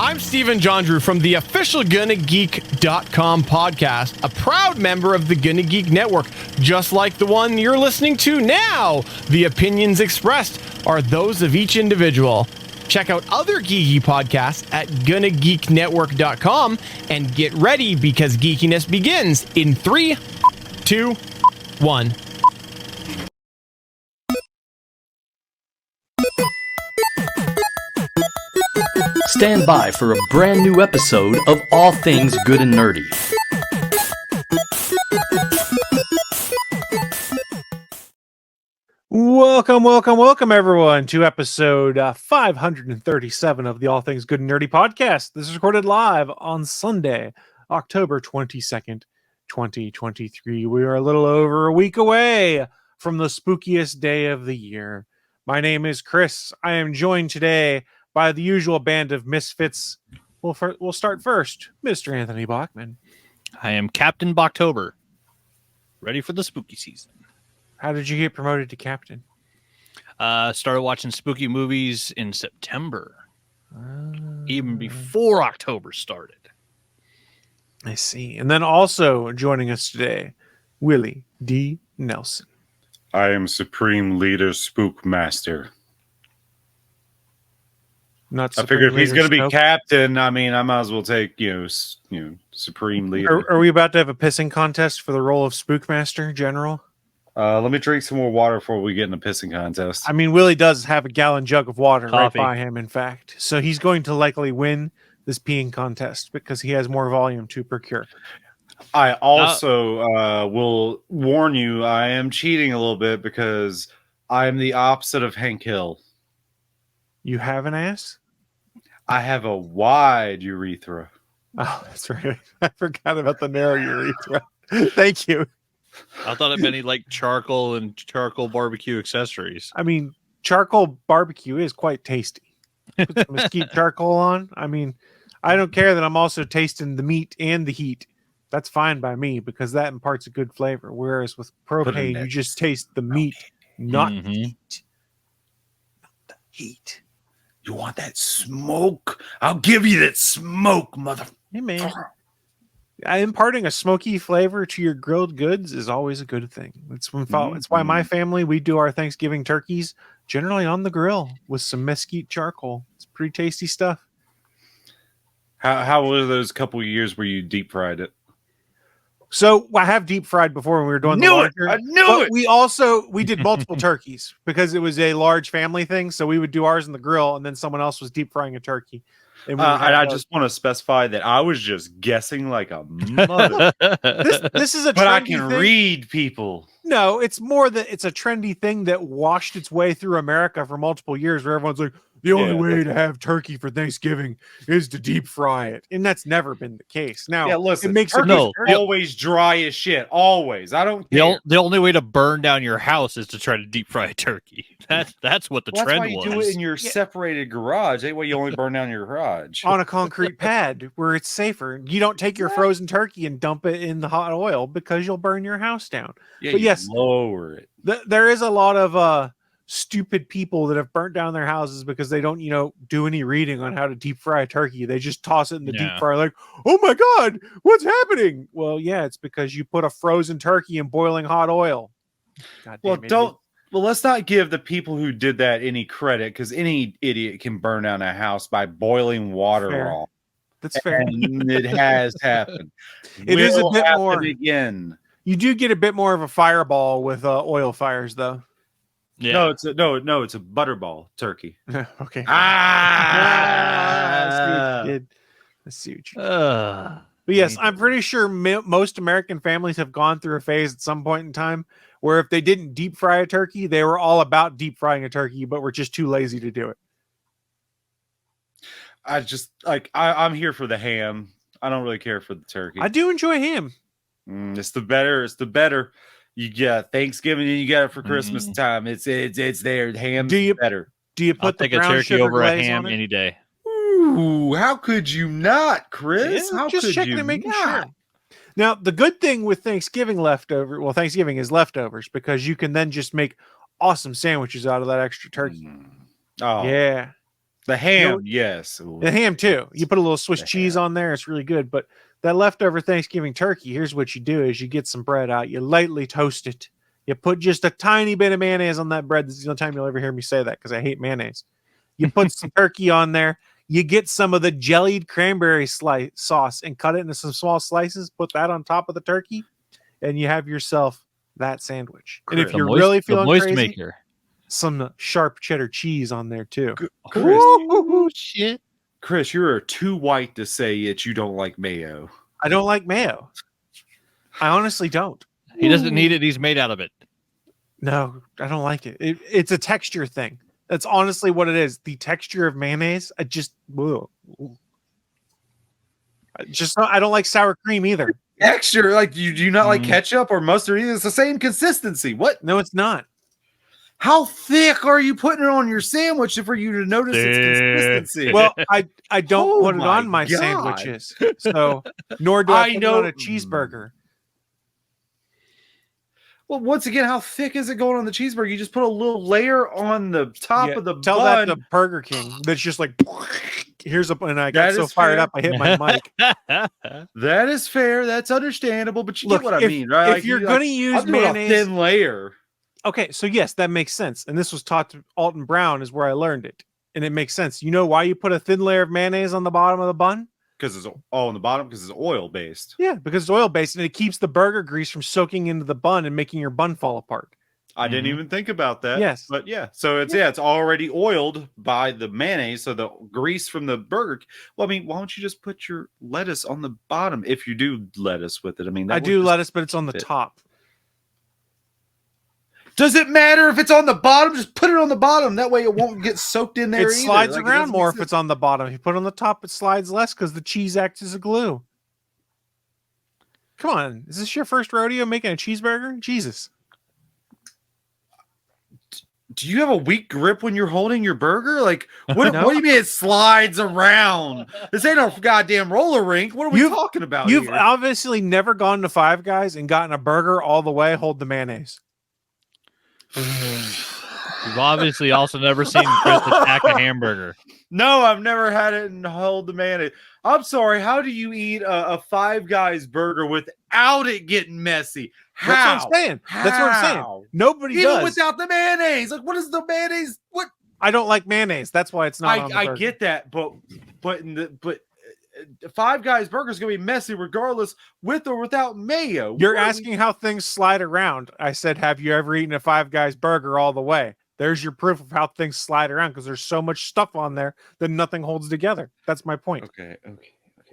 I'm Stephen John Drew from the official GonnaGeek.com podcast, a proud member of the Gonna Geek Network, just like the one you're listening to now. The opinions expressed are those of each individual. Check out other geeky podcasts at GonnaGeekNetwork.com and get ready because geekiness begins in 3, 2, 1. Stand by for a brand new episode of All Things Good and Nerdy. Welcome, everyone, to episode 537 of the All Things Good and Nerdy podcast. This is recorded live on Sunday, October 22nd, 2023. We are a little over a week away from the spookiest day of the year. My name is Chris. I am joined today by the usual band of misfits. We'll start first, Mr. Anthony Bachman. I am Captain Bachtober, ready for the spooky season. How did you get promoted to captain? Started watching spooky movies in September, even before October started. I see. And then also joining us today, Willie D. Nelson. I am Supreme Leader Spookmaster. Not I figured if he's going to be Snoke. captain, I mean, I might as well take, Supreme Leader. Are we about to have a pissing contest for the role of Spookmaster General? Let me drink some more water before we get in a pissing contest. I mean, Willie does have a gallon jug of water Coffee. right by him, in fact. So he's going to likely win this peeing contest because he has more volume to procure. I also will warn you, I am cheating a little bit because I am the opposite of Hank Hill. You have an ass? I have a wide urethra. Oh, that's right. I forgot about the narrow urethra. Thank you. I thought it meant he liked charcoal and charcoal barbecue accessories. I mean, charcoal barbecue is quite tasty. Put some mesquite charcoal on. I mean, I don't care that I'm also tasting the meat and the heat. That's fine by me because that imparts a good flavor. Whereas with propane, you just taste the meat, not the heat. Not the heat. You want that smoke? I'll give you that smoke, mother. Hey, man. Imparting a smoky flavor to your grilled goods is always a good thing. It's why my family, we do our Thanksgiving turkeys generally on the grill with some mesquite charcoal. It's pretty tasty stuff. How were those couple of years where you deep fried it? So I have deep fried before when we were doing the larger. I knew it. We did multiple turkeys because it was a large family thing. So we would do ours in the grill, and then someone else was deep frying a turkey. And I just want to specify that I was just guessing like a mother. This is a but I trendy can thing. read people. No, it's more that it's a trendy thing that washed its way through America for multiple years, where everyone's like, the only way to have turkey for Thanksgiving is to deep fry it, and that's never been the case. Now, Yeah, listen, it makes turkey's always dry as shit. Always. I don't care. The only way to burn down your house is to try to deep fry a turkey. That's what the That's trend why you was. do it in your separated garage. That way you only burn down your garage. on a concrete pad where it's safer. You don't take your frozen turkey and dump it in the hot oil because you'll burn your house down. Yeah, but you yes, lower it. There is a lot of stupid people that have burnt down their houses because they don't, do any reading on how to deep fry a turkey. They just toss it in the deep fryer like, oh my God, what's happening? Well, yeah, it's because you put a frozen turkey in boiling hot oil. Well, let's not give the people who did that any credit because any idiot can burn down a house by boiling water raw. That's fair. And it has happened. It is a bit more again. You do get a bit more of a fireball with oil fires, though. Yeah. No, it's a butterball turkey. Okay. Ah! Let's see what you did. But yes, I'm pretty sure most American families have gone through a phase at some point in time where if they didn't deep fry a turkey, they were all about deep frying a turkey, but were just too lazy to do it. I'm here for the ham. I don't really care for the turkey. I do enjoy ham. It's the better. You get Thanksgiving and you got it for Christmas time. It's there. Ham's better. Do you I'll put the take a brown turkey sugar over a glaze ham on it? any day. Ooh, how could you not, Chris? Yeah, how just could checking you and making not? sure. Now, the good thing with Thanksgiving is leftovers because you can then just make awesome sandwiches out of that extra turkey. Oh, Yeah. The ham, You yes. Ooh. The ham too. You put a little Swiss The cheese ham. on there. It's really good. But that leftover Thanksgiving turkey, here's what you do is you get some bread out. You lightly toast it. You put just a tiny bit of mayonnaise on that bread. This is the only time you'll ever hear me say that because I hate mayonnaise. You put some turkey on there. You get some of the jellied cranberry sauce and cut it into some small slices. Put that on top of the turkey, and you have yourself that sandwich. And if Chris. you're really the feeling moist crazy, maker. some sharp cheddar cheese on there too. Chris, Ooh, shit. Chris, you're too white to say that you don't like mayo. I don't like mayo. I honestly don't. He doesn't need it. He's made out of it. No, I don't like it. It's a texture thing. That's honestly what it is. The texture of mayonnaise. I don't like sour cream either. Texture, like do you not like Mm. ketchup or mustard either? It's the same consistency. What? No, it's not. How thick are you putting it on your sandwich for you to notice its consistency? Well, I don't Oh put it my on my God. sandwiches. So nor do I put it on a cheeseburger. Well, once again, how thick is it going on the cheeseburger? You just put a little layer on the top Yeah, of the tell bun. that to Burger King. That's just like here's a and I got That so is fired fair. up I hit my mic. That is fair. That's understandable, but you Look, get what I mean, right? If Like, you're you- gonna like, use I'm doing mayonnaise, a thin layer. okay, so yes, that makes sense. And this was taught to Alton Brown is where I learned it. And it makes sense. You know why you put a thin layer of mayonnaise on the bottom of the bun? Because it's all on the bottom because it's oil based. Yeah, because it's oil based and it keeps the burger grease from soaking into the bun and making your bun fall apart. I didn't even think about that. Yes. But yeah. So it's already oiled by the mayonnaise. So the grease from the burger. Well, I mean, why don't you just put your lettuce on the bottom if you do lettuce with it? I mean, that I would do just lettuce, but it's on the fit. top. Does it matter if it's on the bottom? Just put it on the bottom. That way it won't get soaked in there. It either. slides Like, it around doesn't more make if sense. it's on the bottom. If you put it on the top, it slides less because the cheese acts as a glue. Come on, is this your first rodeo making a cheeseburger? Jesus. Do you have a weak grip when you're holding your burger? Like, what, No. what do you mean it slides around? This ain't a goddamn roller rink. What are we You've- talking about You've here? obviously never gone to Five Guys and gotten a burger all the way, hold the mayonnaise. You've obviously also never seen Chris attack a hamburger. No, I've never had it and hold the mayonnaise. I'm sorry. How do you eat a Five Guys burger without it getting messy? How? That's what I'm saying. That's what I'm saying. How? Nobody Even does. without the mayonnaise. Like, what is the mayonnaise? What? I don't like mayonnaise. That's why it's not on the I burger. get that, but Five Guys burger is gonna be messy regardless, with or without mayo. You're What are we- asking how things slide around. I said, have you ever eaten a Five Guys burger all the way? There's your proof of how things slide around because there's so much stuff on there that nothing holds together. That's my point. Okay.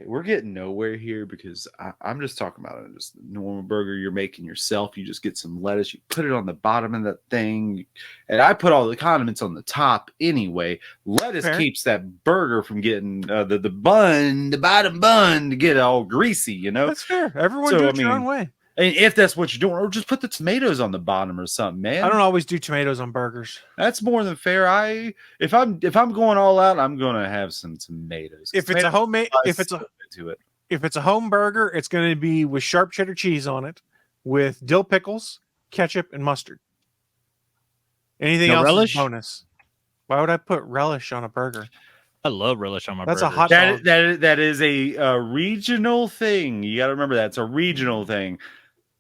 We're getting nowhere here because I'm just talking about it. Just a normal burger you're making yourself. You just get some lettuce, you put it on the bottom of that thing, and I put all the condiments on the top anyway. Lettuce Fair. keeps that burger from getting the bottom bun to get all greasy. You know, That's fair. Everyone So, do I it your own mean, way. and if that's what you're doing, or just put the tomatoes on the bottom or something, man. I don't always do tomatoes on burgers. That's more than fair. If I'm going all out, I'm gonna have some tomatoes. If it's a homemade, if it's a to it. if it's a home burger, it's going to be with sharp cheddar cheese on it, with dill pickles, ketchup, and mustard. Anything No else relish? is bonus. Why would I put relish on a burger? I love relish on my That's a burgers. hot dog. That is a regional thing. You got to remember that it's a regional thing.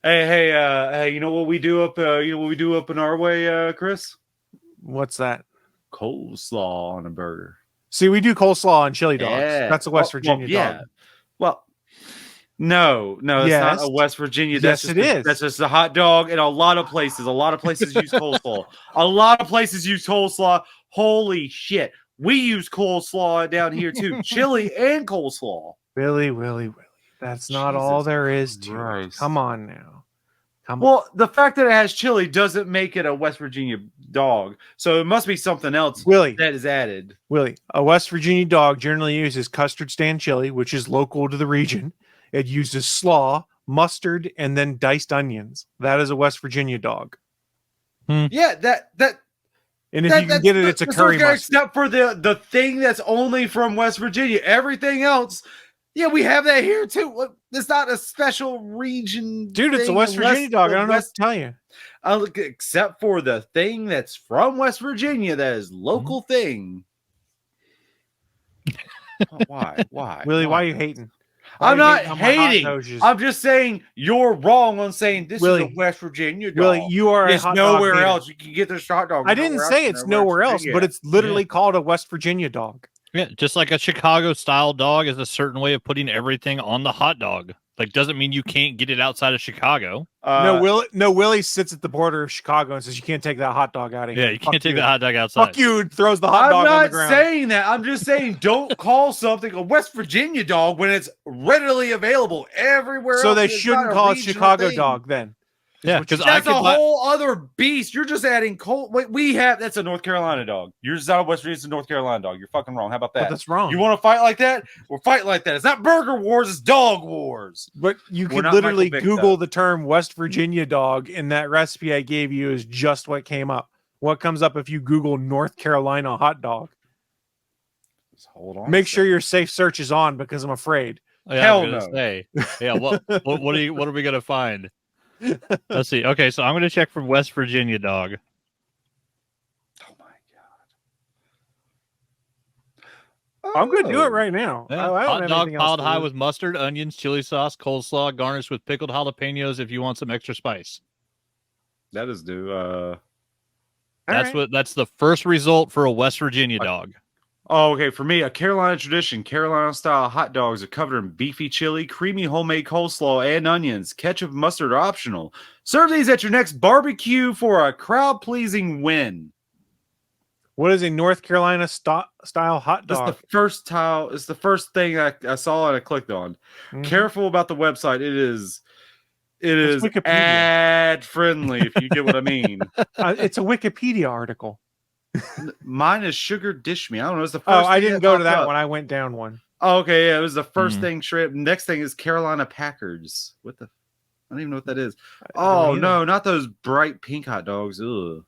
Hey, you know what we do up? You know what we do up in our way, Chris? What's that? Coleslaw on a burger. See, we do coleslaw on chili dogs. Yeah. That's a West Well, Virginia yeah. dog. Well, no, it's Yes. not a West Virginia. That's Yes, just it is. That's just a hot dog in a lot of places. A lot of places use coleslaw. A lot of places use coleslaw. Holy shit. We use coleslaw down here too. Chili and coleslaw. Willie. That's not all Jesus there is to it. Christ. Come on now. Come on. Well, the fact that it has chili doesn't make it a West Virginia dog. So it must be something else Willie, that is added. a West Virginia dog generally uses custard stand chili, which is local to the region. It uses slaw, mustard, and then diced onions. That is a West Virginia dog. Yeah, that And if you can get it, it's a that's curry okay, mustard. except for the thing that's only from West Virginia. Everything else, yeah, we have that here too. What- It's not a special region, Dude, it's a thing West unless Virginia dog. I the don't know what West- to tell you. except for the thing that's from West Virginia that is local thing. Why? Why? Willie, why are you hating? I'm not on my hot hating. doges? I'm just saying you're wrong on saying this Willie, is a West Virginia dog. Willie, you are a It's hot dog nowhere hater. else. You can get this hot dog. I didn't say it's nowhere else, but it's literally called a West Virginia dog. Yeah, just like a Chicago style dog is a certain way of putting everything on the hot dog. Like, doesn't mean you can't get it outside of Chicago. Willie sits at the border of Chicago and says, "You can't take that hot dog out of here." Yeah, you can't take the hot dog outside. Fuck you! And throws the hot dog on the ground. I'm not saying that. I'm just saying don't call something a West Virginia dog when it's readily available everywhere. So else. they It's shouldn't not a call it regional Chicago thing. dog then. Yeah, because That's a whole other beast. You're just adding cold. Wait, that's a North Carolina dog. Yours is not a West Virginia. It's a North Carolina dog. You're fucking wrong. How about that? But that's wrong. You want to fight like that? We're fighting like that. It's not burger wars. It's dog wars. But you We're could not literally Michael Vick, Google though. the term West Virginia dog, and that recipe I gave you is just what came up. What comes up if you Google North Carolina hot dog? Just hold on. Make sure your safe search is on because I'm afraid. Yeah, Hell I was gonna no. say. Yeah, what are we gonna find? Let's see. Okay, so I'm gonna check for West Virginia dog. Oh my I'm going to do it right now. Yeah. I don't Hot have dog anything else piled to high do. with mustard, onions, chili sauce, coleslaw, garnished with pickled jalapenos if you want some extra spice. That is due. All That's right. that's the first result for a West Virginia dog. Oh, okay. For me, a Carolina tradition. Carolina style hot dogs are covered in beefy chili, creamy homemade coleslaw, and onions. Ketchup and mustard are optional. Serve these at your next barbecue for a crowd pleasing win. What is a North Carolina style hot That's dog? the first tile. It's the first thing I saw and I clicked on. Mhm. Careful about the website. It is Wikipedia. ad friendly. If you get what I mean. It's a Wikipedia article. Mine is sugar dish me. I don't know. It's the first. Oh, I thing didn't go to popped that up. one. I went down one. Oh, okay, yeah, it was the first Hmm. thing straight. Next thing is Carolina Packers. What the? I don't even know what that is. I don't Oh either. no, not those bright pink hot dogs. Ugh.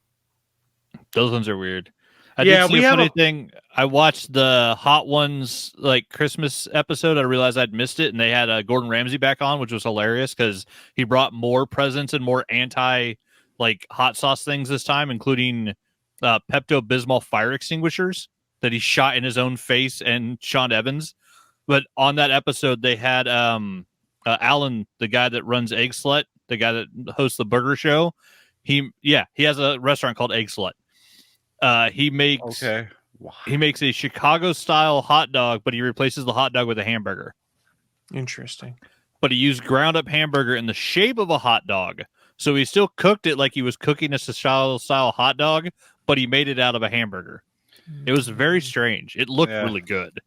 Those ones are weird. I Yeah, did see we a have funny a- thing. I watched the Hot Ones like Christmas episode. I realized I'd missed it, and they had Gordon Ramsay back on, which was hilarious because he brought more presents and more anti like hot sauce things this time, including Pepto Bismol fire extinguishers that he shot in his own face and Sean Evans. But on that episode, they had Alan, the guy that runs Egg Slut, the guy that hosts the burger show. He has a restaurant called Egg Slut. He makes Wow. he makes a Chicago style hot dog, but he replaces the hot dog with a hamburger. Interesting. But he used ground up hamburger in the shape of a hot dog. So he still cooked it like he was cooking a Chicago style hot dog, but he made it out of a hamburger. It was very strange. It looked Yeah. really good.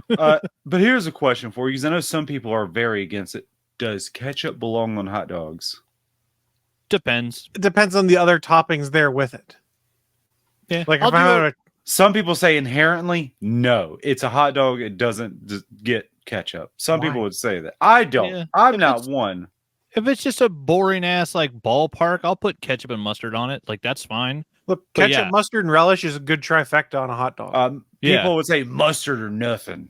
But here's a question for you, because I know some people are very against it. Does ketchup belong on hot dogs? Depends. It depends on the other toppings there with it. Yeah. Like I'll if I do had it- Some people say inherently, no, it's a hot dog. It doesn't get ketchup. Some Why? people would say that. I don't. Yeah. I'm If not it's- one. if it's just a boring ass like ballpark, I'll put ketchup and mustard on it. Like that's fine. Look, But ketchup, yeah. mustard, and relish is a good trifecta on a hot dog. Yeah. People would say mustard or nothing.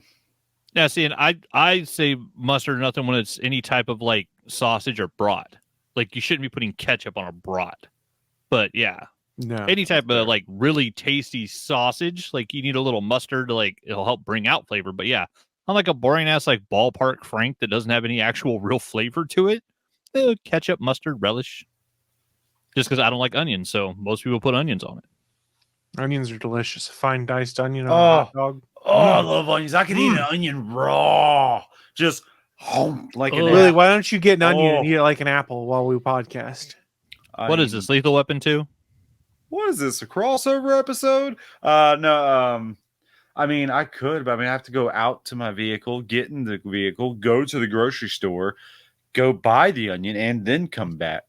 Yeah, see, and I say mustard or nothing when it's any type of like sausage or brat. Like you shouldn't be putting ketchup on a brat. But yeah, no. any type of like really tasty sausage, like you need a little mustard to like it'll help bring out flavor. But yeah, on like a boring ass like ballpark Frank that doesn't have any actual real flavor to it, ketchup, mustard, relish. Just because I don't like onions, so most people put onions on it. Onions are delicious. A fine diced onion on Oh. a hot dog. Oh, I love onions. I could eat an onion raw. Just like an Oh. Really, apple. why don't you get an onion and Oh. eat it like an apple while we podcast? What is this, Lethal Weapon 2? What is this? A crossover episode? No. I mean, I could, but I have to go out to my vehicle, get in the vehicle, go to the grocery store, go buy the onion, and then come back.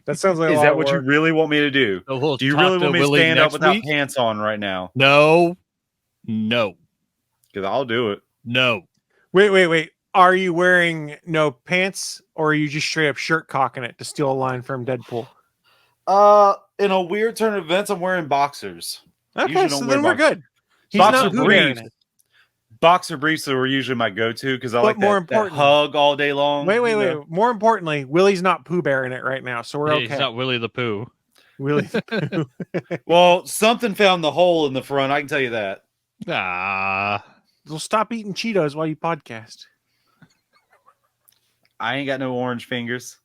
That sounds like a Is lot that of what you work. really want me to do? So we'll Do you talk really want me to Willie stand up next without week? pants on right now? No. Because I'll do it. No. Wait. Are you wearing no pants or are you just straight up shirt cocking it to steal a line from Deadpool? In a weird turn of events, I'm wearing boxers. Okay, Usually so don't then wear we're good. He's Boxer not wearing briefs. it. Boxer briefs were usually my go-to because I But like more that important- hug all day long. Wait. you know? More importantly, Willie's not Pooh Bearing it right now, so we're He's okay. not Willie the Pooh. Willie, Well, something found the hole in the front. I can tell you that. Ah. They'll stop eating Cheetos while you podcast. I ain't got no orange fingers.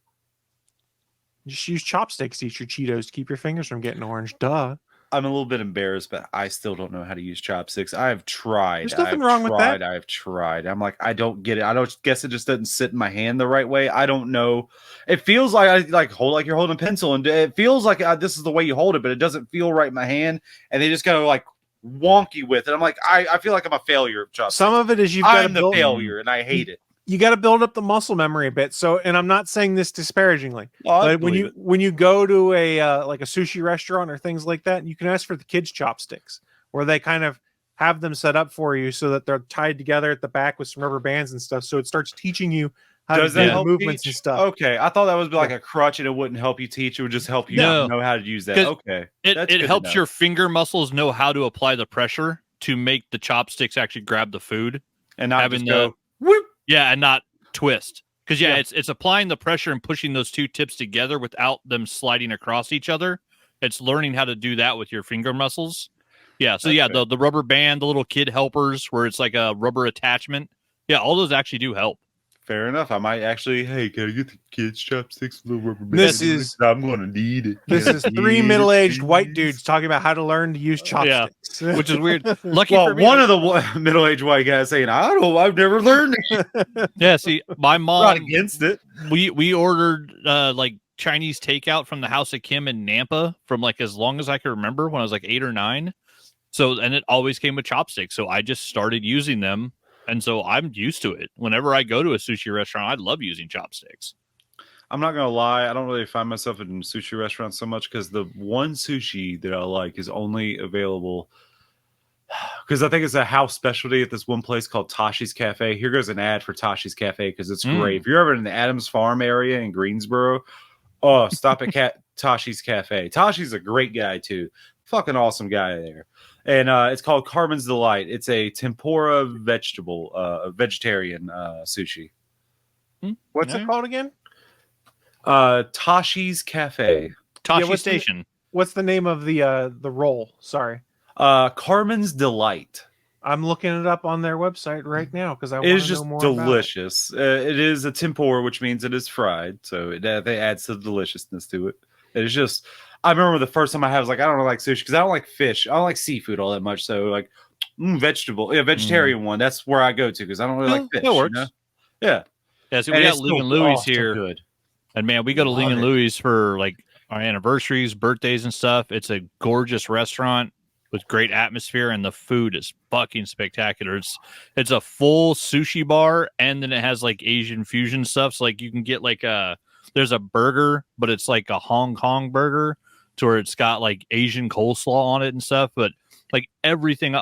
Just use chopsticks to eat your Cheetos to keep your fingers from getting orange. Duh. I'm a little bit embarrassed, but I still don't know how to use chopsticks. I have tried. There's nothing wrong with that. I have tried. I'm like, I don't get it. I don't guess it just doesn't sit in my hand the right way. I don't know. It feels like I like hold like you're holding a pencil, and it feels like this is the way you hold it, but it doesn't feel right in my hand. And they just kind of like wonky with it. I'm like, I feel like I'm a failure of chopsticks. Some of it is I'm the failure, and I hate it. You got to build up the muscle memory a bit. So, and I'm not saying this disparagingly, Oh, but when you go to a like a sushi restaurant or things like that, you can ask for the kids' chopsticks, where they kind of have them set up for you so that they're tied together at the back with some rubber bands and stuff. So it starts teaching you how to do the movements and stuff. Okay, I thought that was like a crutch and it wouldn't help you teach. It would just help you know how to use that. Okay, it helps your finger muscles know how to apply the pressure to make the chopsticks actually grab the food and not having just go whoop. Yeah, and not twist. Because it's applying the pressure and pushing those two tips together without them sliding across each other. It's learning how to do that with your finger muscles. Yeah, so the rubber band, the little kid helpers where it's like a rubber attachment. Yeah, all those actually do help. Fair enough. I might actually, hey, can I get the kids' chopsticks? A little rubber band. I'm going to need it. This is three middle-aged white dudes talking about how to learn to use chopsticks. Yeah, which is weird. Lucky well, for me, one of the middle-aged white guys saying, I've never learned it. Yeah, see, my mom not against it. We ordered like Chinese takeout from the House of Kim in Nampa from like as long as I can remember when I was like 8 or 9. So, and it always came with chopsticks. So I just started using them. And so I'm used to it. Whenever I go to a sushi restaurant, I love using chopsticks. I'm not going to lie. I don't really find myself in sushi restaurants so much because the one sushi that I like is only available because I think it's a house specialty at this one place called Tashi's Cafe. Here goes an ad for Tashi's Cafe because it's great. If you're ever in the Adams Farm area in Greensboro, stop at Tashi's Cafe. Tashi's a great guy too. Fucking awesome guy there. And it's called Carmen's Delight. It's a tempura vegetarian sushi. What's it called again? Tashi's Cafe. Tashi Station. What's the name of the roll? Sorry. Carmen's Delight. I'm looking it up on their website right now because I want to know just more delicious. It is a tempura, which means it is fried, so it adds to the deliciousness to it. It is just. I remember the first time I had was like, I don't like sushi because I don't like fish. I don't like seafood all that much. So like vegetarian one. That's where I go to because I don't really like fish. That works. You know? Yeah. Yeah. So we got Ling and Louie's here. So good. And man, we go to Ling and Louie's for like our anniversaries, birthdays and stuff. It's a gorgeous restaurant with great atmosphere and the food is fucking spectacular. It's a full sushi bar and then it has like Asian fusion stuff. So like you can get like there's a burger, but it's like a Hong Kong burger. To where it's got like Asian coleslaw on it and stuff, but like everything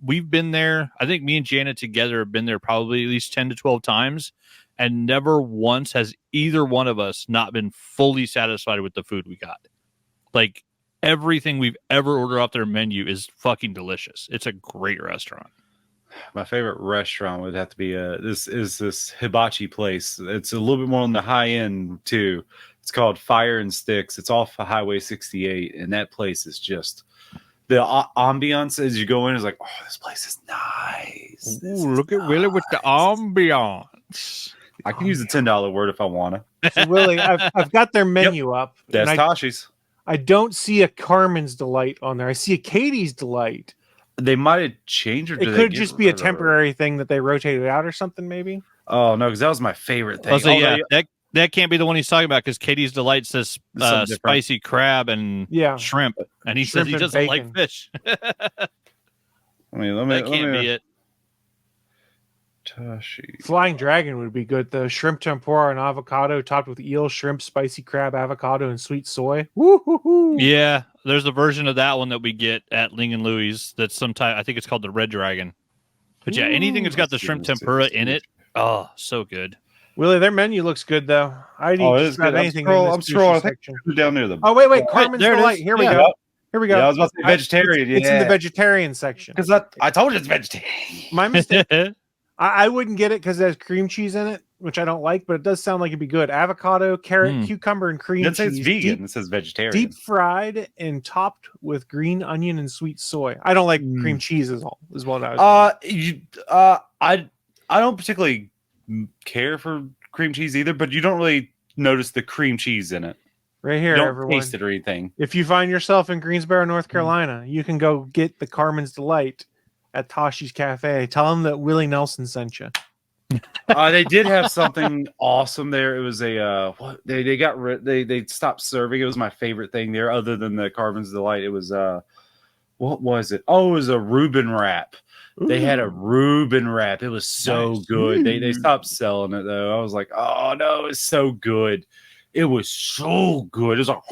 we've been there. I think me and Janet together have been there probably at least 10 to 12 times, and never once has either one of us not been fully satisfied with the food we got. Like everything we've ever ordered off their menu is fucking delicious. It's a great restaurant. My favorite restaurant would have to be this hibachi place. It's a little bit more on the high end too. It's called Fire and Sticks. It's off of Highway 68, and that place is just the ambiance as you go in is like, oh, this place is nice. Look at Willie with the ambiance. I can use a $10 word if I want to. So Willie, I've got their menu up. That's Tashi's. I don't see a Carmen's Delight on there. I see a Katie's Delight. They might have changed it. It could just be a temporary thing that they rotated out or something, maybe. Oh no, because that was my favorite thing. That can't be the one he's talking about because Katie's Delight says spicy crab and shrimp, and he says he doesn't like fish. That can't be it. Tashi. Flying Dragon would be good though. Shrimp tempura and avocado topped with eel, shrimp, spicy crab, avocado, and sweet soy. Woo-hoo-hoo. Yeah, there's a version of that one that we get at Ling and Louie's. That's I think it's called the Red Dragon. But yeah, anything that's got the shrimp tempura in it, oh, so good. Willie, their menu looks good though. I didn't grab anything. I'm scrolling. I think down near them. Oh wait, Carmen's Delight. Here we go. Here we go. Yeah, I was about to say vegetarian. It's in the vegetarian section. Because I told you it's vegetarian. My mistake. I wouldn't get it because it has cream cheese in it, which I don't like, but it does sound like it'd be good. Avocado, carrot, cucumber, and cream It says cheese. vegan. It says vegetarian. Deep fried and topped with green onion and sweet soy. I don't like cream cheese is what I was. I don't particularly care for cream cheese either, but you don't really notice the cream cheese in it. Right here, You don't everyone. taste it or anything. If you find yourself in Greensboro, North Carolina, you can go get the Carmen's Delight at Tashi's Cafe. Tell them that Willie Nelson sent you. They did have something awesome there. It was a what they got rid. They stopped serving. It was my favorite thing there, other than the Carmen's Delight. It was what was it? Oh, it was a Reuben wrap. Ooh. They had a Reuben wrap. It was so good. They stopped selling it though. I was like, oh no, it's so good. It was so good. It was like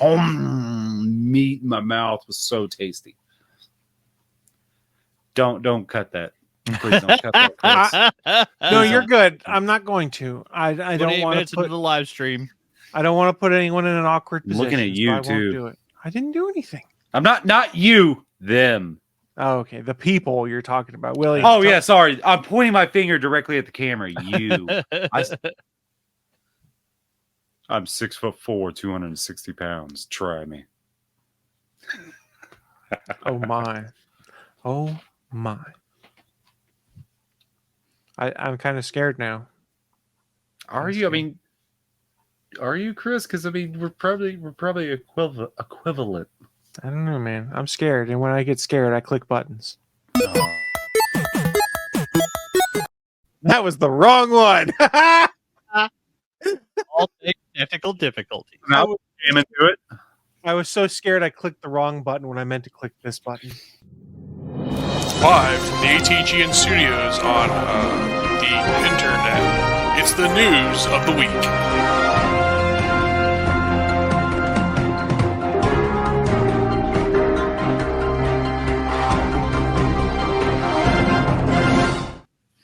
meat in my mouth. It was so tasty. Don't cut that. Please don't cut that, Chris. No, you're good. I'm not going to. I don't want to put the live stream. I don't want to put anyone in an awkward position. Looking at you so I too. won't do it. I didn't do anything. I'm not you. Them. Oh, okay. The people you're talking about, Willie. Oh yeah, sorry. I'm pointing my finger directly at the camera. You. I'm 6'4", 260 pounds. Try me. Oh my. Oh my. I'm kind of scared now. Are you? I mean, are you, Chris? Because I mean, we're probably equivalent. I don't know, man. I'm scared, and when I get scared, I click buttons. That was the wrong one. All technical difficulties. Now came into it. I was so scared I clicked the wrong button when I meant to click this button. Live from the ATGN studios on the internet, it's the news of the week.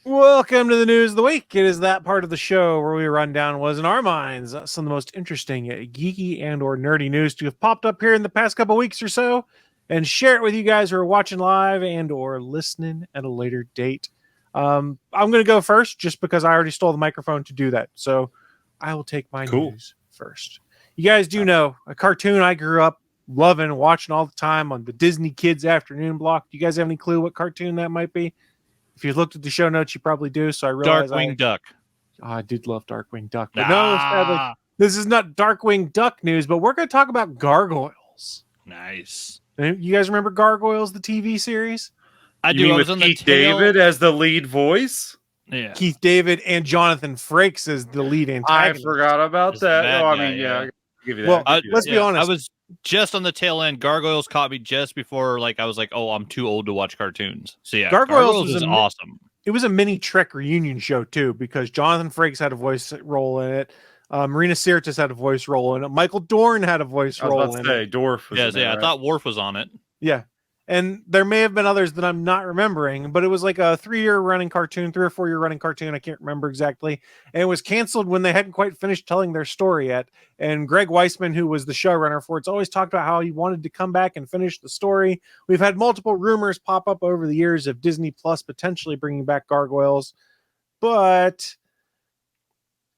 Welcome to the news of the week. It is that part of the show where we run down what is in our minds some of the most interesting, geeky, and or nerdy news to have popped up here in the past couple weeks or so, and share it with you guys who are watching live and or listening at a later date. I'm going to go first just because I already stole the microphone to do that. So I will take my news first. You guys do know a cartoon I grew up loving, watching all the time on the Disney Kids afternoon block. Do you guys have any clue what cartoon that might be? If you looked at the show notes, you probably do. So I realized Darkwing Duck. Oh, I did love Darkwing Duck. But no, sadly, this is not Darkwing Duck news, but we're going to talk about Gargoyles. Nice. You guys remember Gargoyles, the TV series? I do. You mean I was with on Keith the tail. David as the lead voice? Yeah. Keith David and Jonathan Frakes as the lead antagonist. I forgot about Just that. bad Oh, I guy, mean, yeah. I'll give you that. Well, I'll give you let's that. be honest. I was just on the tail end. Gargoyles caught me just before, I was like, oh, I'm too old to watch cartoons. So yeah, Gargoyles is awesome. It was a mini Trek reunion show too, because Jonathan Frakes had a voice role in it. Marina Sirtis had a voice role in it. Michael Dorn had a voice role in it. Dorf was in there, I right? thought Worf was on it. Yeah. And there may have been others that I'm not remembering, but it was like a 3-year running cartoon, 3 or 4 year running cartoon. I can't remember exactly. And it was canceled when they hadn't quite finished telling their story yet. And Greg Weisman, who was the showrunner for it's always talked about how he wanted to come back and finish the story. We've had multiple rumors pop up over the years of Disney Plus potentially bringing back Gargoyles. But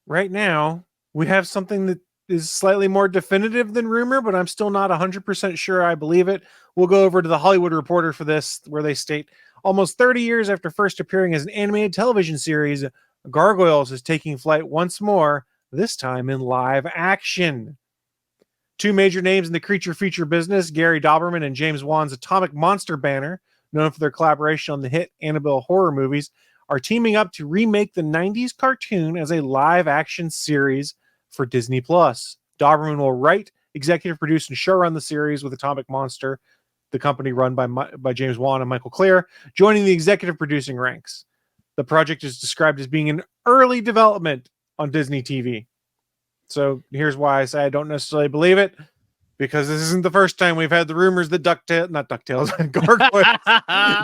right now we have something that is slightly more definitive than rumor, but I'm still not 100% sure I believe it. We'll go over to the Hollywood Reporter for this, where they state almost 30 years after first appearing as an animated television series, Gargoyles is taking flight once more, this time in live action. 2 major names in the creature feature business, Gary Dauberman and James Wan's Atomic Monster banner, known for their collaboration on the hit Annabelle horror movies, are teaming up to remake the 90s cartoon as a live action series for Disney Plus. Dauberman will write, executive produce, and showrun the series with Atomic Monster, the company run by James Wan and Michael Clear, joining the executive producing ranks. The project is described as being in early development on Disney TV. So here's why I say I don't necessarily believe it, because this isn't the first time we've had the rumors that Gargoyles,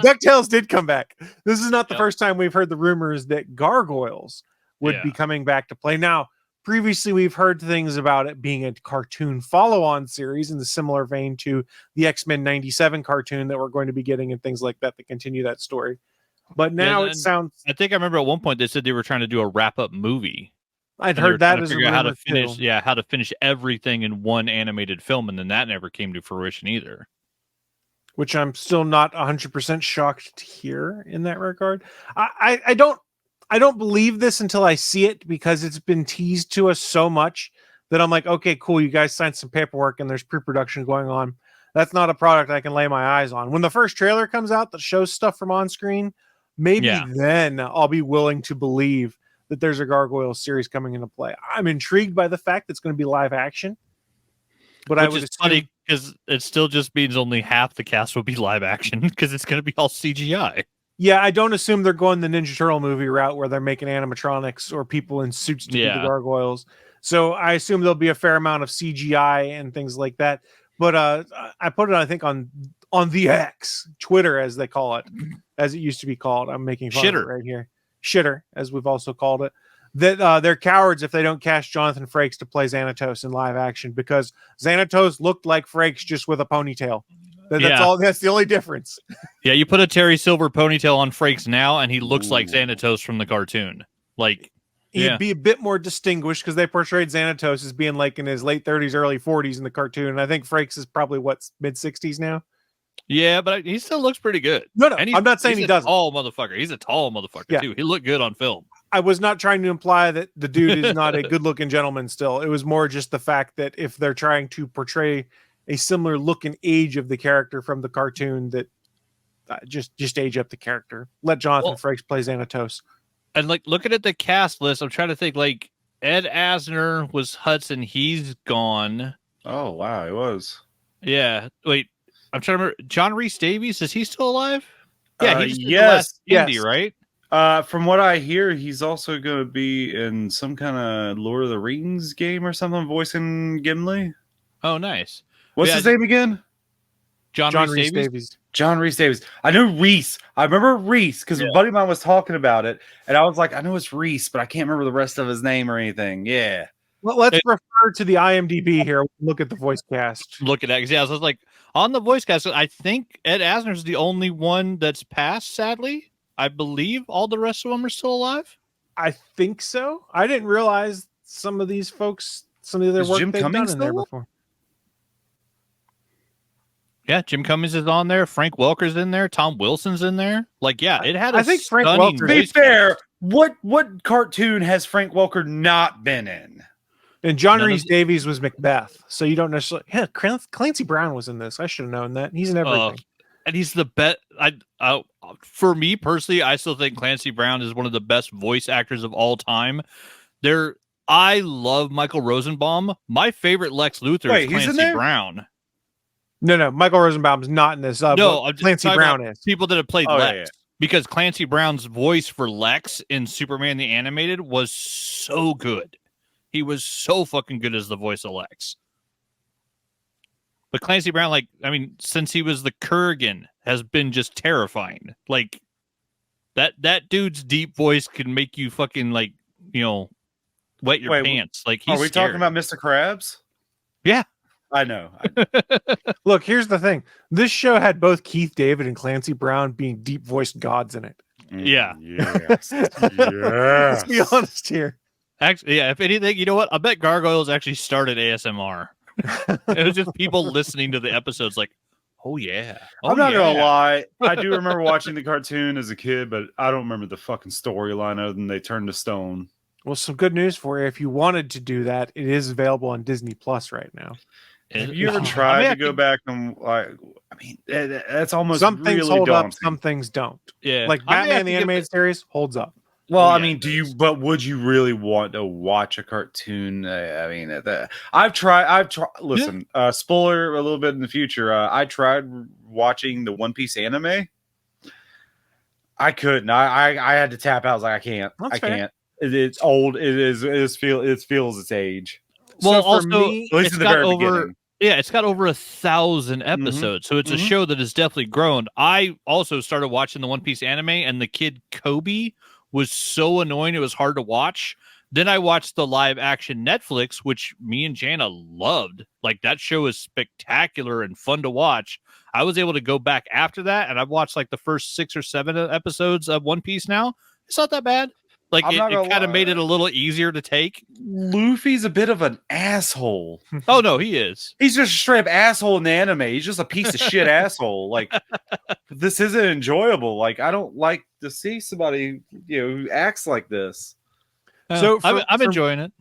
DuckTales did come back. This is not the first time we've heard the rumors that Gargoyles would be coming back to play. Now, previously, we've heard things about it being a cartoon follow-on series in the similar vein to the X-Men 97 cartoon that we're going to be getting and things like that continue that story. But now it sounds... I think I remember at one point they said they were trying to do a wrap-up movie. I'd And they were heard that trying to as a figure out how rumor to finish, too. how to finish everything in one animated film, and then that never came to fruition either. Which I'm still not 100% shocked to hear in that regard. I don't believe this until I see it, because it's been teased to us so much that I'm like, okay, cool, you guys signed some paperwork and there's pre-production going on. That's not a product I can lay my eyes on. When the first trailer comes out that shows stuff from on screen, maybe then I'll be willing to believe that there's a Gargoyles series coming into play. I'm intrigued by the fact that it's going to be live action, but I would assume funny because it still just means only half the cast will be live action because it's going to be all CGI. Yeah, I don't assume they're going the Ninja Turtle movie route where they're making animatronics or people in suits to be the Gargoyles. So I assume there'll be a fair amount of CGI and things like that. But I put it, I think, on the X, Twitter, as they call it, as it used to be called. I'm making fun of it right here. Shitter, as we've also called it. That they're cowards if they don't cast Jonathan Frakes to play Xanatos in live action, because Xanatos looked like Frakes just with a ponytail. That's all. That's the only difference. Yeah, you put a Terry Silver ponytail on Frakes now, and he looks like Xanatos from the cartoon. Like, he'd be a bit more distinguished because they portrayed Xanatos as being like in his late 30s, early 40s in the cartoon. And I think Frakes is probably mid 60s now. Yeah, but he still looks pretty good. No, I'm not saying he doesn't. Tall motherfucker. He's a tall motherfucker too. He looked good on film. I was not trying to imply that the dude is not a good-looking gentleman still. It was more just the fact that if they're trying to portray a similar look and age of the character from the cartoon, that just age up the character. Let Jonathan Frakes play Xanatos. And like looking at the cast list, I'm trying to think. Like Ed Asner was Hudson. He's gone. Oh wow, he was. Yeah. Wait, I'm trying to remember. John Rhys Davies, is he still alive? Yeah, he just did the yes, last Indy, right? From what I hear, he's also going to be in some kind of Lord of the Rings game or something, voicing Gimli. Oh, nice. What's his name again? John Rhys Davies. John Rhys Davies. I know Reese. I remember Reese because a buddy of mine was talking about it, and I was like, I know it's Reese, but I can't remember the rest of his name or anything. Yeah. Well, let's refer to the IMDb here. Look at the voice cast. Look at that. Yeah, I was like, on the voice cast, I think Ed Asner is the only one that's passed, sadly. I believe all the rest of them are still alive. I think so. I didn't realize some of these folks, some of their work Jim they've Cummings done in there before. Yeah, Jim Cummings is on there. Frank Welker's in there. Tom Wilson's in there. Like, yeah, it had. I think Frank Welker. To be fair, what cartoon has Frank Welker not been in? And John Rhys Davies was Macbeth, so you don't necessarily. Yeah, Clancy Brown was in this. I should have known that. He's in everything. And he's the best. For me personally, I still think Clancy Brown is one of the best voice actors of all time. I love Michael Rosenbaum. My favorite Lex Luthor is Clancy Brown. No, Michael Rosenbaum's not in this. No, Clancy Brown is. People that have played Lex. Because Clancy Brown's voice for Lex in Superman the Animated was so good. He was so fucking good as the voice of Lex. But Clancy Brown, since he was the Kurgan, has been just terrifying. Like, that dude's deep voice can make you fucking, wet your pants. Like, he's Are we talking about Mr. Krabs? Yeah. I know. Look, here's the thing. This show had both Keith David and Clancy Brown being deep-voiced gods in it. Yeah. Yes. Let's be honest here. Actually, yeah, if anything, you know what? I bet Gargoyles actually started ASMR. It was just people listening to the episodes like, oh, yeah. Oh, I'm not going to lie. I do remember watching the cartoon as a kid, but I don't remember the fucking storyline other than they turned to stone. Well, some good news for you. If you wanted to do that, it is available on Disney Plus right now. Have you ever tried to go back and that's almost some things really hold daunting. up, some things don't. Yeah, like Batman the Animated Series holds up. Well, but would you really want to watch a cartoon? I've tried. Listen, spoiler a little bit in the future. I tried watching the One Piece anime. I couldn't. I had to tap out. I was like, I can't. That's fair. Can't. It's old. It feels its age. Well, so also, me, at least in the very beginning. Yeah, it's got over 1,000 episodes, so it's a show that has definitely grown. I also started watching the One Piece anime, and the kid Kobe was so annoying it was hard to watch. Then I watched the live action Netflix, which me and Jana loved. Like, that show is spectacular and fun to watch. I was able to go back after that, and I've watched the first 6 or 7 episodes of One Piece now. It's not that bad. Like I'm it not gonna kind of lie. made it a little easier to take. Luffy's a bit of an asshole. Oh no, he is. He's just a straight up asshole in the anime. He's just a piece of shit asshole. Like, this isn't enjoyable. Like, I don't like to see somebody, who acts like this. So I'm enjoying it.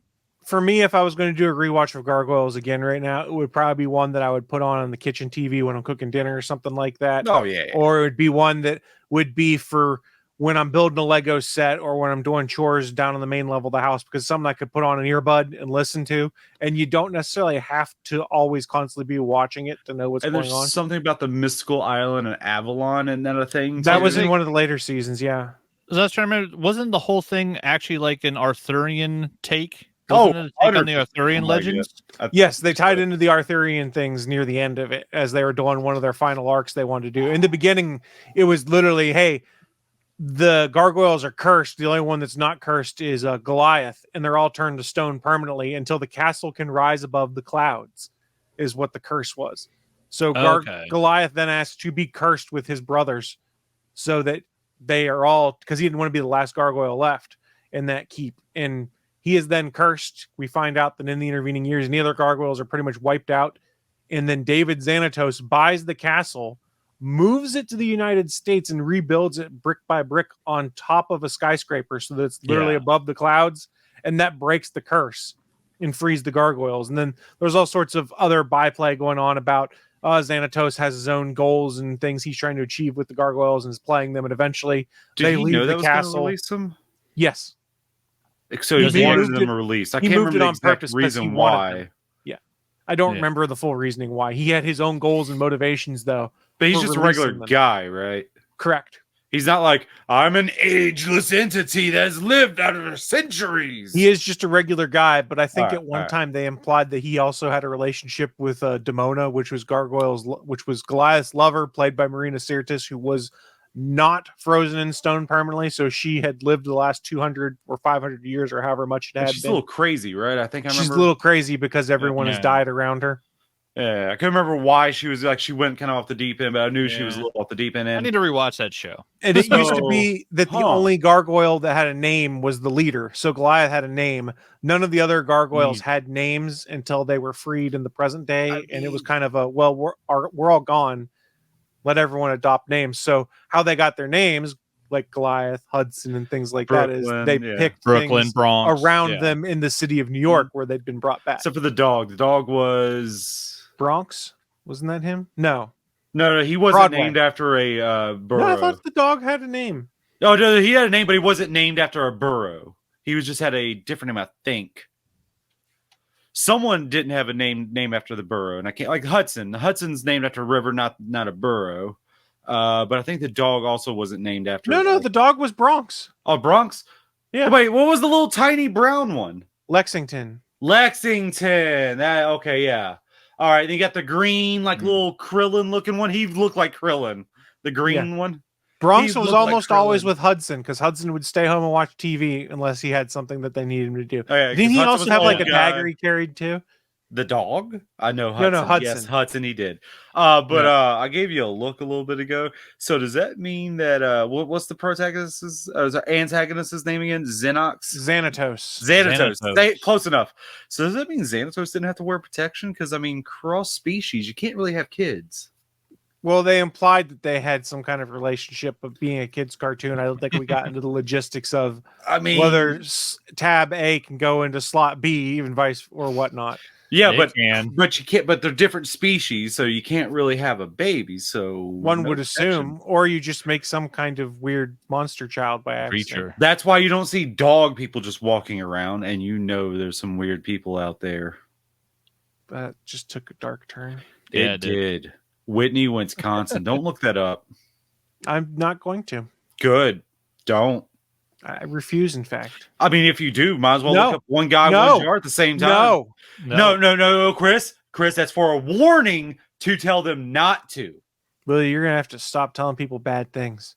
For me, if I was going to do a rewatch of Gargoyles again right now, it would probably be one that I would put on the kitchen TV when I'm cooking dinner or something like that. Oh, yeah. Or it would be one that would be for when I'm building a Lego set or when I'm doing chores down on the main level of the house, because something I could put on an earbud and listen to. And you don't necessarily have to always constantly be watching it to know what's And going there's on. something about the mystical island and Avalon and that a thing. That too. was in one of the later seasons, yeah. I was trying to remember, wasn't the whole thing actually like an Arthurian take? Oh, Wasn't it a take on the 100%. Arthurian Oh my legends? Yes, they tied into the Arthurian things near the end of it as they were doing one of their final arcs they wanted to do. In the beginning, it was literally, hey, the gargoyles are cursed. The only one that's not cursed is Goliath, and they're all turned to stone permanently until the castle can rise above the clouds, is what the curse was. So Okay. Goliath then asked to be cursed with his brothers so that they are all, because he didn't want to be the last gargoyle left in that keep. And he is then cursed. We find out that in the intervening years, any other gargoyles are pretty much wiped out. And then David Xanatos buys the castle, moves it to the United States, and rebuilds it brick by brick on top of a skyscraper so that it's literally above the clouds. And that breaks the curse and frees the gargoyles. And then there's all sorts of other byplay going on about Xanatos has his own goals and things he's trying to achieve with the gargoyles and is playing them. And eventually Did they he leave know the that was going to castle. release them? Yes. So he He wanted moved them it- released. I he can't moved remember it the on exact purpose 'cause he reason wanted why. them. I don't Yeah. remember the full reasoning why. He had his own goals and motivations, though. But he's for just a regular releasing them. guy, right? Correct. He's not like, I'm an ageless entity that has lived out of centuries. He is just a regular guy, but I think Alright, at one alright. time they implied that he also had a relationship with Demona, which was which was Goliath's lover, played by Marina Sirtis, who was not frozen in stone permanently. So she had lived the last 200 or 500 years or however much it And had she's been. a little crazy, right? I think I She's remember. a little crazy because everyone has Yeah. died around her. Yeah, I couldn't remember why she was like, she went kind of off the deep end, but I knew she was a Yeah. little off the deep end. I need to rewatch that show. And it used to So, be that the huh. only gargoyle that had a name was the leader. So Goliath had a name. None of the other gargoyles had names until they were freed in the present day. And it was kind of a, well, we're all gone. Let everyone adopt names. So how they got their names, like Goliath, Hudson, and things like that, is Brooklyn, they yeah. picked Brooklyn, things Bronx. around yeah. them in the city of New York where they'd been brought back. Except for the dog. The dog was. Bronx? Wasn't that him? No. No, he wasn't Broadway. named after a borough. No, I thought the dog had a name. Oh, no, he had a name, but he wasn't named after a borough. He was just had a different name, I think. Someone didn't have a name after the borough, and I can't, like Hudson. Hudson's named after a river, not a borough. But I think the dog also wasn't named after. No, the dog was Bronx. Oh, Bronx. Yeah. Wait, what was the little tiny brown one? Lexington. Lexington. That okay, yeah. All right, then you got the green, like little Krillin looking one. He looked like Krillin. The green one. Bronx He was looked like almost always Krillin. with Hudson because Hudson would stay home and watch TV unless he had something that they needed him to do. Oh, yeah, 'cause Didn't he Hudson also was have the like a old guy. dagger he carried too? The dog? I know No, Hudson. no, Hudson. Yes, Hudson he did. I gave you a look a little bit ago. So does that mean that what's the protagonist's antagonist's name again? Xanatos. Xanatos. Xanatos. Close enough. So does that mean Xanatos didn't have to wear protection? Because I mean, cross species, you can't really have kids. Well, they implied that they had some kind of relationship of being a kid's cartoon. I don't think we got into the logistics of I mean, whether tab A can go into slot B, even vice or whatnot. yeah, They but can. but you can't. But they're different species, so you can't really have a baby. So One no would protection. assume, or you just make some kind of weird monster child by accident. Creature. That's why you don't see dog people just walking around, and you know there's some weird people out there. That just took a dark turn. Yeah, It did. Whitney, Wisconsin. Don't look that up. I'm not going to. Good. Don't. I refuse, in fact. I mean, if you do, might as well No. look up one guy, No. one jar at the same time. No. No, Chris. Chris, that's for a warning to tell them not to. Willie, you're going to have to stop telling people bad things.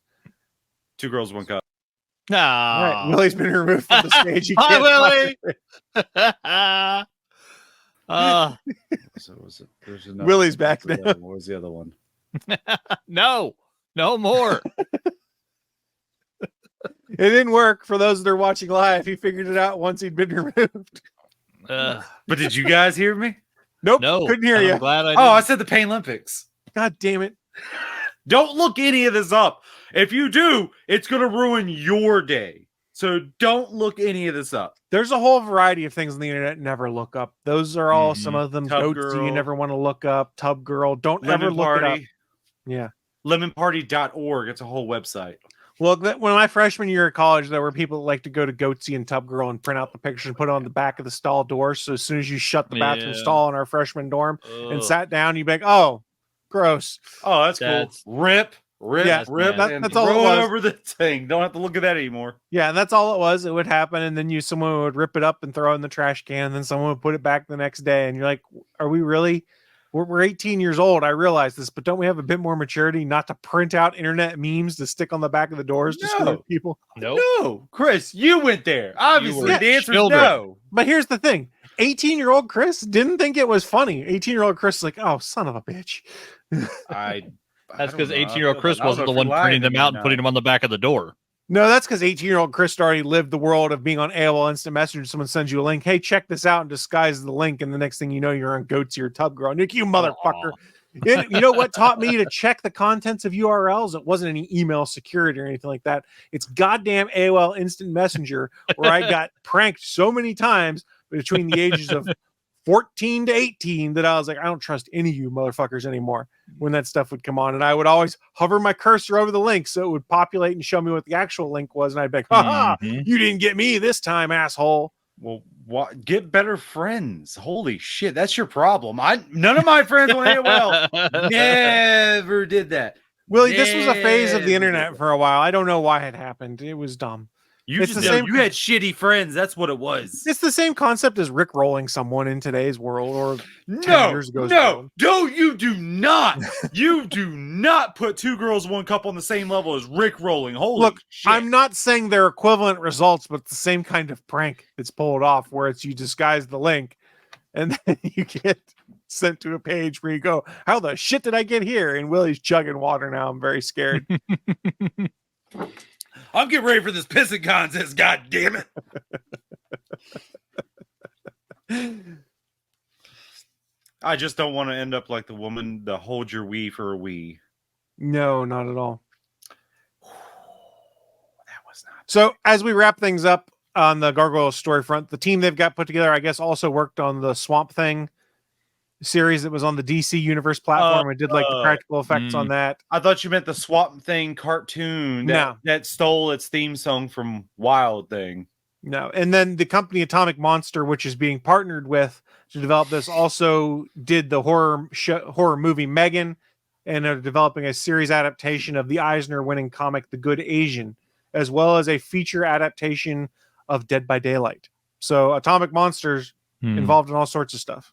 2 girls, 1 cup. No. All right. Willie's been removed from the stage. He Hi, can't Willie. So was it? There's another Willie's one. back What's the now. other one? What was the other one? no more. It didn't work for those that are watching live. He figured it out once he'd been removed. Uh, But did you guys hear me? Nope, no, couldn't hear I'm you. glad I Oh, I didn't. said the Pain Olympics. God damn it. Don't look any of this up. If you do, it's going to ruin your day. So don't look any of this up. There's a whole variety of things on the internet never look up. Those are all some of them. Tub Goats you Girl. never want to look up. Tub Girl. Don't ever Lemon look it up. Party. Yeah. Lemonparty.org. It's a whole website. Well, when my freshman year of college, there were people that like to go to Goatsy and Tub Girl and print out the pictures and put it on the back of the stall door. So as soon as you shut the bathroom Yeah. stall in our freshman dorm and Ugh. sat down, you'd be like, oh, gross. Oh, that's That's- cool. Rip, Yeah, rip, that- and that's all it throw was. over the thing. Don't have to look at that anymore. Yeah, and that's all it was. It would happen, and then someone would rip it up and throw it in the trash can, and then someone would put it back the next day, and you're like, are we really? We're 18 years old. I realize this, but don't we have a bit more maturity not to print out internet memes to stick on the back of the doors to screw No. with people? Nope. No, Chris, you went there. Obviously, were the answer is children. no. But here's the thing: 18-year-old Chris didn't think it was funny. 18-year-old Chris is like, oh, son of a bitch. That's because 18-year-old Chris wasn't the one printing them out and putting them on the back of the door. No, that's because 18-year-old Chris already lived the world of being on AOL Instant Messenger. Someone sends you a link. Hey, check this out, and disguises the link. And the next thing you know, you're on Goatsy or Tub Girl. Nick, you motherfucker. And you know what taught me to check the contents of URLs? It wasn't any email security or anything like that. It's goddamn AOL Instant Messenger, where I got pranked so many times between the ages of 14 to 18 that I was like, I don't trust any of you motherfuckers anymore when that stuff would come on. And I would always hover my cursor over the link so it would populate and show me what the actual link was. And I'd be like, ha, Mhm. you didn't get me this time, asshole. Well, get better friends. Holy shit, that's your problem. None of my friends on AOL never did that. Willie, this was a phase of the Never internet did for a while. I don't know why it happened. It was dumb. You It's just the know same- you had shitty friends. That's what it was. It's the same concept as Rick rolling someone in today's world or 10 No, years ago's no, world. you do not. You do not put Two Girls, One Cup on the same level as Rick rolling. Holy Look, shit. I'm not saying they're equivalent results, but it's the same kind of prank that's pulled off where it's you disguise the link and then you get sent to a page where you go, how the shit did I get here? And Willie's chugging water now. I'm very scared. I'm getting ready for this pissing contest. God damn it. I just don't want to end up like the woman that hold your wee for a wee. No, not at all. That was not. So as we wrap things up on the Gargoyles story front, the team they've got put together, I guess, also worked on the Swamp Thing series that was on the DC Universe platform. It did like the practical effects on that. I thought you meant the Swamp Thing cartoon No. that stole its theme song from Wild Thing. No. And then the company Atomic Monster, which is being partnered with to develop this, also did the horror movie Megan, and are developing a series adaptation of the Eisner-winning comic The Good Asian, as well as a feature adaptation of Dead by Daylight. So Atomic Monster's involved in all sorts of stuff.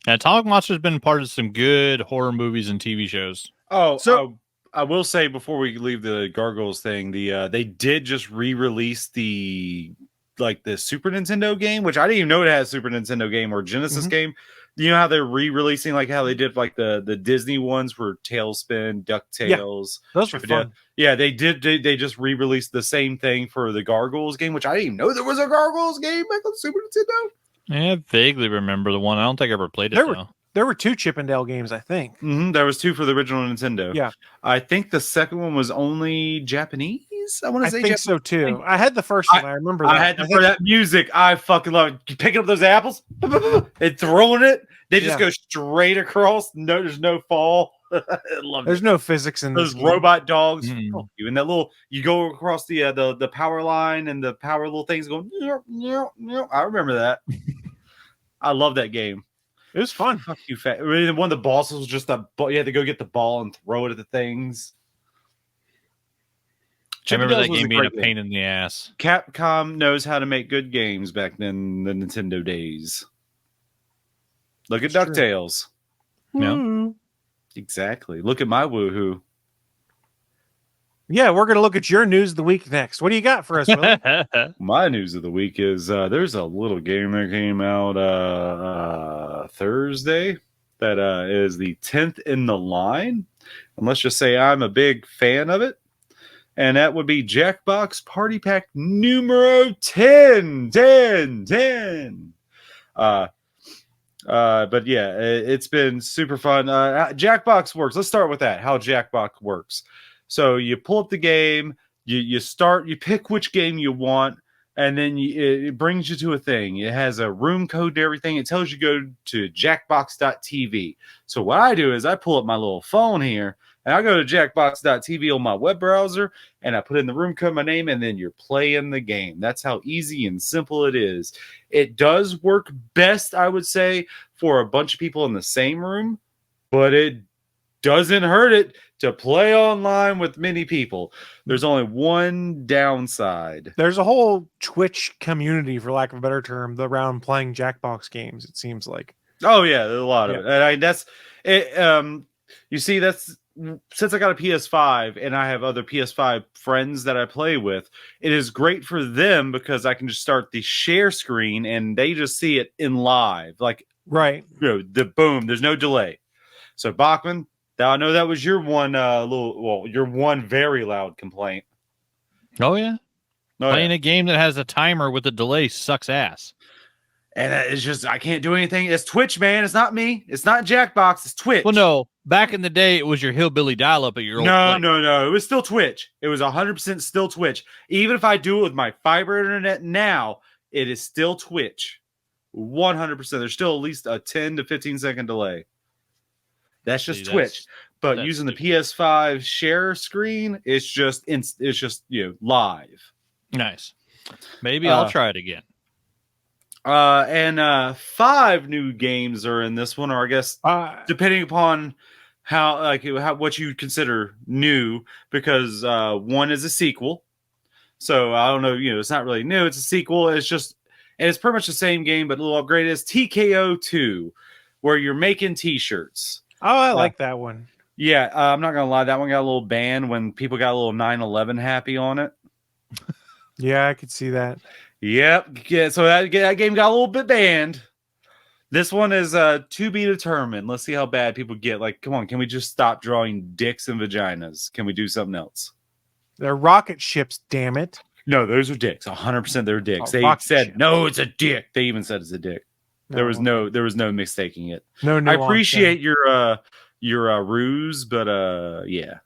Atomic Monster's been part of some good horror movies and TV shows. Oh, So- I will say before we leave the Gargoyles thing, they did just re-release the Super Nintendo game, which I didn't even know it had a Super Nintendo game or Genesis game. You know how they're re-releasing, like how they did like the Disney ones were Tailspin, DuckTales. Those were fun. Yeah, they did. They just re-released the same thing for the Gargoyles game, which I didn't even know there was a Gargoyles game back on Super Nintendo. I vaguely remember the one. I don't think I ever played it, though. There were 2 Chippendale games, I think. There was 2 for the original Nintendo. Yeah. I think the second one was only Japanese. I want I to say think so too. I had the first one. I remember that. I had for that music. I fucking love it. Picking up those apples and throwing it. They just go straight across. No, there's no fall. I love There's it. no physics in Those this game. robot dogs. Mm. Fuck you. And that little, you go across the power line and the power little things going. I remember that. I love that game. It was fun. Fuck you, fat. I mean, one of the bosses was just you had to go get the ball and throw it at the things. I remember that Chippendales was game being a great pain in the ass. Capcom knows how to make good games back then, the Nintendo days. Look at That's true. DuckTales. Yeah. Exactly. Look at my woohoo. Yeah, we're going to look at your news of the week next. What do you got for us, Willie? My news of the week is there's a little game that came out Thursday that is the 10th in the line. And let's just say I'm a big fan of it. and that would be Jackbox Party Pack numero 10. But yeah, it's been super fun. Jackbox works. Let's start with that. How Jackbox works. So you pull up the game, you start, you pick which game you want, and then it brings you to a thing. It has a room code to everything. It tells you go to jackbox.tv. So what I do is I pull up my little phone here, and I go to jackbox.tv on my web browser, and I put in the room code, my name, and then you're playing the game. That's how easy and simple it is. It does work best, I would say, for a bunch of people in the same room, but it doesn't hurt it to play online with many people. There's only one downside. There's a whole Twitch community, for lack of a better term, around playing Jackbox games, it seems like. Oh, yeah, there's a lot of it. And that's it. You see, that's since I got a PS5 and I have other PS5 friends that I play with, it is great for them because I can just start the share screen and they just see it in live. Like, right. The boom, there's no delay. So Bachman, I know that was your one your one very loud complaint. Oh yeah. Oh, Playing a game that has a timer with a delay sucks ass. And it's just, I can't do anything. It's Twitch, man. It's not me. It's not Jackbox. It's Twitch. Well, no. Back in the day, it was your hillbilly dial-up at your old place. No. It was still Twitch. It was 100% still Twitch. Even if I do it with my fiber internet now, it is still Twitch. 100%. There's still at least a 10 to 15 second delay. That's just Twitch. But using the PS5 share screen, it's just live. Nice. Maybe I'll try it again. And 5 new games are in this one, or I guess depending upon how what you consider new, because 1 is a sequel. So I don't know, it's not really new. It's a sequel. And it's pretty much the same game, but a little upgraded. It's TKO 2, where you're making T-shirts. Oh, I like that one. Yeah, I'm not gonna lie. That one got a little banned when people got a little 9/11 happy on it. Yeah, I could see that. Yep. Yeah, so that game got a little bit banned. This one is to be determined. Let's see how bad people get. Like, come on, can we just stop drawing dicks and vaginas? Can we do something else? They're rocket ships, damn it. No, those are dicks. 100% they're dicks. They said, ship. No, it's a dick. They even said it's a dick. No. There was no mistaking it. No, I appreciate your ruse, but yeah.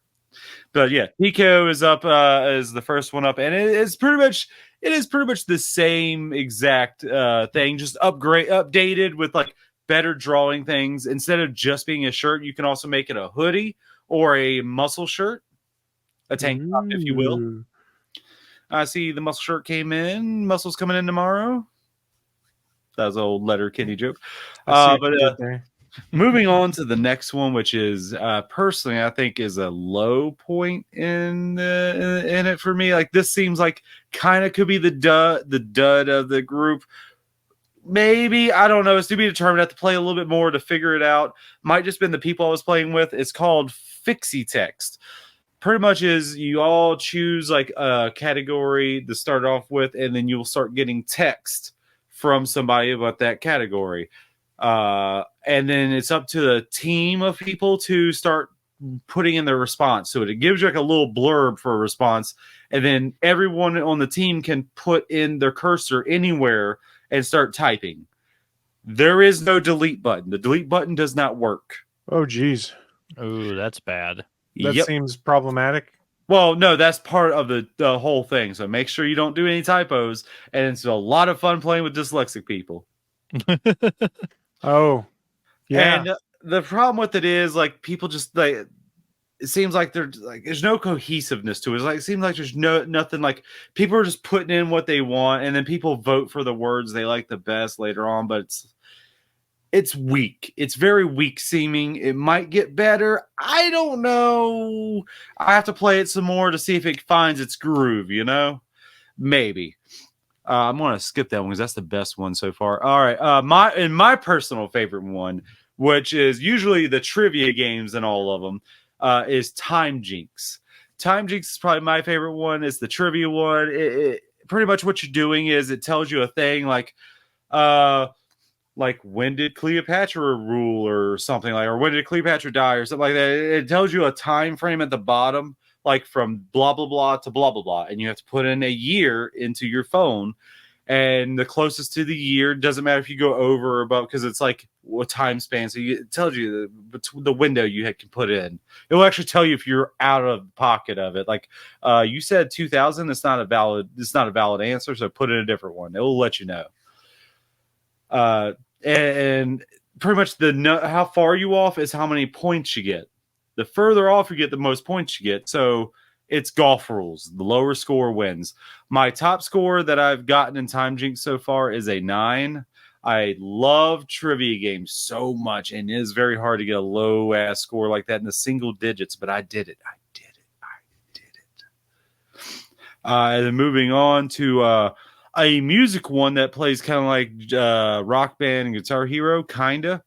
But yeah, Pico is up is the first one up, and it is pretty much the same exact thing, just updated with like better drawing things. Instead of just being a shirt, you can also make it a hoodie or a muscle shirt, a tank top, if you will. I see the muscle shirt came in. Muscle's coming in tomorrow. That was an old letter Kenny joke. Moving on to the next one, which is personally I think is a low point in it for me. Like, this seems like kind of could be the dud of the group. Maybe, I don't know. It's to be determined. I have to play a little bit more to figure it out. Might just been the people I was playing with. It's called Fixie Text. Pretty much is you all choose like a category to start off with, and then you'll start getting text from somebody about that category. And then it's up to the team of people to start putting in their response. So it gives you like a little blurb for a response, and then everyone on the team can put in their cursor anywhere and start typing. There is no delete button. The delete button does not work. Oh, geez. Oh, that's bad. That seems problematic. Well, no, that's part of the whole thing. So make sure you don't do any typos. And it's a lot of fun playing with dyslexic people. Oh, yeah. And the problem with it is, like, people just like, it seems like there's no cohesiveness to it. It's like, it seems like there's nothing, like, people are just putting in what they want, and then people vote for the words they like the best later on. But it's weak. It's very weak seeming. It might get better. I don't know. I have to play it some more to see if it finds its groove, Maybe. I'm going to skip that one because that's the best one so far. All right. My personal favorite one, which is usually the trivia games and all of them, is Time Jinx. Time Jinx is probably my favorite one. It's the trivia one. It pretty much what you're doing is it tells you a thing like when did Cleopatra rule or something, like, or when did Cleopatra die or something like that. It tells you a time frame at the bottom, like from blah blah blah to blah blah blah, and you have to put in a year into your phone. And the closest to the year, doesn't matter if you go over or above, because it's like what time span. So it tells you the window you can put in. It will actually tell you if you're out of the pocket of it. Like you said 2000, it's not a valid answer. So put in a different one. It will let you know. And pretty much how far you off is how many points you get. The further off you get, the most points you get. So it's golf rules. The lower score wins. My top score that I've gotten in Time Jinx so far is a 9. I love trivia games so much, and it is very hard to get a low ass score like that in the single digits, but I did it. And then moving on to a music one that plays kind of like Rock Band and Guitar Hero, kinda.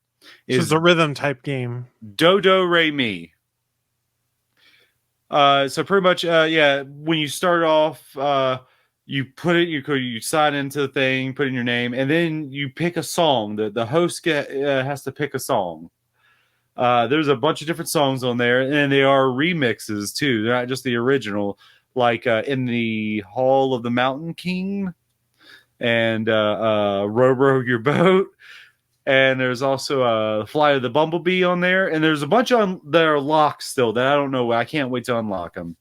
This is a rhythm type game. Do Re Mi. So pretty much, when you start off, you put it, you sign into the thing, put in your name, and then you pick a song. The host has to pick a song. There's a bunch of different songs on there, and they are remixes too. They're not just the original, like in the Hall of the Mountain King and Row Your Boat. And there's also Fly of the Bumblebee on there. And there's a bunch that are locked still that I don't know. I can't wait to unlock them.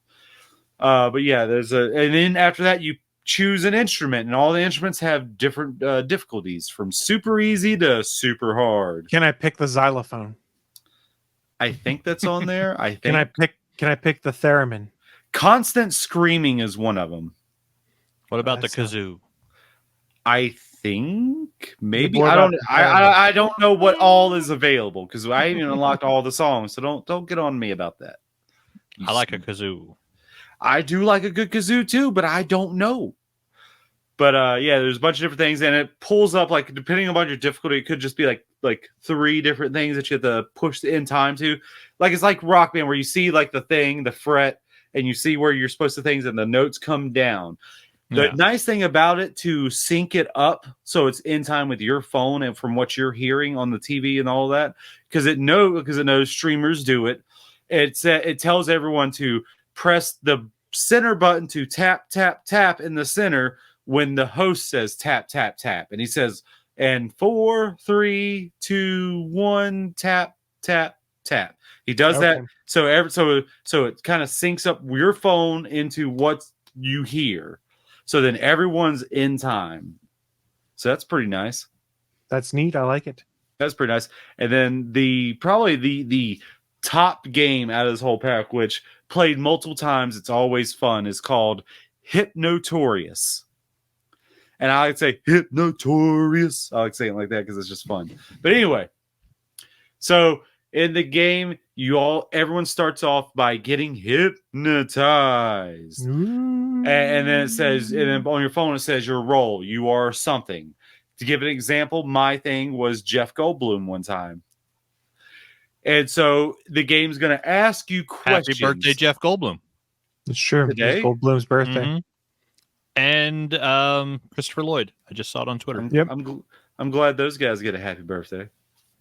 But yeah, and then after that, you choose an instrument. And all the instruments have different difficulties from super easy to super hard. Can I pick the xylophone? I think that's on there. Can I pick the theremin? Constant Screaming is one of them. What about the kazoo? I think maybe I don't know what all is available because I haven't unlocked all the songs, so don't get on me about that. I like a kazoo. I do like a good kazoo too, but I don't know. But there's a bunch of different things, and it pulls up like depending on your difficulty, it could just be like 3 different things that you have to push in time to. Like it's like Rock Band where you see like the fret, and you see where you're supposed to things, and the notes come down. The nice thing about it to sync it up so it's in time with your phone and from what you're hearing on the TV and all that, because it knows streamers do it. It tells everyone to press the center button to tap tap tap in the center when the host says tap tap tap, and he says and 4, 3, 2, 1 tap tap tap. He does that so it kind of syncs up your phone into what you hear. So then everyone's in time. So that's pretty nice. That's neat. I like it. That's pretty nice. And then probably the top game out of this whole pack, which played multiple times, it's always fun, is called Hypnotorious. And I like to say Hypnotorious. I like saying it like that because it's just fun. But anyway, so in the game, everyone starts off by getting hypnotized. And then it says, and then on your phone, it says your role. You are something. To give an example, my thing was Jeff Goldblum one time. And so the game's going to ask you questions. Happy birthday, Jeff Goldblum. It's true. Today? It's Goldblum's birthday. Mm-hmm. And Christopher Lloyd. I just saw it on Twitter. I'm glad those guys get a happy birthday.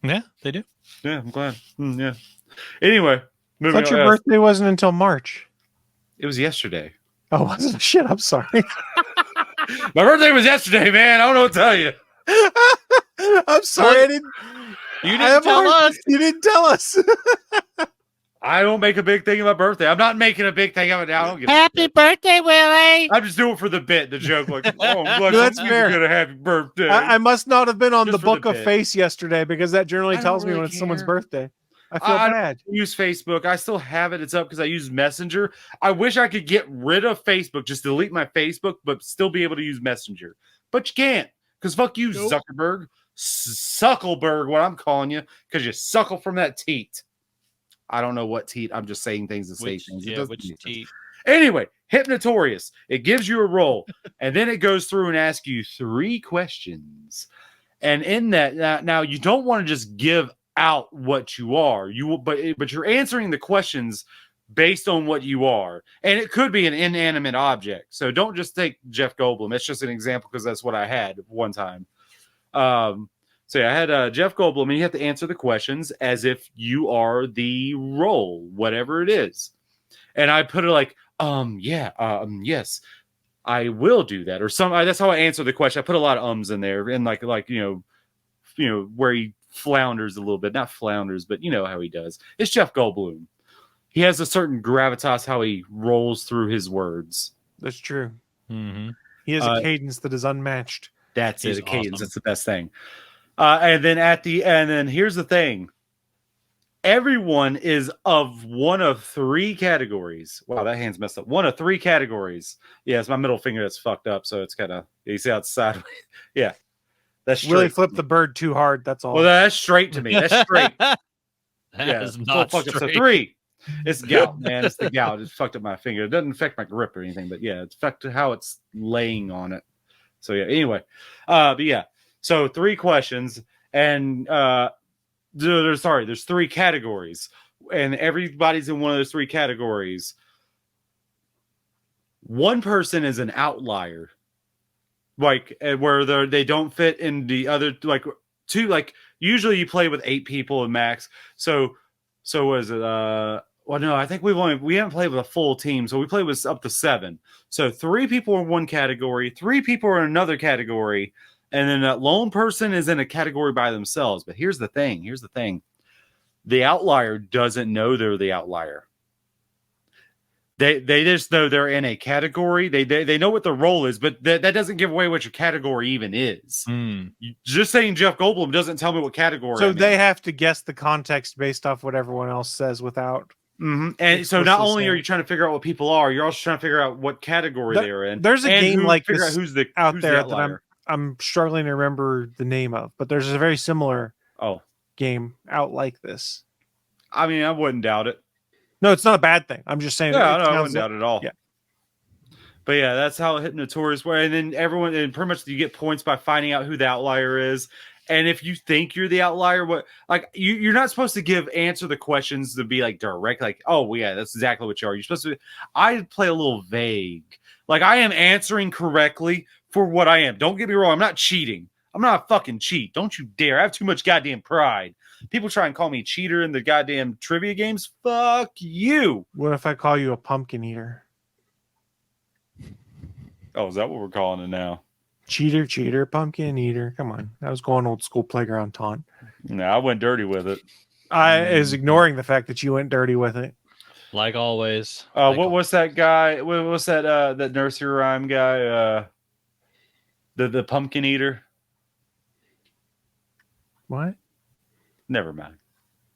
Yeah, they do. Yeah, I'm glad. Yeah. Anyway, I thought your birthday wasn't until March. It was yesterday. Oh, was it? Shit, I'm sorry. My birthday was yesterday, man. I don't know what to tell you. I'm sorry. You didn't tell us. You didn't tell us. I don't make a big thing of my birthday. I'm not making a big thing of it now. I don't give Happy birthday, Willie. I'm just doing it for the bit, the joke. Like, oh, I'm glad That's fair. Get a happy birthday. I must not have been on Just the for Book the of bit. Face yesterday because that generally I tells don't me when really it's someone's care. birthday. I feel bad. don't use Facebook. I still have it. It's up because I use Messenger. I wish I could get rid of Facebook, just delete my Facebook, but still be able to use Messenger. But you can't because fuck you, Zuckerberg. Suckleberg, what I'm calling you, because you suckle from that teat. I don't know what teat. I'm just saying things to say things. Yeah, which teat? Anyway, Hypnotorious. It gives you a role, and then it goes through and asks you 3 questions. And in that, now you don't want to just give out what you are. But you're answering the questions based on what you are, and it could be an inanimate object. So don't just take Jeff Goldblum. It's just an example because that's what I had one time. So yeah, I had Jeff Goldblum, and you have to answer the questions as if you are the role, whatever it is. and I put it like, yes, I will do that, or some. That's how I answer the question. I put a lot of ums in there, and like where he flounders a little bit, not flounders, but you know how he does. It's Jeff Goldblum. He has a certain gravitas how he rolls through his words. That's true. Mm-hmm. He has a cadence that is unmatched. That's He's it. A cadence. awesome. That's the best thing. And then here's the thing. Everyone is of one of three categories. Wow, that hand's messed up. One of three categories. Yeah, it's my middle finger that's fucked up, so it's kind of, you see how it's sideways. Yeah, that's straight. Willie flipped the bird too hard. That's all. Well, that's straight to me. That's straight. That Yeah, is it's not fucked up. So straight. 3. It's gout, man. It's the gout. It fucked up my finger. It doesn't affect my grip or anything, but yeah, it's affected how it's laying on it. So yeah. Anyway, but yeah. So 3 questions, and there's 3 categories, and everybody's in one of those 3 categories. One person is an outlier, like where they don't fit in the other, like 2. Like usually you play with 8 people and max. So was it? Well, no, I think we haven't played with a full team, so we played with up to 7. So 3 people are in one category, 3 people are in another category, and then that lone person is in a category by themselves. But here's the thing. The outlier doesn't know they're the outlier. They just know they're in a category. They know what their role is, but that doesn't give away what your category even is. Just saying Jeff Goldblum doesn't tell me what category. So they have to guess the context based off what everyone else says without. Mm-hmm. And so not only are you trying to figure out what people are, you're also trying to figure out what category they are in. There's a game like figure this out who's out there the that I'm struggling to remember the name of, but there's a very similar game out like this. I mean, I wouldn't doubt it. No, it's not a bad thing. I'm just saying. Yeah, no, I wouldn't doubt it at all. Yeah. But yeah, that's how Hypnotorious works. And then and pretty much you get points by finding out who the outlier is. And if you think you're the outlier, you're not supposed to answer the questions to be like direct, like, oh yeah, that's exactly what you are. You're supposed to. I play a little vague. Like I am answering correctly for what I am. Don't get me wrong. I'm not cheating. I'm not a fucking cheat. Don't you dare. I have too much goddamn pride. People try and call me a cheater in the goddamn trivia games. Fuck you. What if I call you a pumpkin eater? Oh, is that what we're calling it now? Cheater, pumpkin eater. Come on. That was going old school playground taunt. No, I went dirty with it. I is ignoring the fact that you went dirty with it. Like always. What's that guy? What's that that nursery rhyme guy? The pumpkin eater? What? Never mind.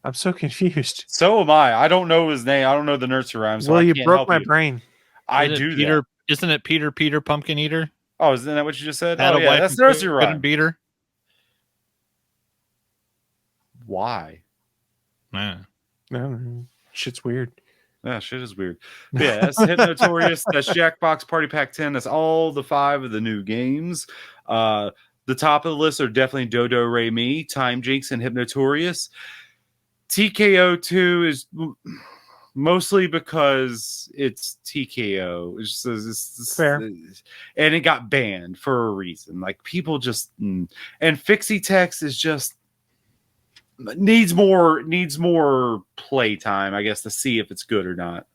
I'm so confused. So am I. I don't know his name. I don't know the nursery rhyme. So well, I you can't broke help my you. brain. I Isn't it do Peter, that. Isn't it Peter Pumpkin Eater? Oh, isn't that what you just said? Had Oh, a yeah, wife that's and nursery couldn't rhyme. beat her. Why? Yeah. No, shit's weird. Yeah, shit is weird. But yeah, that's Hypnotorious. That's Jackbox Party Pack 10. That's all the 5 of the new games. The top of the list are definitely Dodo Re Mi, Time Jinx, and Hypnotorious. TKO 2 is mostly because it's TKO. It's fair. And it got banned for a reason. Like people just and Fixie Text is just needs more play time, I guess, to see if it's good or not.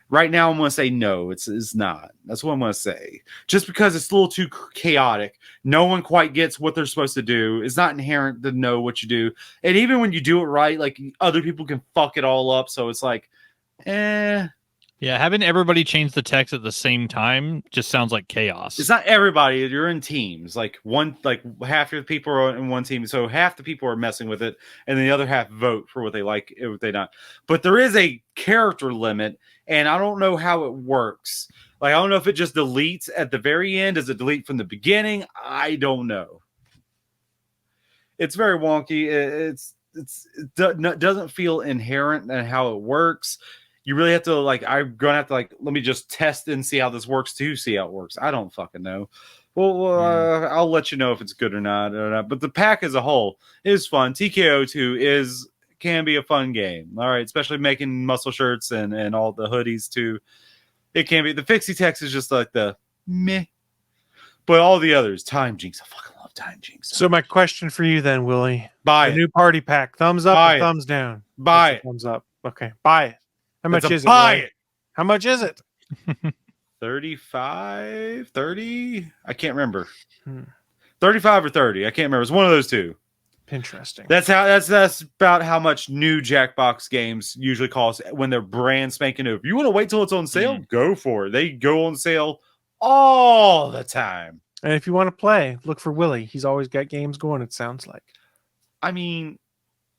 Right now, I'm going to say no, it's not. That's what I'm going to say. Just because it's a little too chaotic. No one quite gets what they're supposed to do. It's not inherent to know what you do. And even when you do it right, like other people can fuck it all up. So it's like, Yeah, having everybody change the text at the same time just sounds like chaos. It's not everybody. You're in teams. Like half of the people are in one team, so half the people are messing with it, and then the other half vote for what they like, what they not. But there is a character limit, and I don't know how it works. Like I don't know if it just deletes at the very end. Does it delete from the beginning? I don't know. It's very wonky. It doesn't feel inherent in how it works. You really have to I'm going to have to let me just test and see how this works to see how it works. I don't fucking know. Well, I'll let you know if it's good or not. But the pack as a whole is fun. TKO 2 can be a fun game. All right. Especially making muscle shirts and all the hoodies too. It can be. The Fixie Text is just like the meh. But all the others, Time Jinx. I fucking love Time Jinx. So my question for you then, Willie. Buy the it. new party pack. Thumbs up Buy or it. thumbs down? Buy it. Thumbs up. Okay. Buy it. How much is it? Buy Willie? it. How much is it? 35, 30? I can't remember. Hmm. 35 or 30. I can't remember. It's one of those two. Interesting. That's about how much new Jackbox games usually cost when they're brand spanking new. If you want to wait till it's on sale, go for it. They go on sale all the time. And if you want to play, look for Willie. He's always got games going, it sounds like. I mean,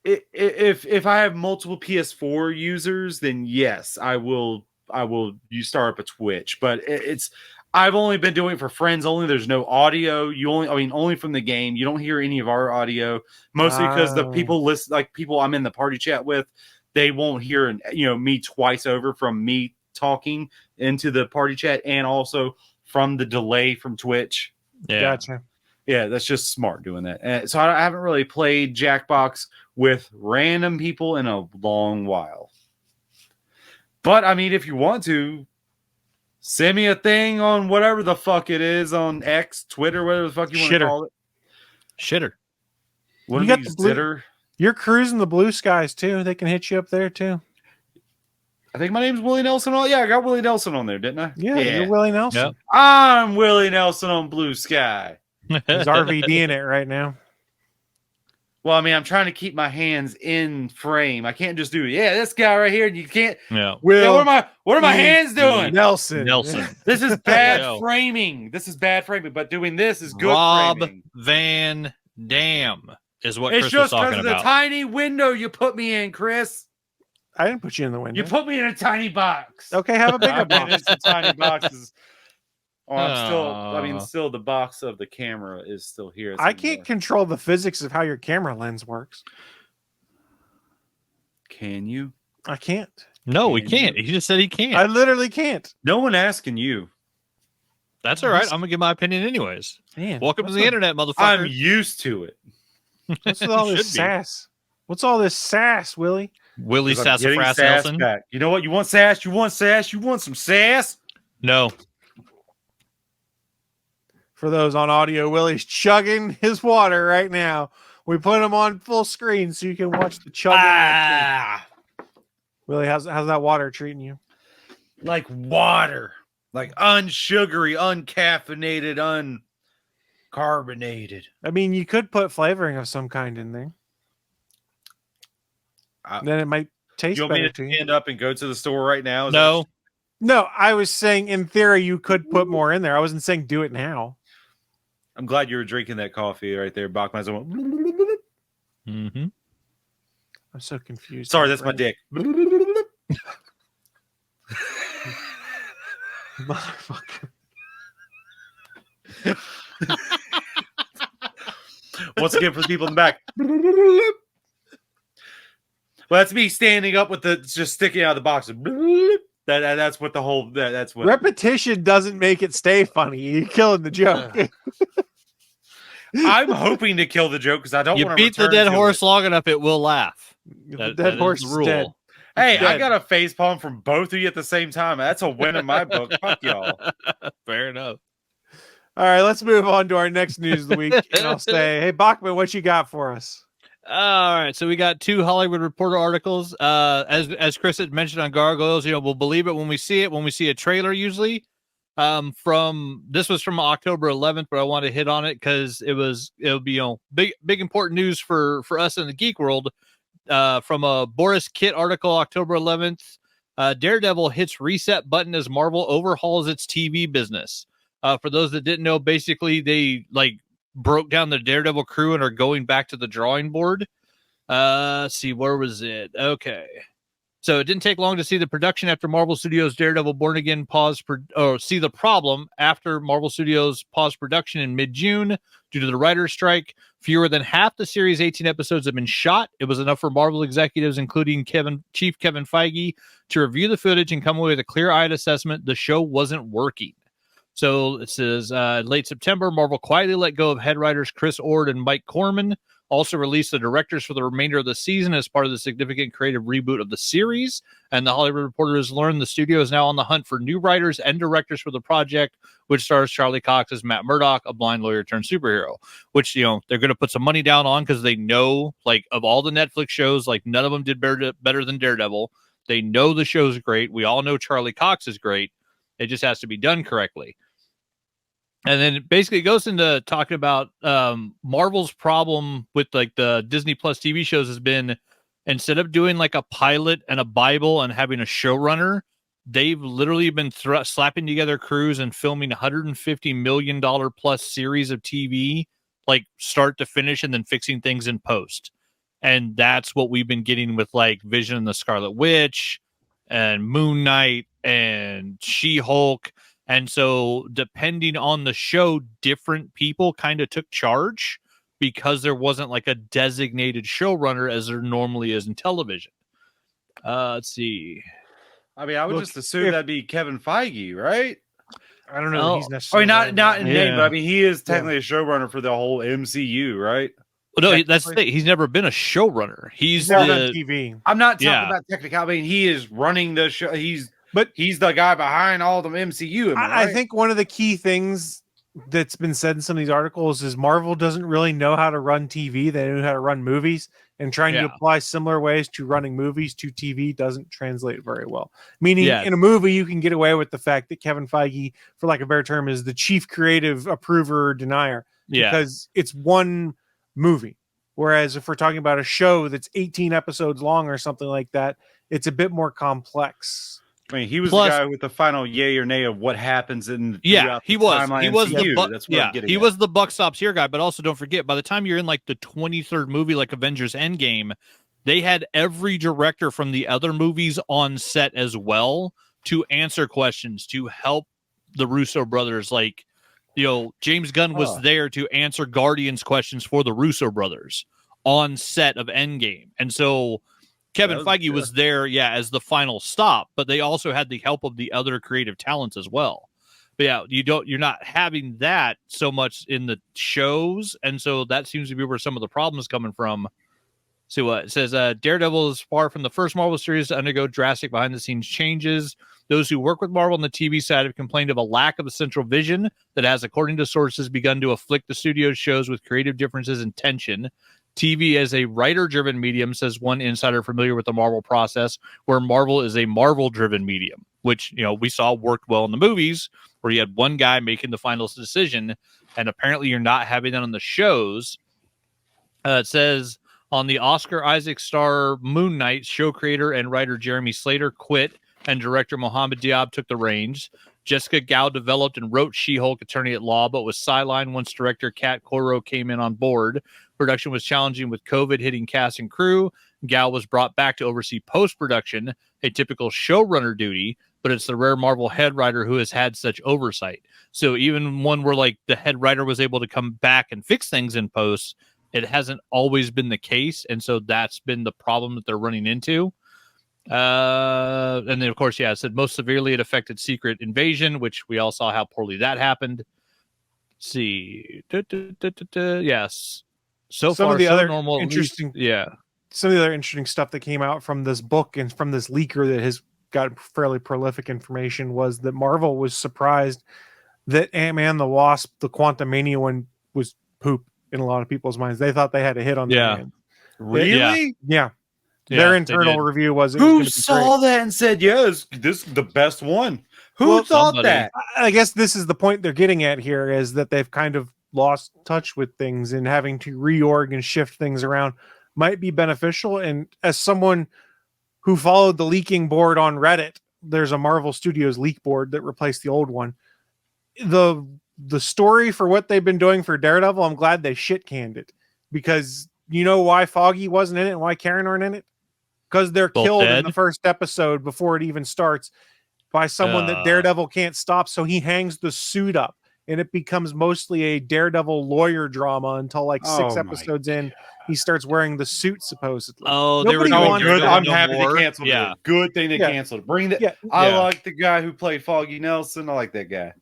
if I have multiple PS4 users, then yes, I will you start up a Twitch. But I've only been doing it for friends only. There's no audio. Only from the game. You don't hear any of our audio, mostly because the people people I'm in the party chat with, they won't hear me twice over from me talking into the party chat, and also from the delay from Twitch. Yeah. Gotcha. Yeah, that's just smart doing that. So I haven't really played Jackbox with random people in a long while. But I mean, if you want to, send me a thing on whatever the fuck it is on X, Twitter, whatever the fuck you want to call it. Shitter. What You are got these the blue- zitter? You're cruising the blue skies too. They can hit you up there too. I think my name's Willie Nelson. Yeah, I got Willie Nelson on there, didn't I? Yeah, you're Willie Nelson. Yep. I'm Willie Nelson on Blue Sky. He's RVD in it right now. Well, I mean, I'm trying to keep my hands in frame. I can't just do this guy right here. You can't. Yeah. Will, what are my hands doing? Nelson. This is bad Yo. framing. But doing this is good Rob framing. Van Dam is what It's Chris was just because talking of the about. tiny window you put me in, Chris. I didn't put you in the window. You put me in a tiny box. Okay, have a bigger I've been box. in some tiny boxes. Oh, Aw. still the box of the camera is still here. I can't control the physics of how your camera lens works. Can you? I can't. No, we Can can't. you? He just said he can't. I literally can't. No one asking you. That's all right. I'm gonna give my opinion anyways. Man, Welcome to what's the with- internet, motherfucker. I'm used to it. What's with all You this should be. sass? What's all this sass, Willie? Willie 'Cause I'm getting Sassafras sass Nelson. back. You know what? You want sass? You want sass? You want some sass? No. For those on audio, Willie's chugging his water right now. We put him on full screen so you can watch the chugging. action. Willie, how's that water treating you? Like water. Like unsugary, uncaffeinated, uncarbonated. I mean, you could put flavoring of some kind in there. Then it might taste You want me better to to you. stand up and go to the store right now? Is No. No, I was saying in theory you could put more in there. I wasn't saying do it now. I'm glad you were drinking that coffee right there, Bachman. Mm-hmm. I'm so confused. Sorry, that's my dick. Motherfucker. Once again, for the people in the back. Well, that's me standing up with the just sticking out of the box. That's what the whole. That's what. Repetition doesn't make it stay funny. You're killing the joke. I'm hoping to kill the joke because I don't You want to beat the dead horse long enough, it will laugh. The That dead is horse the is rule. dead. Hey, I dead. got a face palm from both of you at the same time. That's a win in my book. Fuck y'all. Fair enough. All right, let's move on to our next news of the week. And I'll say, hey, Bachman, what you got for us? All right, so we got 2 Hollywood Reporter articles. As Chris had mentioned on Gargoyles, we'll believe it when we see it. When we see a trailer, usually. This was from October 11th, but I want to hit on it because it'll be big important news for us in the geek world. From a Boris Kit article, October 11th, Daredevil hits reset button as Marvel overhauls its TV business. For those that didn't know, basically they broke down the Daredevil crew and are going back to the drawing board. See, where was it? Okay. So it didn't take long to see the production after Marvel Studios' Daredevil Born Again see the problem after Marvel Studios paused production in mid-June due to the writer's strike. Fewer than half the series' 18 episodes have been shot. It was enough for Marvel executives, including Chief Kevin Feige, to review the footage and come away with a clear-eyed assessment the show wasn't working. So it says late September, Marvel quietly let go of head writers Chris Ord and Mike Corman, also released the directors for the remainder of the season as part of the significant creative reboot of the series. And the Hollywood Reporter has learned the studio is now on the hunt for new writers and directors for the project, which stars Charlie Cox as Matt Murdock, a blind lawyer turned superhero, which, they're going to put some money down on because they know, of all the Netflix shows, none of them did better than Daredevil. They know the show's great. We all know Charlie Cox is great. It just has to be done correctly. And then it basically goes into talking about Marvel's problem with like the Disney Plus TV shows has been, instead of doing like a pilot and a Bible and having a showrunner, they've literally been slapping together crews and filming $150 million plus series of TV, like start to finish, and then fixing things in post. And that's what we've been getting with like Vision and the Scarlet Witch and Moon Knight and She-Hulk. And so depending on the show, different people kind of took charge because there wasn't like a designated showrunner as there normally is in television. Let's see. I mean, I would just assume that'd be Kevin Feige, right? I don't know. That he's necessarily not in name, Yeah. but I mean, he is technically a showrunner for the whole MCU, right? Well, no, that's the thing. He's never been a showrunner. He's never the done TV. I'm not talking about technical. I mean, he is running the show. He's the guy behind all the MCU. I think one of the key things that's been said in some of these articles is Marvel doesn't really know how to run TV. They know how to run movies, and trying to apply similar ways to running movies to TV doesn't translate very well. Meaning in a movie, you can get away with the fact that Kevin Feige, for lack of a better term, is the chief creative approver or denier because it's one movie. Whereas if we're talking about a show that's 18 episodes long or something like that, it's a bit more complex. I mean, he was the guy with the final yay or nay of what happens in he was he was he was the buck stops here guy. But also don't forget, by the time you're in like the 23rd movie, like Avengers Endgame, they had every director from the other movies on set as well to answer questions, to help the Russo brothers. Like, you know, James Gunn was there to answer Guardians questions for the Russo brothers on set of Endgame. And so Kevin Feige was there, as the final stop, but they also had the help of the other creative talents as well. But you're not having that so much in the shows, and so that seems to be where some of the problems coming from. See what it says. Daredevil is far from the first Marvel series to undergo drastic behind-the-scenes changes. Those who work with Marvel on the TV side have complained of a lack of a central vision that has, according to sources, begun to afflict the studio's shows with creative differences and tension. TV is a writer-driven medium, says one insider familiar with the Marvel process, where Marvel is a Marvel-driven medium, which, you know, we saw worked well in the movies, where you had one guy making the final decision, and apparently you're not having that on the shows. It says, on the Oscar Isaac star Moon Knight, show creator and writer Jeremy Slater quit, and director Mohamed Diab took the reins. Jessica Gao developed and wrote She-Hulk Attorney at Law, but was sidelined once director Kat Coro came in on board. Production was challenging with COVID hitting cast and crew. Gao was brought back to oversee post-production, a typical showrunner duty, but it's the rare Marvel head writer who has had such oversight. So even one where like the head writer was able to come back and fix things in post, it hasn't always been the case. And so that's been the problem that they're running into. And then of course, it said most severely it affected Secret Invasion, which we all saw how poorly that happened. Let's see. Yes. So some far, of the so other normal. interesting, Some of the other interesting stuff that came out from this book and from this leaker that has got fairly prolific information was that Marvel was surprised that Ant-Man the Wasp, the Quantumania one, was poop in a lot of people's minds. They thought they had a hit on their hands. Really? Yeah. Their internal review was who saw that and said, yes, this is the best one. Who thought that? I guess this is the point they're getting at here, is that they've kind of lost touch with things, and having to reorg and shift things around might be beneficial. And as someone who followed the leaking board on Reddit, there's a Marvel Studios leak board that replaced the old one. The story for what they've been doing for Daredevil, I'm glad they shit canned it, because you know why Foggy wasn't in it and why Karen aren't in it? Because they're both killed dead in the first episode before it even starts by someone that Daredevil can't stop. So he hangs the suit up, and it becomes mostly a Daredevil lawyer drama until like 6 episodes in. He starts wearing the suit supposedly. Oh, Nobody they were wanted good. that. I'm happy they canceled Yeah. it. Good thing they canceled it. Bring that. Yeah. I like the guy who played Foggy Nelson. I like that guy.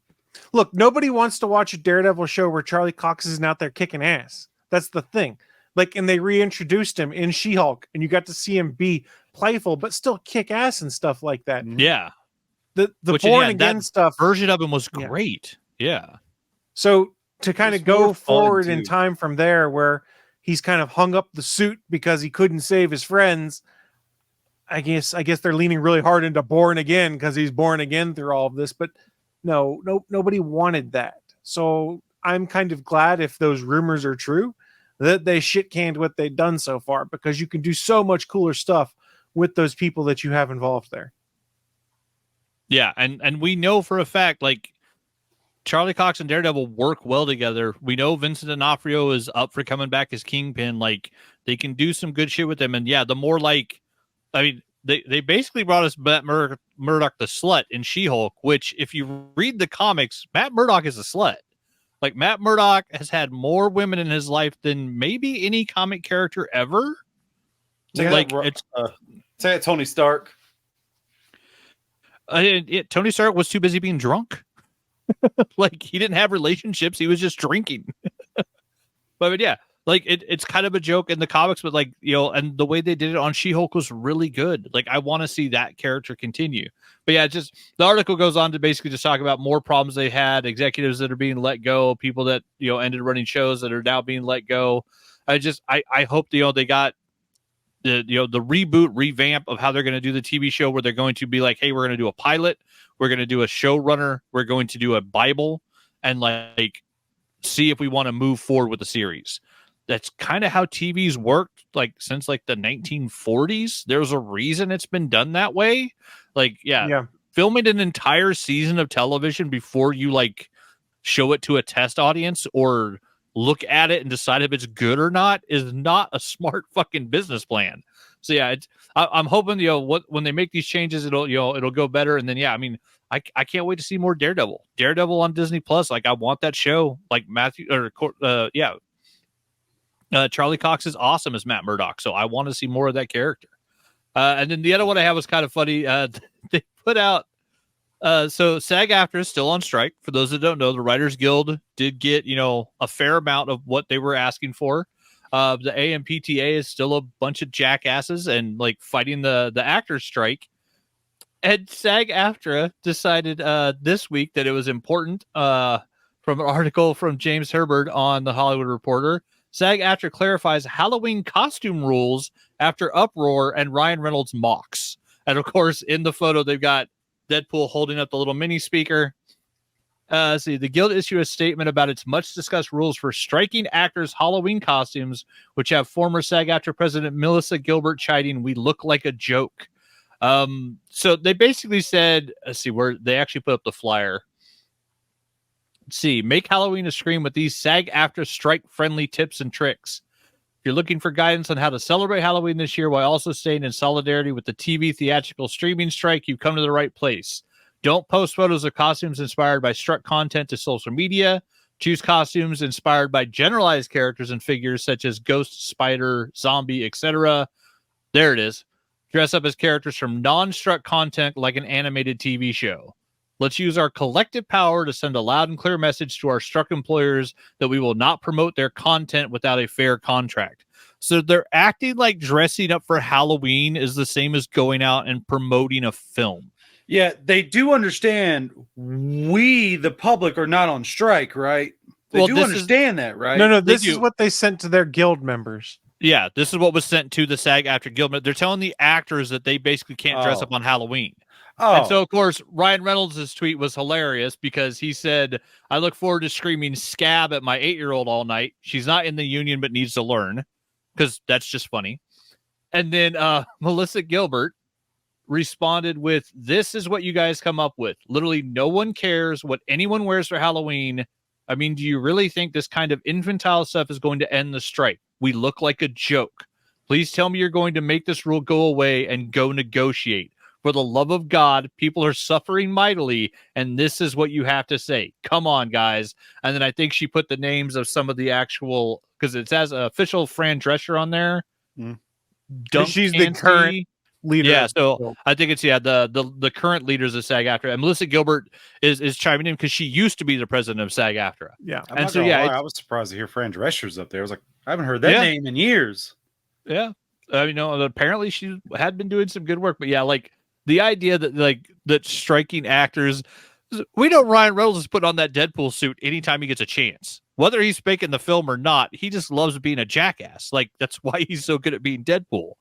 Look, nobody wants to watch a Daredevil show where Charlie Cox isn't out there kicking ass. That's the thing. Like, and they reintroduced him in She-Hulk, and you got to see him be playful, but still kick ass and stuff like that. Yeah. The born again stuff version of him was great. Yeah. So to kind of go forward in too. time from there, where he's kind of hung up the suit because he couldn't save his friends, I guess they're leaning really hard into born again because he's born again through all of this, but nobody wanted that. So I'm kind of glad, if those rumors are true, that they shit canned what they've done so far, because you can do so much cooler stuff with those people that you have involved there. Yeah, and we know for a fact, like, Charlie Cox and Daredevil work well together. We know Vincent D'Onofrio is up for coming back as Kingpin. Like, they can do some good shit with him. And yeah, the more, like, I mean, they basically brought us Matt Murdock the slut in She-Hulk, which, if you read the comics, Matt Murdock is a slut. Like, Matt Murdock has had more women in his life than maybe any comic character ever. Say it, Tony Stark. Tony Stark was too busy being drunk. Like, he didn't have relationships. He was just drinking. But yeah, like, it's kind of a joke in the comics, but, like, you know, and the way they did it on She-Hulk was really good. Like, I want to see that character continue. But yeah, just the article goes on to basically just talk about more problems they had, executives that are being let go, people that, you know, ended running shows that are now being let go. I hope, you know, they got the reboot, revamp of how they're going to do the TV show, where they're going to be like, hey, we're going to do a pilot, we're going to do a showrunner, we're going to do a Bible, and like see if we want to move forward with the series. That's kind of how TV's worked, like, since like the 1940s. There's a reason it's been done that way. Like, yeah. Filming an entire season of television before you, like, show it to a test audience or look at it and decide if it's good or not is not a smart fucking business plan. So yeah, I'm hoping, you know, when they make these changes, it'll go better. And then, yeah, I mean, I can't wait to see more Daredevil on Disney Plus. Like, I want that show. Like, Charlie Cox is awesome as Matt Murdock, so I want to see more of that character. And then the other one I have was kind of funny. They put out, so SAG-AFTRA is still on strike. For those that don't know, the Writers Guild did get, you know, a fair amount of what they were asking for. The AMPTA is still a bunch of jackasses and, like, fighting the actors strike. And SAG-AFTRA decided this week that it was important, from an article from James Herbert on The Hollywood Reporter. SAG-AFTRA clarifies Halloween costume rules after uproar and Ryan Reynolds mocks. And of course, in the photo, they've got Deadpool holding up the little mini speaker. The Guild issued a statement about its much discussed rules for striking actors' Halloween costumes, which have former SAG-AFTRA president Melissa Gilbert chiding, "We look like a joke." So they basically said, where they actually put up the flyer. Make Halloween a scream with these SAG-AFTRA strike-friendly tips and tricks. If you're looking for guidance on how to celebrate Halloween this year while also staying in solidarity with the TV theatrical streaming strike, you've come to the right place. Don't post photos of costumes inspired by struck content to social media. Choose costumes inspired by generalized characters and figures such as ghost, spider, zombie, etc. There it is. Dress up as characters from non-struck content like an animated TV show. Let's use our collective power to send a loud and clear message to our struck employers that we will not promote their content without a fair contract. So they're acting like dressing up for Halloween is the same as going out and promoting a film. Yeah, they do understand we, the public, are not on strike, right? They do understand that, right? No, this is what they sent to their guild members. Yeah, this is what was sent to the SAG-AFTRA Guild. They're telling the actors that they basically can't dress up on Halloween. And so, of course, Ryan Reynolds' tweet was hilarious because he said, "I look forward to screaming scab at my 8-year-old all night. She's not in the union but needs to learn," because that's just funny. And then Melissa Gilbert responded with, "This is what you guys come up with. Literally no one cares what anyone wears for Halloween. I mean, do you really think this kind of infantile stuff is going to end the strike? We look like a joke. Please tell me you're going to make this rule go away and go negotiate. For the love of God, people are suffering mightily, and this is what you have to say. Come on, guys." And then I think she put the names of some of the actual, because it says official Fran Drescher on there. She's the current leader. Yeah, so I think it's the current leaders of SAG-AFTRA. And Melissa Gilbert is chiming in because she used to be the president of SAG-AFTRA. Yeah, and so I was surprised to hear Fran Drescher's up there. I was like, I haven't heard that name in years. Yeah, apparently she had been doing some good work, but yeah, like. The idea that striking actors, we know Ryan Reynolds is put on that Deadpool suit anytime he gets a chance. Whether he's making the film or not, he just loves being a jackass. Like, that's why he's so good at being Deadpool.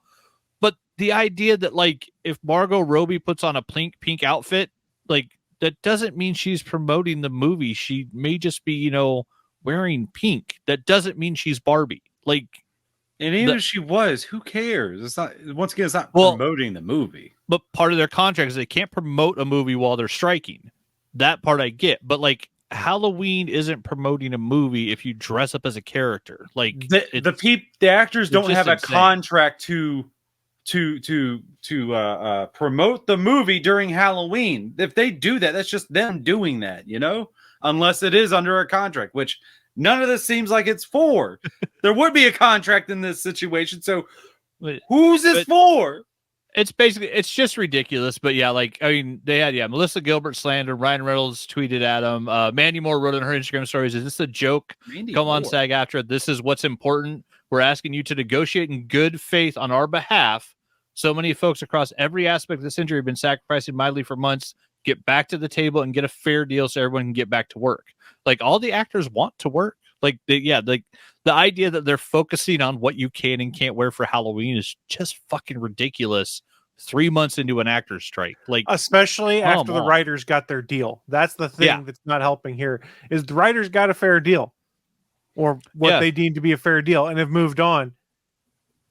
But the idea that like if Margot Robbie puts on a pink outfit, like that doesn't mean she's promoting the movie. She may just be, you know, wearing pink. That doesn't mean she's Barbie. Like, and even if she was, who cares? It's not. Once again, it's not Well, promoting the movie. but part of their contract is they can't promote a movie while they're striking. That part I get, but like Halloween isn't promoting a movie if you dress up as a character. Like the actors don't just have a insane. contract to promote the movie during Halloween. If they do that, that's just them doing that, you know, unless it is under a contract, which none of this seems like it's for. There would be a contract in this situation. So who's this for? It's basically, it's just ridiculous. But yeah, like, I mean, they had, Melissa Gilbert slander. Ryan Reynolds tweeted at him. Mandy Moore wrote in her Instagram stories, "Is this a joke? Come on, SAG-AFTRA. This is what's important. We're asking you to negotiate in good faith on our behalf. So many folks across every aspect of this injury have been sacrificing mightily for months. Get back to the table and get a fair deal so everyone can get back to work." Like, all the actors want to work. Like, like the idea that they're focusing on what you can and can't wear for Halloween is just fucking ridiculous. 3 months into an actor's strike, like, especially after the writers got their deal. That's the thing that's not helping here, is the writers got a fair deal, or what they deem to be a fair deal, and have moved on.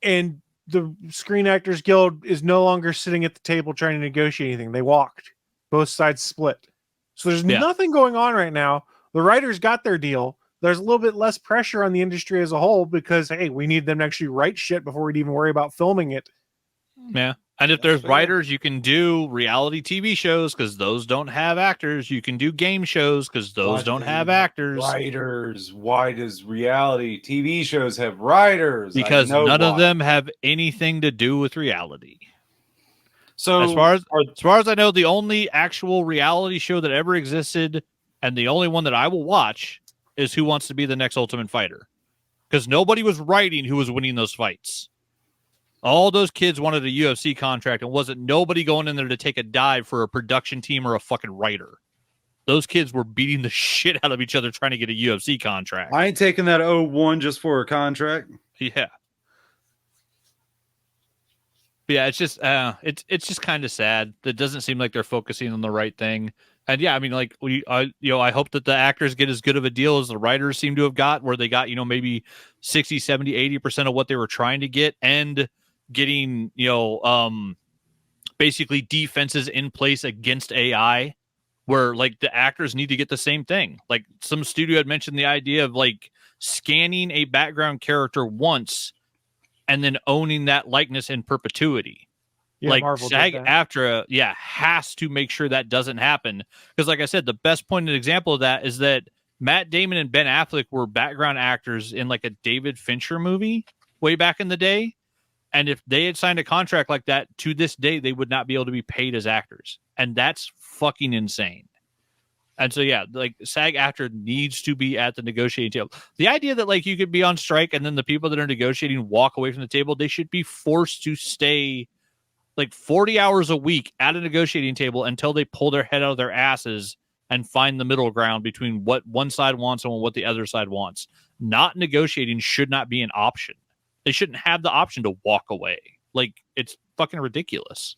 And the Screen Actors Guild is no longer sitting at the table trying to negotiate anything. They walked. Both sides split. So there's nothing going on right now. The writers got their deal. There's a little bit less pressure on the industry as a whole because, hey, we need them to actually write shit before we'd even worry about filming it. Yeah. And if there's writers, you can do reality TV shows because those don't have actors. You can do game shows because those don't have actors. Writers. Why does reality TV shows have writers? Because none of them have anything to do with reality. So as far as I know, the only actual reality show that ever existed, and the only one that I will watch, is Who Wants to Be the Next Ultimate Fighter. Because nobody was writing who was winning those fights. All those kids wanted a UFC contract, and wasn't nobody going in there to take a dive for a production team or a fucking writer. Those kids were beating the shit out of each other trying to get a UFC contract. I ain't taking that 0-1 just for a contract. Yeah. But yeah, it's just just kind of sad. It doesn't seem like they're focusing on the right thing. And yeah, I mean, like I hope that the actors get as good of a deal as the writers seem to have got, where they got, maybe 60, 70, 80% of what they were trying to get, and getting, basically defenses in place against AI, where like the actors need to get the same thing. Like some studio had mentioned the idea of like scanning a background character once and then owning that likeness in perpetuity. Yeah, like SAG-AFTRA, has to make sure that doesn't happen. Because like I said, the best pointed example of that is that Matt Damon and Ben Affleck were background actors in like a David Fincher movie way back in the day. And if they had signed a contract like that, to this day, they would not be able to be paid as actors. And that's fucking insane. And so, yeah, like SAG-AFTRA needs to be at the negotiating table. The idea that like you could be on strike and then the people that are negotiating walk away from the table, they should be forced to stay like 40 hours a week at a negotiating table until they pull their head out of their asses and find the middle ground between what one side wants and what the other side wants. Not negotiating should not be an option. They shouldn't have the option to walk away. Like, it's fucking ridiculous.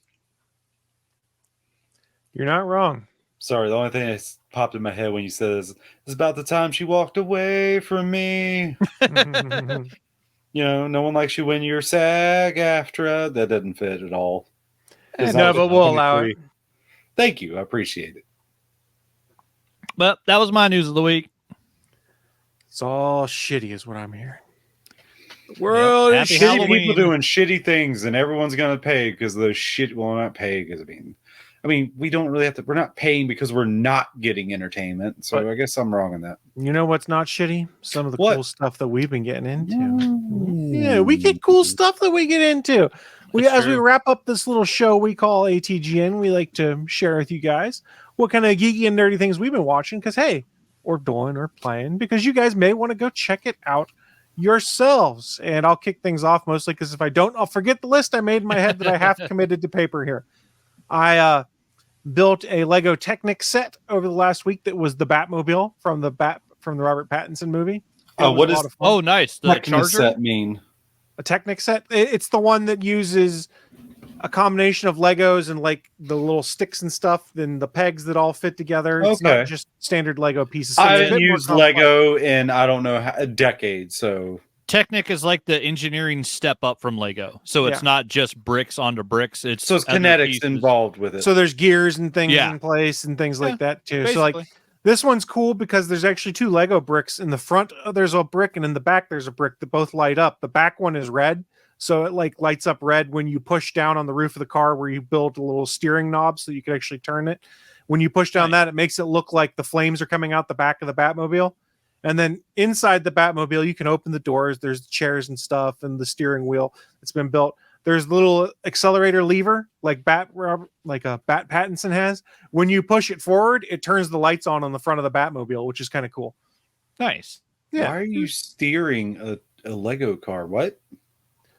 You're not wrong. Sorry, the only thing that popped in my head when you said this is about the time she walked away from me. No one likes you when you're SAG-AFTRA. That doesn't fit at all. No, but we'll allow it. Thank you. I appreciate it. But that was my news of the week. It's all shitty is what I'm hearing. World is shitty people doing shitty things, and everyone's going to pay because those shit will not pay. Because I mean, we don't really have to. We're not paying because we're not getting entertainment. So I guess I'm wrong on that. You know what's not shitty? Some of the cool stuff that we've been getting into. Yeah, we get cool stuff that we get into. As we wrap up this little show we call ATGN, we like to share with you guys what kind of geeky and nerdy things we've been watching. Because hey, or doing or playing. Because you guys may want to go check it out yourselves. And I'll kick things off mostly because if I don't, I'll forget the list I made in my head that I have committed to paper here. I built a Lego Technic set over the last week that was the Batmobile from the Robert Pattinson movie. What is? Oh, nice. The Technic set mean? A Technic set. It's the one that uses a combination of Legos and like the little sticks and stuff, then the pegs that all fit together. It's not Okay. just standard Lego pieces. So I it's a haven't bit more used complex. Lego in I don't know a decade, so Technic is like the engineering step up from Lego. So it's Yeah. not just bricks onto bricks. It's so it's other kinetics pieces. involved with it. So there's gears and things Yeah. in place and things like that too. Basically. So like this one's cool because there's actually 2 Lego bricks. In the front, there's a brick, and in the back, there's a brick that both light up. The back one is red, so it like lights up red when you push down on the roof of the car where you build a little steering knob so you can actually turn it. When you push down that, it makes it look like the flames are coming out the back of the Batmobile. And then inside the Batmobile, you can open the doors. There's chairs and stuff and the steering wheel that's been built. There's a little accelerator lever like a Bat Pattinson has. When you push it forward, it turns the lights on the front of the Batmobile, which is kind of cool. Nice. Yeah. Why are you steering a Lego car? What?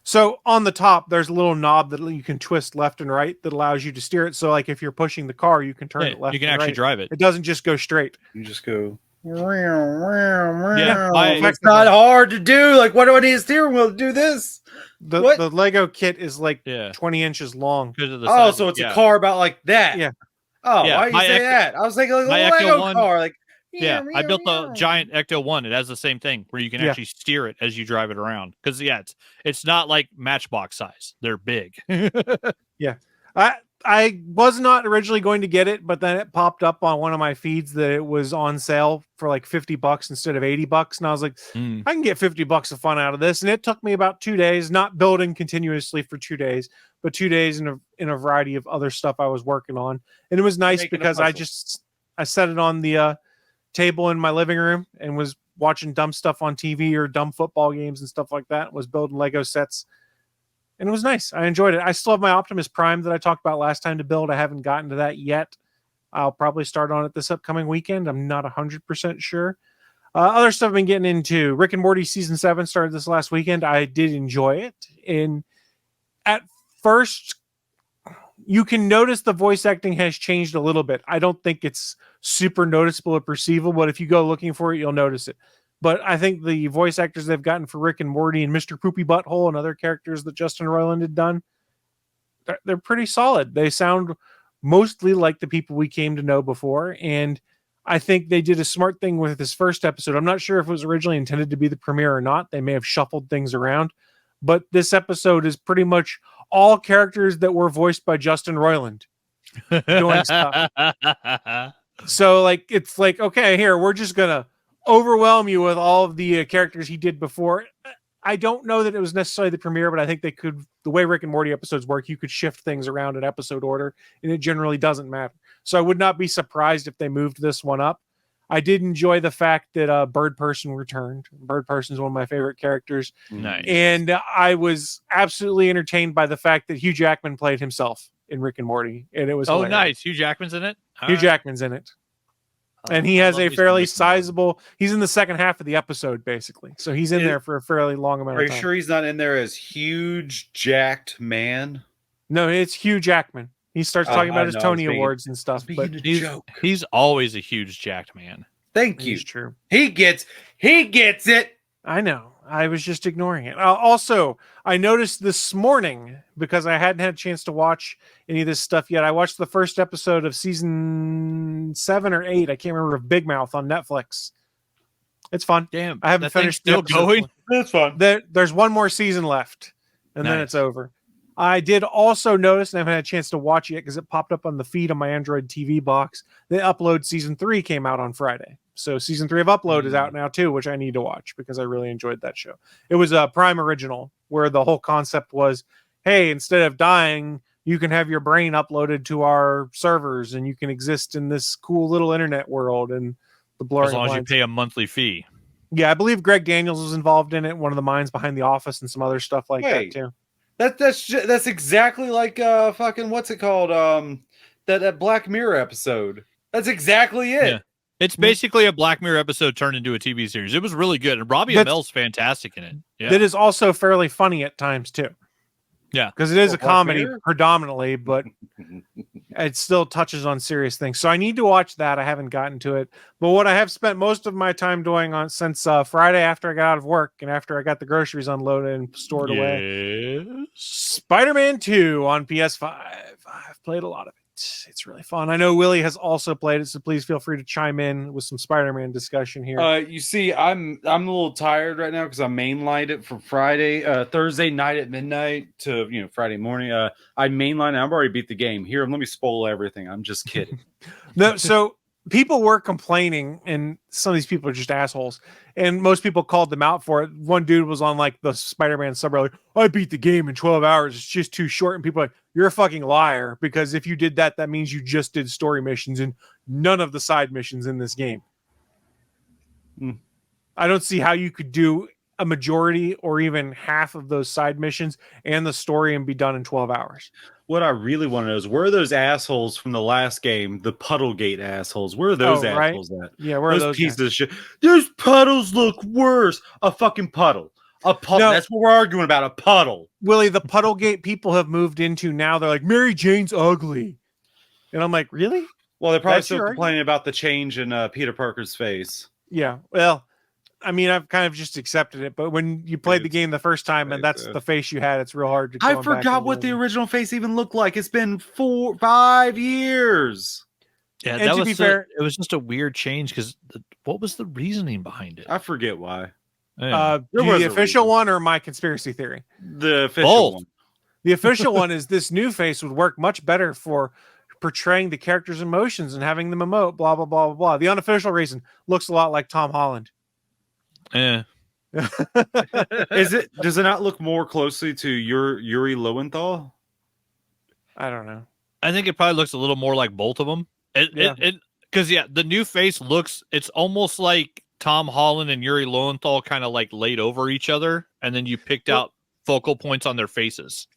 So on the top, there's a little knob that you can twist left and right that allows you to steer it. So like if you're pushing the car, you can turn it left. You can and actually right. drive it. It doesn't just go straight. You just go. Yeah, It's not hard to do. Like, why do I need a steering wheel to do this? The What? the Lego kit is like Yeah. 20 inches long. Because of the Oh, size so of- it's a car about like that. Yeah. Oh, Yeah, why do you my say Ecto- that? I was thinking like a my Lego Ecto 1 car. Like, Yeah, I built the giant Ecto 1. It has the same thing where you can Yeah. actually steer it as you drive it around. Because it's not like Matchbox size. They're big. I was not originally going to get it, but then it popped up on one of my feeds that it was on sale for like $50 instead of $80. And I was like, Mm. I can get $50 of fun out of this. And it took me about 2 days, not building continuously for 2 days, but 2 days in a variety of other stuff I was working on. And it was nice Making a because I set it on the table in my living room and was watching dumb stuff on TV or dumb football games and stuff like that. Was building Lego sets. And it was nice. I enjoyed it. I still have my Optimus Prime that I talked about last time to build. I haven't gotten to that yet. I'll probably start on it this upcoming weekend. I'm not 100% sure. Other stuff I've been getting into. Rick and Morty Season 7 started this last weekend. I did enjoy it. And at first, you can notice the voice acting has changed a little bit. I don't think it's super noticeable or perceivable, but if you go looking for it, you'll notice it. But I think the voice actors they've gotten for Rick and Morty and Mr. Poopy Butthole and other characters that Justin Roiland had done, they're pretty solid. They sound mostly like the people we came to know before. And I think they did a smart thing with this first episode. I'm not sure if it was originally intended to be the premiere or not. They may have shuffled things around. But this episode is pretty much all characters that were voiced by Justin Roiland doing stuff. So like it's like, okay, here, we're just going to overwhelm you with all of the characters he did before. I don't know that it was necessarily the premiere, but I think they could, the way Rick and Morty episodes work, you could shift things around in episode order and it generally doesn't matter. So I would not be surprised if they moved this one up. I did enjoy the fact that Bird Person returned. Bird Person is one of my favorite characters. Nice. And I was absolutely entertained by the fact that Hugh Jackman played himself in Rick and Morty. And it was hilarious. Nice. Hugh Jackman's in it? Hugh Jackman's in it. And he has I a love me some fairly Rick and Morty. sizable, he's in the second half of the episode, basically. So he's in there for a fairly long amount Are of you time. sure he's not in there as huge jacked man? No, it's Hugh Jackman. He starts talking I about his know, Tony I was being- Awards and stuff. But He's always a huge jacked man. Thank you. it's true. He gets it. I know. I was just ignoring it. Also, I noticed this morning, because I hadn't had a chance to watch any of this stuff yet, I watched the first episode of season 7 or 8. I can't remember, of Big Mouth on Netflix. It's fun. Damn. I haven't that thing's finished the still episode. going. That's fun. There's one more season left, and then Nice. it's over. I did also notice, and I haven't had a chance to watch it yet because it popped up on the feed on my Android TV box, that Upload Season 3 came out on Friday. So Season 3 of Upload is out now too, which I need to watch because I really enjoyed that show. It was a Prime original where the whole concept was, hey, instead of dying, you can have your brain uploaded to our servers and you can exist in this cool little internet world. And the blurring As long as you lines. pay a monthly fee. Yeah, I believe Greg Daniels was involved in it, one of the minds behind The Office and some other stuff like Wait. that too. That's exactly like fucking what's it called? That Black Mirror episode. That's exactly it. Yeah. It's basically a Black Mirror episode turned into a TV series. It was really good. And Robbie Amell's fantastic in it. Yeah. That is also fairly funny at times too. Yeah. Because it is Oh, a Black comedy Mirror? predominantly, but It still touches on serious things. So I need to watch that. I haven't gotten to it. But what I have spent most of my time doing on since Friday after I got out of work and after I got the groceries unloaded and stored away, Spider-Man 2 on PS5. I've played a lot of it. It's really fun. I know Willie has also played it, so please feel free to chime in with some Spider-Man discussion here. You see, I'm a little tired right now because I mainlined it from Thursday night at midnight to Friday morning. I mainlined it. I've already beat the game. Here, let me spoil everything. I'm just kidding. No, so people were complaining, and some of these people are just assholes, and most people called them out for it. One dude was on like the Spider-Man subreddit, I beat the game in 12 hours. It's just too short. And people are like, you're a fucking liar, because if you did that, that means you just did story missions and none of the side missions in this game. I don't see how you could do a majority or even half of those side missions and the story and be done in 12 hours. What I really want to know is, where are those assholes from the last game, the Puddlegate assholes? Where are those assholes at? Yeah, where are those pieces of shit? Those puddles look worse. A fucking puddle. A puddle. No, that's what we're arguing about. A puddle. Willie, the Puddlegate people have moved into now. They're like, Mary Jane's ugly. And I'm like, really? Well, they're probably still complaining about the change in Peter Parker's face. Yeah. Well, I mean, I've kind of just accepted it. But when you played the game the first time and that's the face you had, it's real hard to I forgot what the original face even looked like. It's been 4-5 years. Yeah, and that was fair, it was just a weird change because what was the reasoning behind it? I forget why. The official one or my conspiracy theory? The official one. The official one is this new face would work much better for portraying the character's emotions and having them emote, blah, blah, blah, blah, blah. The unofficial reason looks a lot like Tom Holland. Yeah. Does it not look more closely to Yuri Lowenthal? I don't know. I think it probably looks a little more like both of them. Because the new face it's almost like Tom Holland and Yuri Lowenthal kind of like laid over each other, and then you picked out focal points on their faces.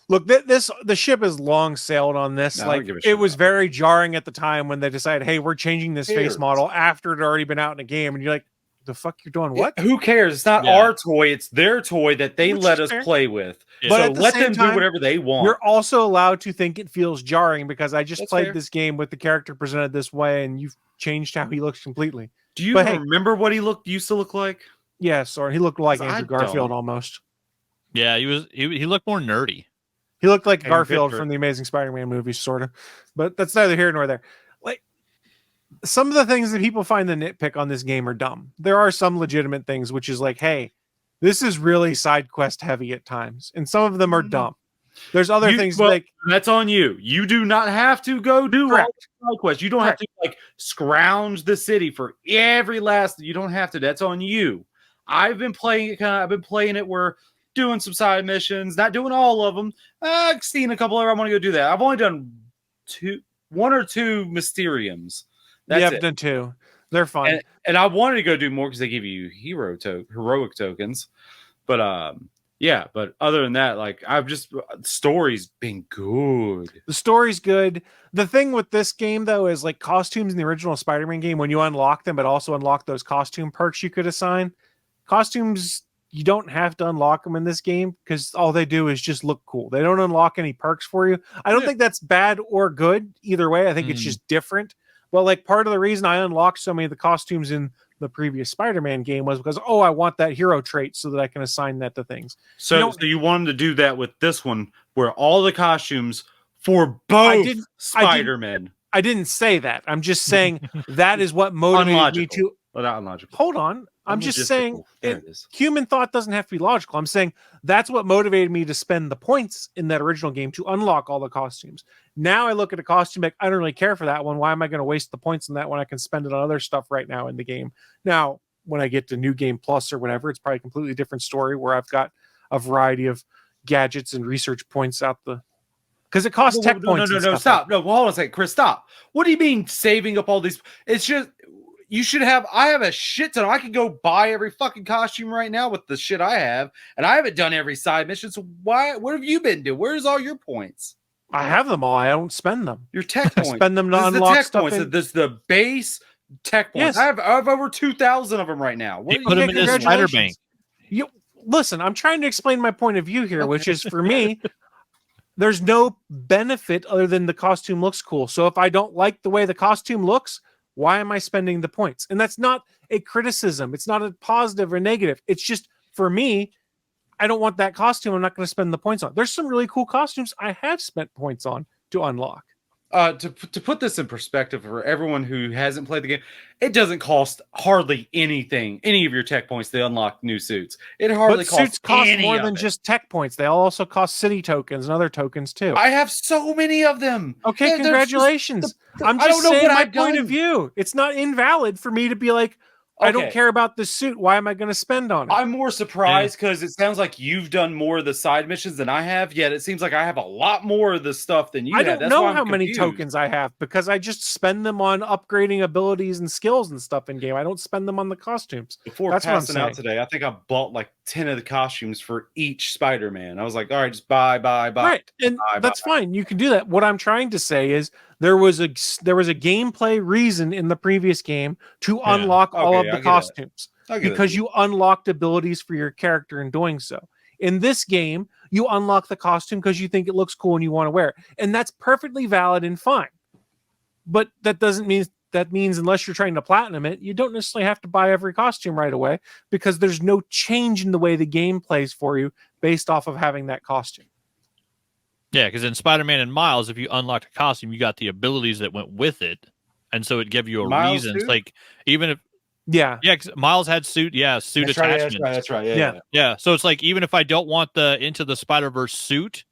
Look, the ship has long sailed on this. No, like it was very jarring at the time when they decided, hey, we're changing this face model after it had already been out in a game, and you're like, the fuck you're doing what? Who cares? It's not our toy, it's their toy that they let us play with. Yeah. But so let them do whatever they want. You're also allowed to think it feels jarring because I just played this game with the character presented this way and you've changed how he looks completely. Do you remember what he used to look like? Yes, or he looked like Andrew Garfield almost. Yeah, he looked more nerdy. He looked like Garfield from the Amazing Spider-Man movies, sort of. But that's neither here nor there. Some of the things that people find the nitpick on this game are dumb. There are some legitimate things, which is like, hey, this is really side quest heavy at times. And some of them are dumb. There's other things like... That's on you. You do not have to go do all side quests. You don't have to scrounge the city for every last... You don't have to. That's on you. I've been playing it where doing some side missions, not doing all of them. Seeing a couple of them, I want to go do that. I've only done one or two Mysteriums. I've done 2. They're fun. And I wanted to go do more because they give you heroic tokens. But but other than that, like story's been good. The story's good. The thing with this game though is like costumes in the original Spider-Man game, when you unlock them, but also unlock those costume perks you could assign. Costumes, you don't have to unlock them in this game because all they do is just look cool. They don't unlock any perks for you. I don't think that's bad or good either way. I think it's just different. Well, like part of the reason I unlocked so many of the costumes in the previous Spider-Man game was because, I want that hero trait so that I can assign that to things. So you wanted to do that with this one, where all the costumes for both Spider-Man. I didn't say that. I'm just saying that is what motivated me to... Not logical. Hold on. I'm just saying human thought doesn't have to be logical. I'm saying that's what motivated me to spend the points in that original game to unlock all the costumes. Now I look at a costume like, I don't really care for that one. Why am I going to waste the points on that when I can spend it on other stuff right now in the game? Now, when I get to New Game Plus or whatever, it's probably a completely different story where I've got a variety of gadgets and research points out the... Because it costs tech points. No, stop. No, hold on a second, Chris, stop. What do you mean saving up all these? It's just... I have a shit ton. I could go buy every fucking costume right now with the shit I have, and I haven't done every side mission. So what have you been doing? Where's all your points? I have them all. I don't spend them. Your tech points. I spend them to unlock tech stuff. Points. This is the base tech points. Yes. I have over 2,000 of them right now. You put them in the spider bank. Listen, I'm trying to explain my point of view here, which is for me, there's no benefit other than the costume looks cool. So if I don't like the way the costume looks, why am I spending the points? And that's not a criticism. It's not a positive or negative. It's just, for me, I don't want that costume. I'm not going to spend the points on. There's some really cool costumes I have spent points on to unlock. To put this in perspective for everyone who hasn't played the game, it doesn't cost hardly anything, any of your tech points to unlock new suits. It hardly But suits cost any more of than it. just tech points. They also cost city tokens and other tokens too. I have so many of them. Okay, They're congratulations. I'm I just don't know saying what my I've point done. of view. It's not invalid for me to be like, I don't Okay. care about this suit. Why am I going to spend on it? I'm more surprised because it sounds like you've done more of the side missions than I have, yet it seems like I have a lot more of the stuff than you I have. don't That's know why I'm how many confused. tokens I have because I just spend them on upgrading abilities and skills and stuff in game. I don't spend them on the costumes. Before That's what I'm passing out saying. today, I think I bought like 10 of the costumes for each Spider-Man. I was like, all right, just buy. Right, and that's fine. You can do that. What I'm trying to say is there was a gameplay reason in the previous game to unlock all of Okay, the I get it. costumes I'll give it because to you unlocked abilities for your character in doing so. In this game, you unlock the costume because you think it looks cool and you want to wear it, and that's perfectly valid and fine. But that doesn't mean that means unless you're trying to platinum it, you don't necessarily have to buy every costume right away because there's no change in the way the game plays for you based off of having that costume. Yeah, because in Spider-Man and Miles, if you unlocked a costume, you got the abilities that went with it, and so it gave you a Miles reason. It's too? like even if Yeah. 'cause Miles had suit attachments. That's right. Yeah. Yeah, so it's like even if I don't want the Into the Spider-Verse suit,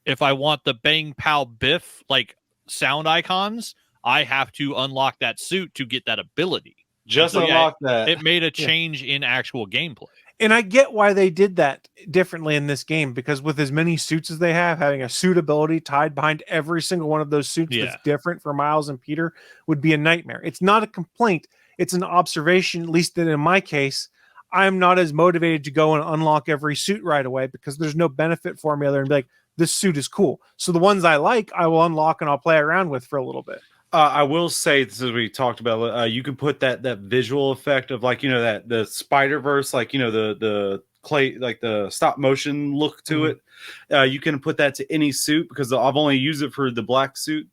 if I want the Bang Pow Biff like sound icons, I have to unlock that suit to get that ability. Just So, unlock that. It made a change in actual gameplay. And I get why they did that differently in this game because with as many suits as they have, having a suit ability tied behind every single one of those suits that's different for Miles and Peter would be a nightmare. It's not a complaint. It's an observation, at least that in my case, I'm not as motivated to go and unlock every suit right away because there's no benefit for me other than be like, this suit is cool. So the ones I like, I will unlock and I'll play around with for a little bit. I will say, this is we talked about. You can put that visual effect of like that the Spider-Verse, like the clay, like the stop motion look to it. You can put that to any suit because I've only used it for the black suit,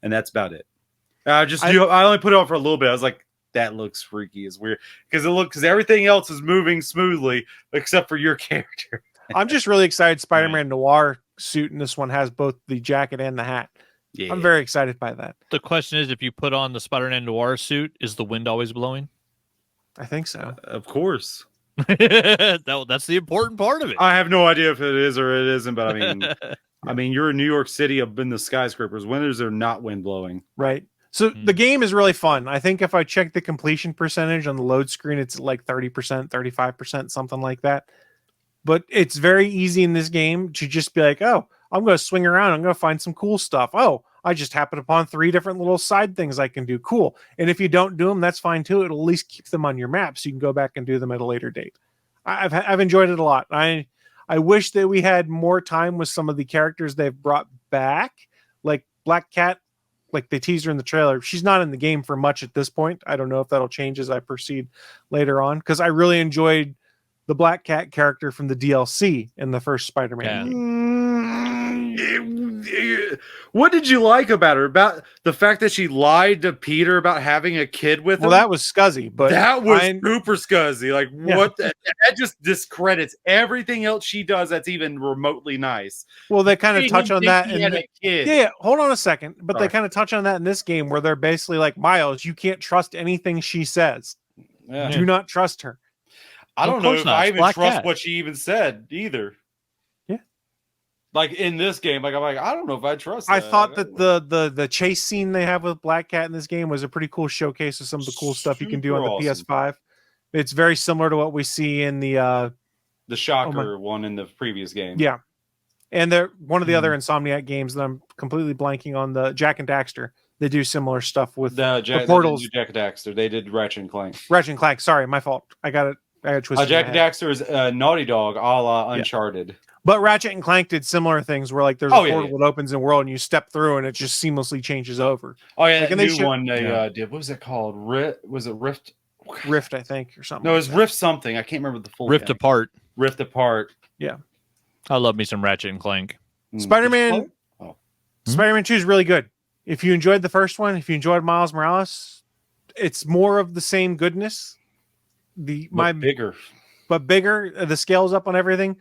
and that's about it. I only put it on for a little bit. I was like, that looks freaky. It's weird because everything else is moving smoothly except for your character. I'm just really excited. Spider-Man Noir suit in this one has both the jacket and the hat. Yeah. I'm very excited by that. The question is, if you put on the Spider-Man Noir suit, is the wind always blowing? I think so. Of course. That's the important part of it. I have no idea if it is or it isn't, but I mean, you're in New York City up in the skyscrapers. When is there not wind blowing? Right. So the game is really fun. I think if I check the completion percentage on the load screen, it's like 30%, 35%, something like that. But it's very easy in this game to just be like, oh, I'm going to swing around. I'm going to find some cool stuff. Oh, I just happened upon 3 different little side things I can do. Cool. And if you don't do them, that's fine too. It'll at least keep them on your map so you can go back and do them at a later date. I've enjoyed it a lot. I wish that we had more time with some of the characters they've brought back, like Black Cat. Like they teased her in the trailer. She's not in the game for much at this point. I don't know if that'll change as I proceed later on because I really enjoyed the Black Cat character from the DLC in the first Spider-Man game. What did you like about her? About the fact that she lied to Peter about having a kid with him? Well, that was scuzzy, but that was super scuzzy. Like, what? That just discredits everything else she does that's even remotely nice. Well, they kind of touch on that. Yeah, hold on a second. But they kind of touch on that in this game where they're basically like, Miles, you can't trust anything she says. Yeah. Do not trust her. I don't know if I even trust what she even said either. Yeah. Like in this game, like I'm like, I don't know if I trust that. I thought that the chase scene they have with Black Cat in this game was a pretty cool showcase of some of the cool stuff you can do on the PS5. It's very similar to what we see in the Shocker one in the previous game. Yeah. And they're one of the other Insomniac games that I'm completely blanking on, the Jack and Daxter. They do similar stuff with the portals. Jack and Daxter. They did Ratchet and Clank. Ratchet and Clank. Sorry, my fault. I got it. I got twisted. Jack and Daxter is Naughty Dog, a la Uncharted. Yeah. But Ratchet and Clank did similar things where like there's a portal that opens in the world and you step through and it just seamlessly changes over. Oh yeah, like, new one they did. What was it called? Was it Rift? Rift, I think, or something. No, it was Rift something. I can't remember the full Rift name. Apart. Rift Apart. Yeah. I love me some Ratchet and Clank. Spider-Man Oh. Spider-Man 2 is really good. If you enjoyed the first one, if you enjoyed Miles Morales, it's more of the same goodness. Bigger. But bigger. The scale's up on everything.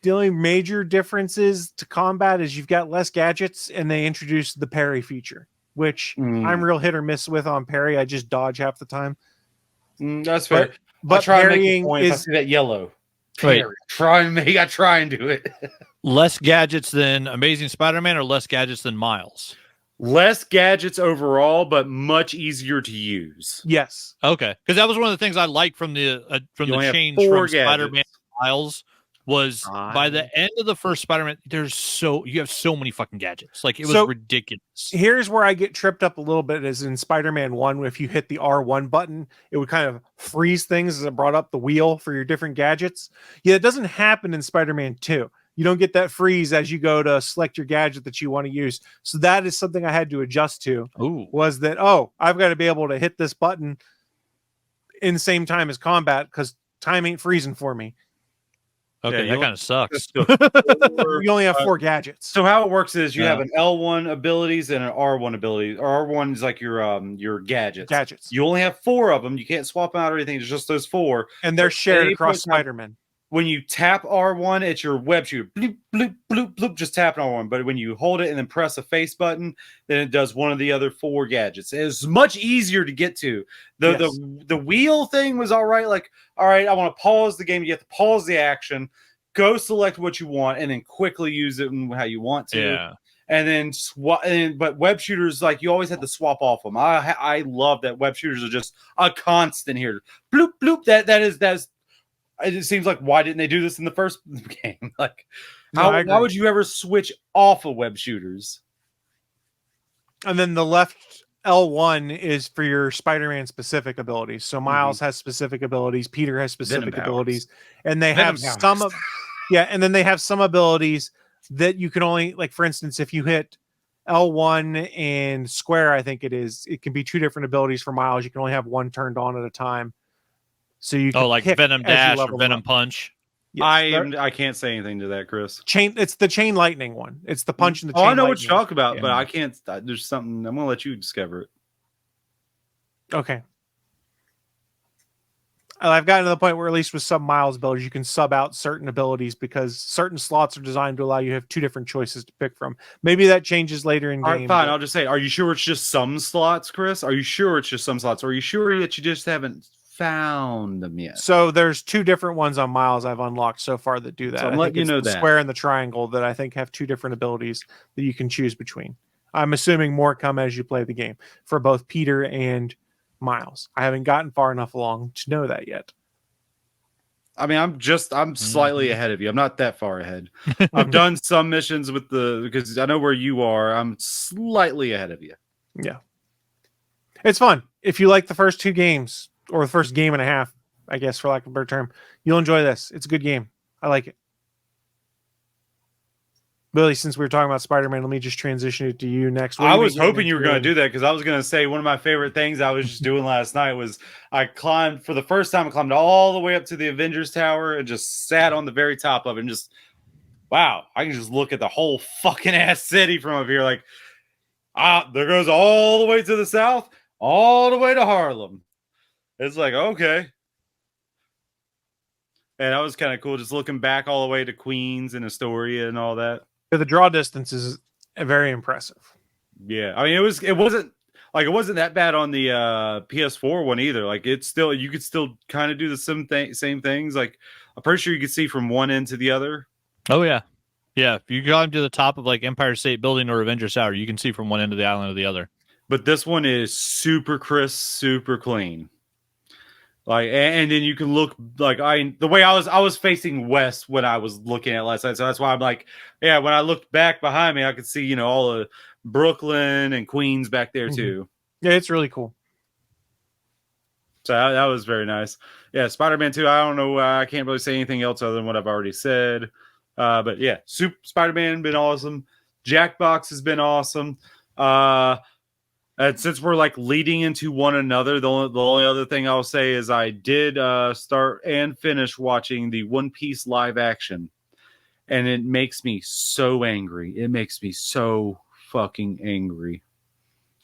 The only major differences to combat is you've got less gadgets, and they introduced the parry feature, which I'm real hit or miss with on parry. I just dodge half the time. That's fair. But I try to make a parrying point if I is see that yellow. Wait. I try and do it. Less gadgets than Amazing Spider-Man or less gadgets than Miles? Less gadgets overall, but much easier to use. yes. Okay, because that was one of the things I liked from the only have change 4 from gadgets. Spider-Man to Miles was by the end of the first Spider-Man, you have so many fucking gadgets. Like it was ridiculous. Here's where I get tripped up a little bit is in Spider-Man 1, if you hit the R1 button, it would kind of freeze things as it brought up the wheel for your different gadgets. Yeah, it doesn't happen in Spider-Man 2. You don't get that freeze as you go to select your gadget that you want to use. So that is something I had to adjust to. Ooh. Was that, I've got to be able to hit this button in the same time as combat because time ain't freezing for me. Okay, that kind of sucks. You only have 4 gadgets. So how it works is you have an L1 abilities and an R1 ability. R1 is like your gadgets. You only have 4 of them. You can't swap them out or anything. It's just those 4. And they're shared across Spider-Man. When you tap R1, it's your web shooter. Bloop, bloop, bloop, bloop, just tap R1. But when you hold it and then press a face button, then it does one of the other 4 gadgets. It's much easier to get to. The wheel thing was all right. Like, all right, I want to pause the game. You have to pause the action, go select what you want, and then quickly use it how you want to. Yeah. And then but web shooters, like you always had to swap off them. I love that web shooters are just a constant here. Bloop, bloop. That's it seems like, why didn't they do this in the first game? Like, why would you ever switch off of web shooters? And then the left L1 is for your Spider-Man specific abilities. So Miles has specific abilities, Peter has specific abilities, and they have some of, and then they have some abilities that you can only, like, for instance, if you hit L1 and square, I think it can be 2 different abilities for Miles. You can only have one turned on at a time. So you can like Venom Dash or Venom Punch. Yes, I can't say anything to that, Chris. It's the chain lightning one. It's the punch in the chain. I know lightning. what you talk about, but I can't. There's something. I'm gonna let you discover it. Okay. I've gotten to the point where, at least with some Miles abilities, you can sub out certain abilities because certain slots are designed to allow you to have 2 different choices to pick from. Maybe that changes later in game. All right, fine. I'll just say, are you sure it's just some slots, Chris? Are you sure it's just some slots? Or are you sure that you just haven't found them yet? So there's 2 different ones on Miles I've unlocked so far that do that. So I'm letting you know the that square and the triangle that I think have 2 different abilities that you can choose between. I'm assuming more come as you play the game for both Peter and Miles. I haven't gotten far enough along to know that yet. I mean, I'm slightly ahead of you. I'm not that far ahead. I've done some missions because I know where you are. I'm slightly ahead of you. Yeah. It's fun. If you like the first 2 games, or the first game and a half, I guess, for lack of a better term, you'll enjoy this. It's a good game. I like it. Willie, since we were talking about Spider-Man, let me just transition it to you next. I was hoping you were going to do that, because I was going to say one of my favorite things I was just doing last night was I climbed all the way up to the Avengers Tower and just sat on the very top of it and just, wow, I can just look at the whole fucking ass city from up here. Like, there goes all the way to the south, all the way to Harlem. It's like, okay. And that was kind of cool, just looking back all the way to Queens and Astoria and all that. The draw distance is very impressive. Yeah, I mean, it wasn't that bad on the PS4 one either. Like, you could still kind of do the same things. Like, I'm pretty sure you could see from one end to the other. Oh yeah, yeah. If you climb to the top of like Empire State Building or Avengers Tower, you can see from one end of the island to the other. But this one is super crisp, super clean. Like, and then you can look like the way I was facing west when I was looking at last night. So that's why I'm like, yeah, when I looked back behind me, I could see, all of Brooklyn and Queens back there too. Yeah, it's really cool. So that was very nice. Yeah, Spider-Man 2, I don't know. I can't really say anything else other than what I've already said. But yeah, Spider-Man been awesome. Jackbox has been awesome. And since we're like leading into one another, the only other thing I'll say is I did start and finish watching the One Piece live action. And it makes me so angry. It makes me so fucking angry.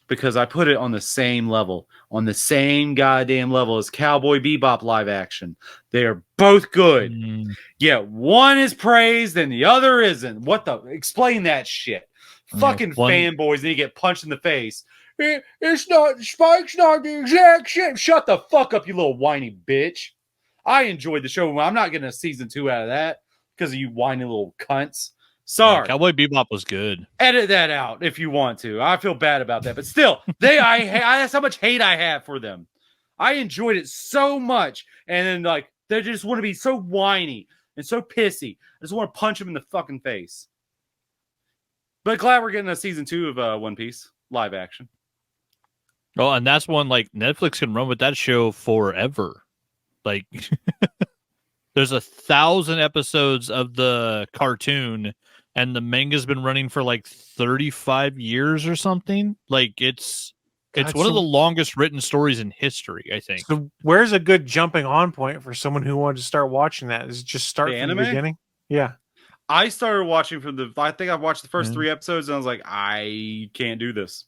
Because I put it on the same level, on the same goddamn level as Cowboy Bebop live action. They are both good. Yeah, one is praised and the other isn't. What the? Explain that shit. Fucking fanboys need to get punched in the face. It's not, Spike's not the exact shit. Shut the fuck up, you little whiny bitch. I enjoyed the show. I'm not getting a season 2 out of that because of you whiny little cunts. Sorry. Yeah, Cowboy Bebop was good. Edit that out if you want to. I feel bad about that, but still, that's how much hate I have for them. I enjoyed it so much, and then like they just want to be so whiny and so pissy. I just want to punch them in the fucking face. But glad we're getting a season 2 of One Piece live action. Oh, and that's one like Netflix can run with that show forever. Like, there's 1,000 episodes of the cartoon. And the manga's been running for like 35 years or something. Like it's one of the longest written stories in history, I think. So where's a good jumping on point for someone who wanted to start watching that? Is it just start from the beginning? Yeah. I started watching I think I watched the first 3 episodes and I was like, I can't do this.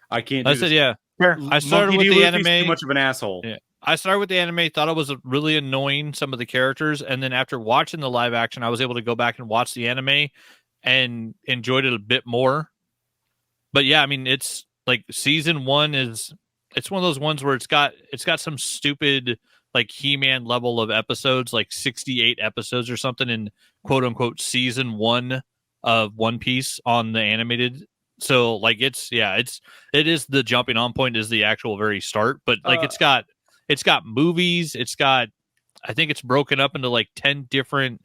I can't do this. I said, yeah. Fair. I started with the anime. Too much of an asshole. Yeah. I started with the anime, thought it was really annoying, some of the characters, and then after watching the live action, I was able to go back and watch the anime and enjoyed it a bit more. But yeah, I mean, it's like season 1 it's one of those ones where it's got some stupid like He-Man level of episodes, like 68 episodes or something in quote unquote season 1 of One Piece on the animated. So like it is the jumping on point is the actual very start, but like it's got movies, I think it's broken up into like 10 different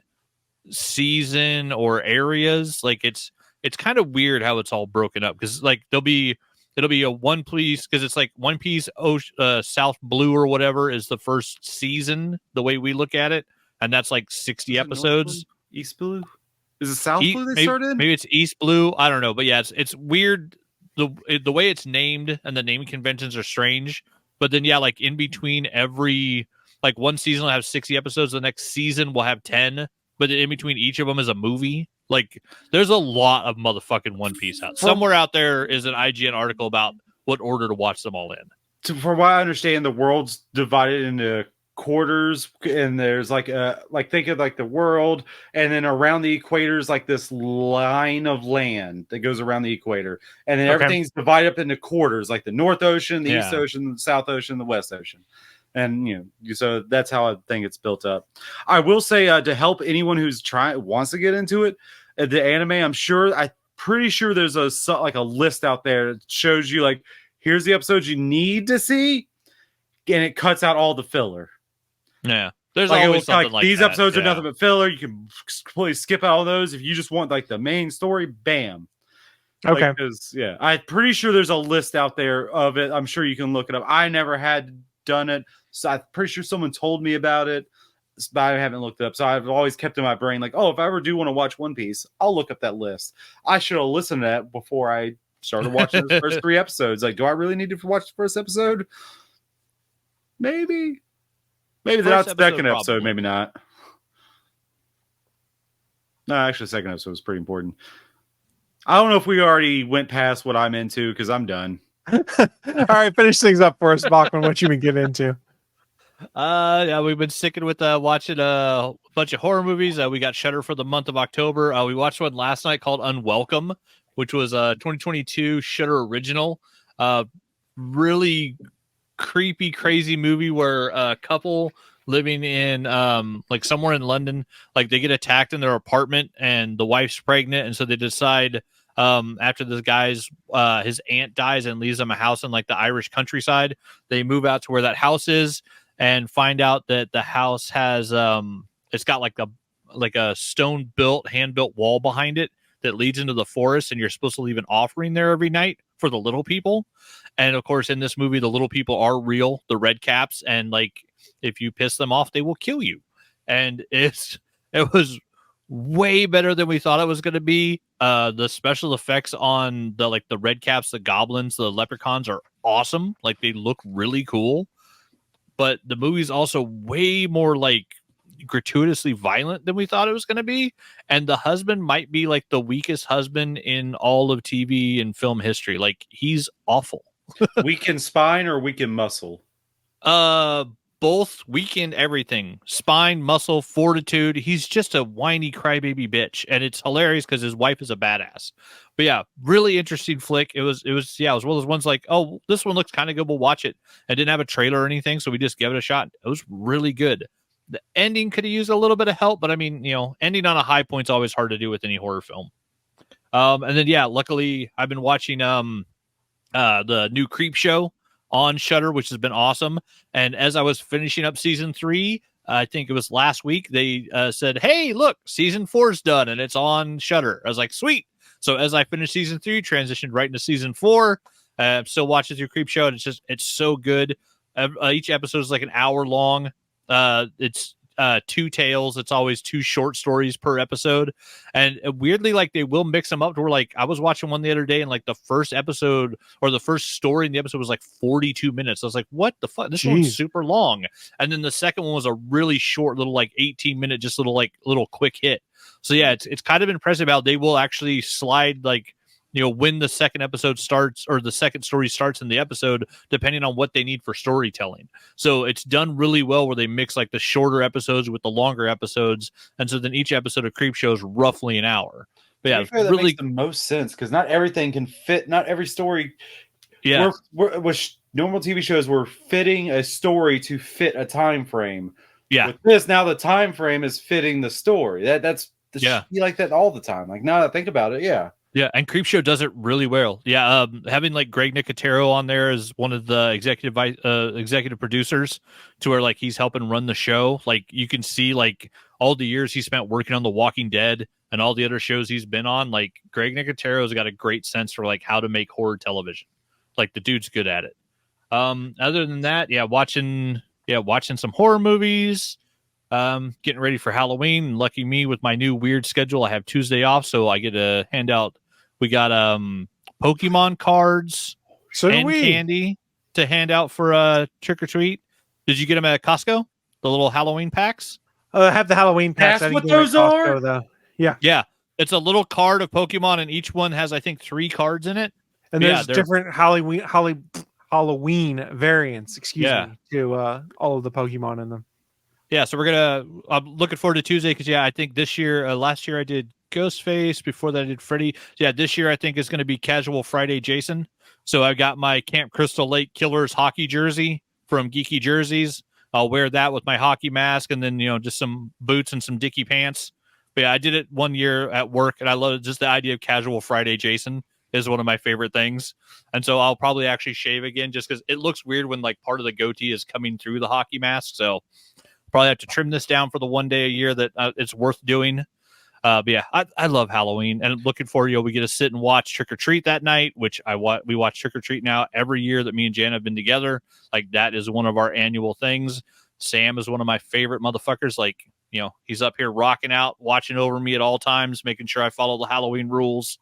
season or areas. Like it's kind of weird how it's all broken up because like it'll be a One Piece because it's like One Piece South Blue or whatever is the first season the way we look at it, and that's like 60 episodes. East Blue? Is it South Blue they started? Maybe it's East Blue. I don't know, but yeah, it's weird the way it's named and the naming conventions are strange. But then yeah, like in between every like one season will have 60 episodes, the next season will have 10, but in between each of them is a movie. Like there's a lot of motherfucking One Piece out. Somewhere out there is an IGN article about what order to watch them all in. From what I understand, the world's divided into quarters, and there's like think of like the world, and then around the equator is like this line of land that goes around the equator, and then everything's divided up into quarters, like the North Ocean, the East Ocean, the South Ocean, the West Ocean. And so that's how I think it's built up. I will say to help anyone who's wants to get into it, the anime, I'm pretty sure there's a list out there that shows you like here's the episodes you need to see, and it cuts out all the filler. Yeah, there's always something like these that. episodes are nothing but filler. You can completely skip out all those if you just want like the main story. Bam. Okay. Because I'm pretty sure there's a list out there of it. I'm sure you can look it up. I never had done it, so I'm pretty sure someone told me about it, but I haven't looked it up. So I've always kept in my brain like, oh, if I ever do want to watch One Piece, I'll look up that list. I should have listened to that before I started watching the first 3 episodes. Like, do I really need to watch the first episode? Maybe the second episode, maybe not. No, actually, the second episode was pretty important. I don't know if we already went past what I'm into because I'm done. All right, finish things up for us, Bachman. What you been getting into? Yeah, we've been sticking with watching a bunch of horror movies. We got Shudder for the month of October. We watched one last night called Unwelcome, which was a 2022 Shudder original. Really creepy, crazy movie where a couple living in like somewhere in London, like they get attacked in their apartment and the wife's pregnant, and so they decide after this guy's his aunt dies and leaves them a house in like the Irish countryside, they move out to where that house is and find out that the house has it's got like a stone built, hand built wall behind it that leads into the forest, and you're supposed to leave an offering there every night for the little people. And of course, in this movie, the little people are real, the red caps, and like if you piss them off, they will kill you. And it was way better than we thought it was going to be. The special effects on the red caps, the goblins, the leprechauns are awesome. Like they look really cool. But the movie's also way more like gratuitously violent than we thought it was going to be. And the husband might be like the weakest husband in all of TV and film history. Like, he's awful. Weakened spine or weakened muscle? Both, weaken everything, spine, muscle, fortitude. He's just a whiny crybaby bitch, and it's hilarious because his wife is a badass. But yeah, really interesting flick. It was one of those ones like, oh, this one looks kind of good, we'll watch it. I didn't have a trailer or anything, so we just gave it a shot. It was really good. The ending could have used a little bit of help, but I mean, ending on a high point is always hard to do with any horror film. And then yeah, luckily I've been watching the new Creep Show on Shudder, which has been awesome. And as I was finishing up season 3, I think it was last week, they said, hey, look, season 4's done and it's on Shudder. I was like, sweet. So as I finished season 3, transitioned right into season 4. I'm still watching through Creep Show, and it's so good. Each episode is like an hour long. It's 2 tales. It's always 2 short stories per episode. And weirdly, like, they will mix them up to where, like, I was watching one the other day, and like the first episode or the first story in the episode was like 42 minutes. I was like, what the fuck? This one's super long. And then the second one was a really short little, like 18-minute, just little quick hit. So yeah, it's kind of impressive how they will actually slide, like, when the second episode starts or the second story starts in the episode, depending on what they need for storytelling. So it's done really well where they mix like the shorter episodes with the longer episodes. And so then each episode of Creep Show is roughly an hour. But yeah, that really makes the most sense because not everything can fit. Not every story. Yeah. Normal TV shows were fitting a story to fit a time frame. Yeah. With this, now the time frame is fitting the story. That's you like that all the time. Like, now that I think about it, yeah. Yeah, and Creepshow does it really well. Yeah, having like Greg Nicotero on there as one of the executive producers, to where like he's helping run the show. Like, you can see like all the years he spent working on The Walking Dead and all the other shows he's been on. Like, Greg Nicotero's got a great sense for like how to make horror television. Like, the dude's good at it. Other than that, watching some horror movies. Getting ready for Halloween. Lucky me, with my new weird schedule, I have Tuesday off, so I get to hand out. We got Pokemon cards and candy to hand out for trick or treat. Did you get them at Costco? The little Halloween packs? I have the Halloween packs. That's what those are. Though. Yeah. It's a little card of Pokemon, and each one has, I think, 3 cards in it. And there's different Halloween variants. Excuse me, to all of the Pokemon in them. Yeah, so I'm looking forward to Tuesday because, I think this year, last year I did Ghostface. Before that I did Freddy. Yeah, this year I think it's going to be Casual Friday Jason. So I got my Camp Crystal Lake Killers hockey jersey from Geeky Jerseys. I'll wear that with my hockey mask and then, just some boots and some Dickie pants. But yeah, I did it one year at work, and I love it. Just the idea of Casual Friday Jason is one of my favorite things. And so I'll probably actually shave again just because it looks weird when like part of the goatee is coming through the hockey mask. So probably have to trim this down for the one day a year that it's worth doing. But yeah, I love Halloween, and looking forward. We get to sit and watch Trick or Treat that night, which we watch Trick or Treat now every year that me and Jan have been together. Like, that is one of our annual things. Sam is one of my favorite motherfuckers. Like, he's up here rocking out, watching over me at all times, making sure I follow the Halloween rules.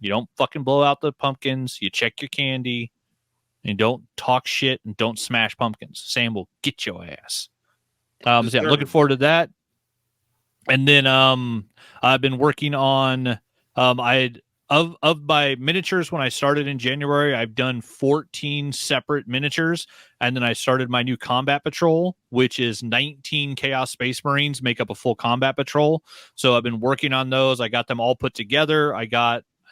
You don't fucking blow out the pumpkins. You check your candy, and don't talk shit, and don't smash pumpkins. Sam will get your ass. So yeah, looking forward to that. And then I've been working on of my miniatures. When I started in January, I've done 14 separate miniatures, and then I started my new combat patrol, which is 19 Chaos Space Marines make up a full combat patrol. So I've been working on those. I got them all put together. I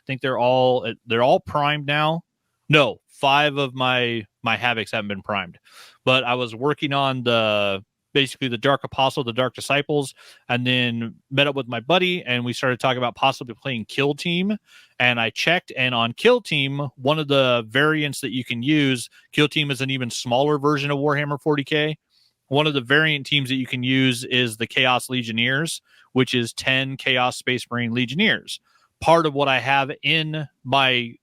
think they're all primed now. No, 5 of my Havocs haven't been primed, but I was working on basically the Dark Apostle, the Dark Disciples, and then met up with my buddy, and we started talking about possibly playing Kill Team. And I checked, and on Kill Team, one of the variants that you can use, Kill Team is an even smaller version of Warhammer 40K. One of the variant teams that you can use is the Chaos Legionnaires, which is 10 Chaos Space Marine Legionnaires. Part of what I have in my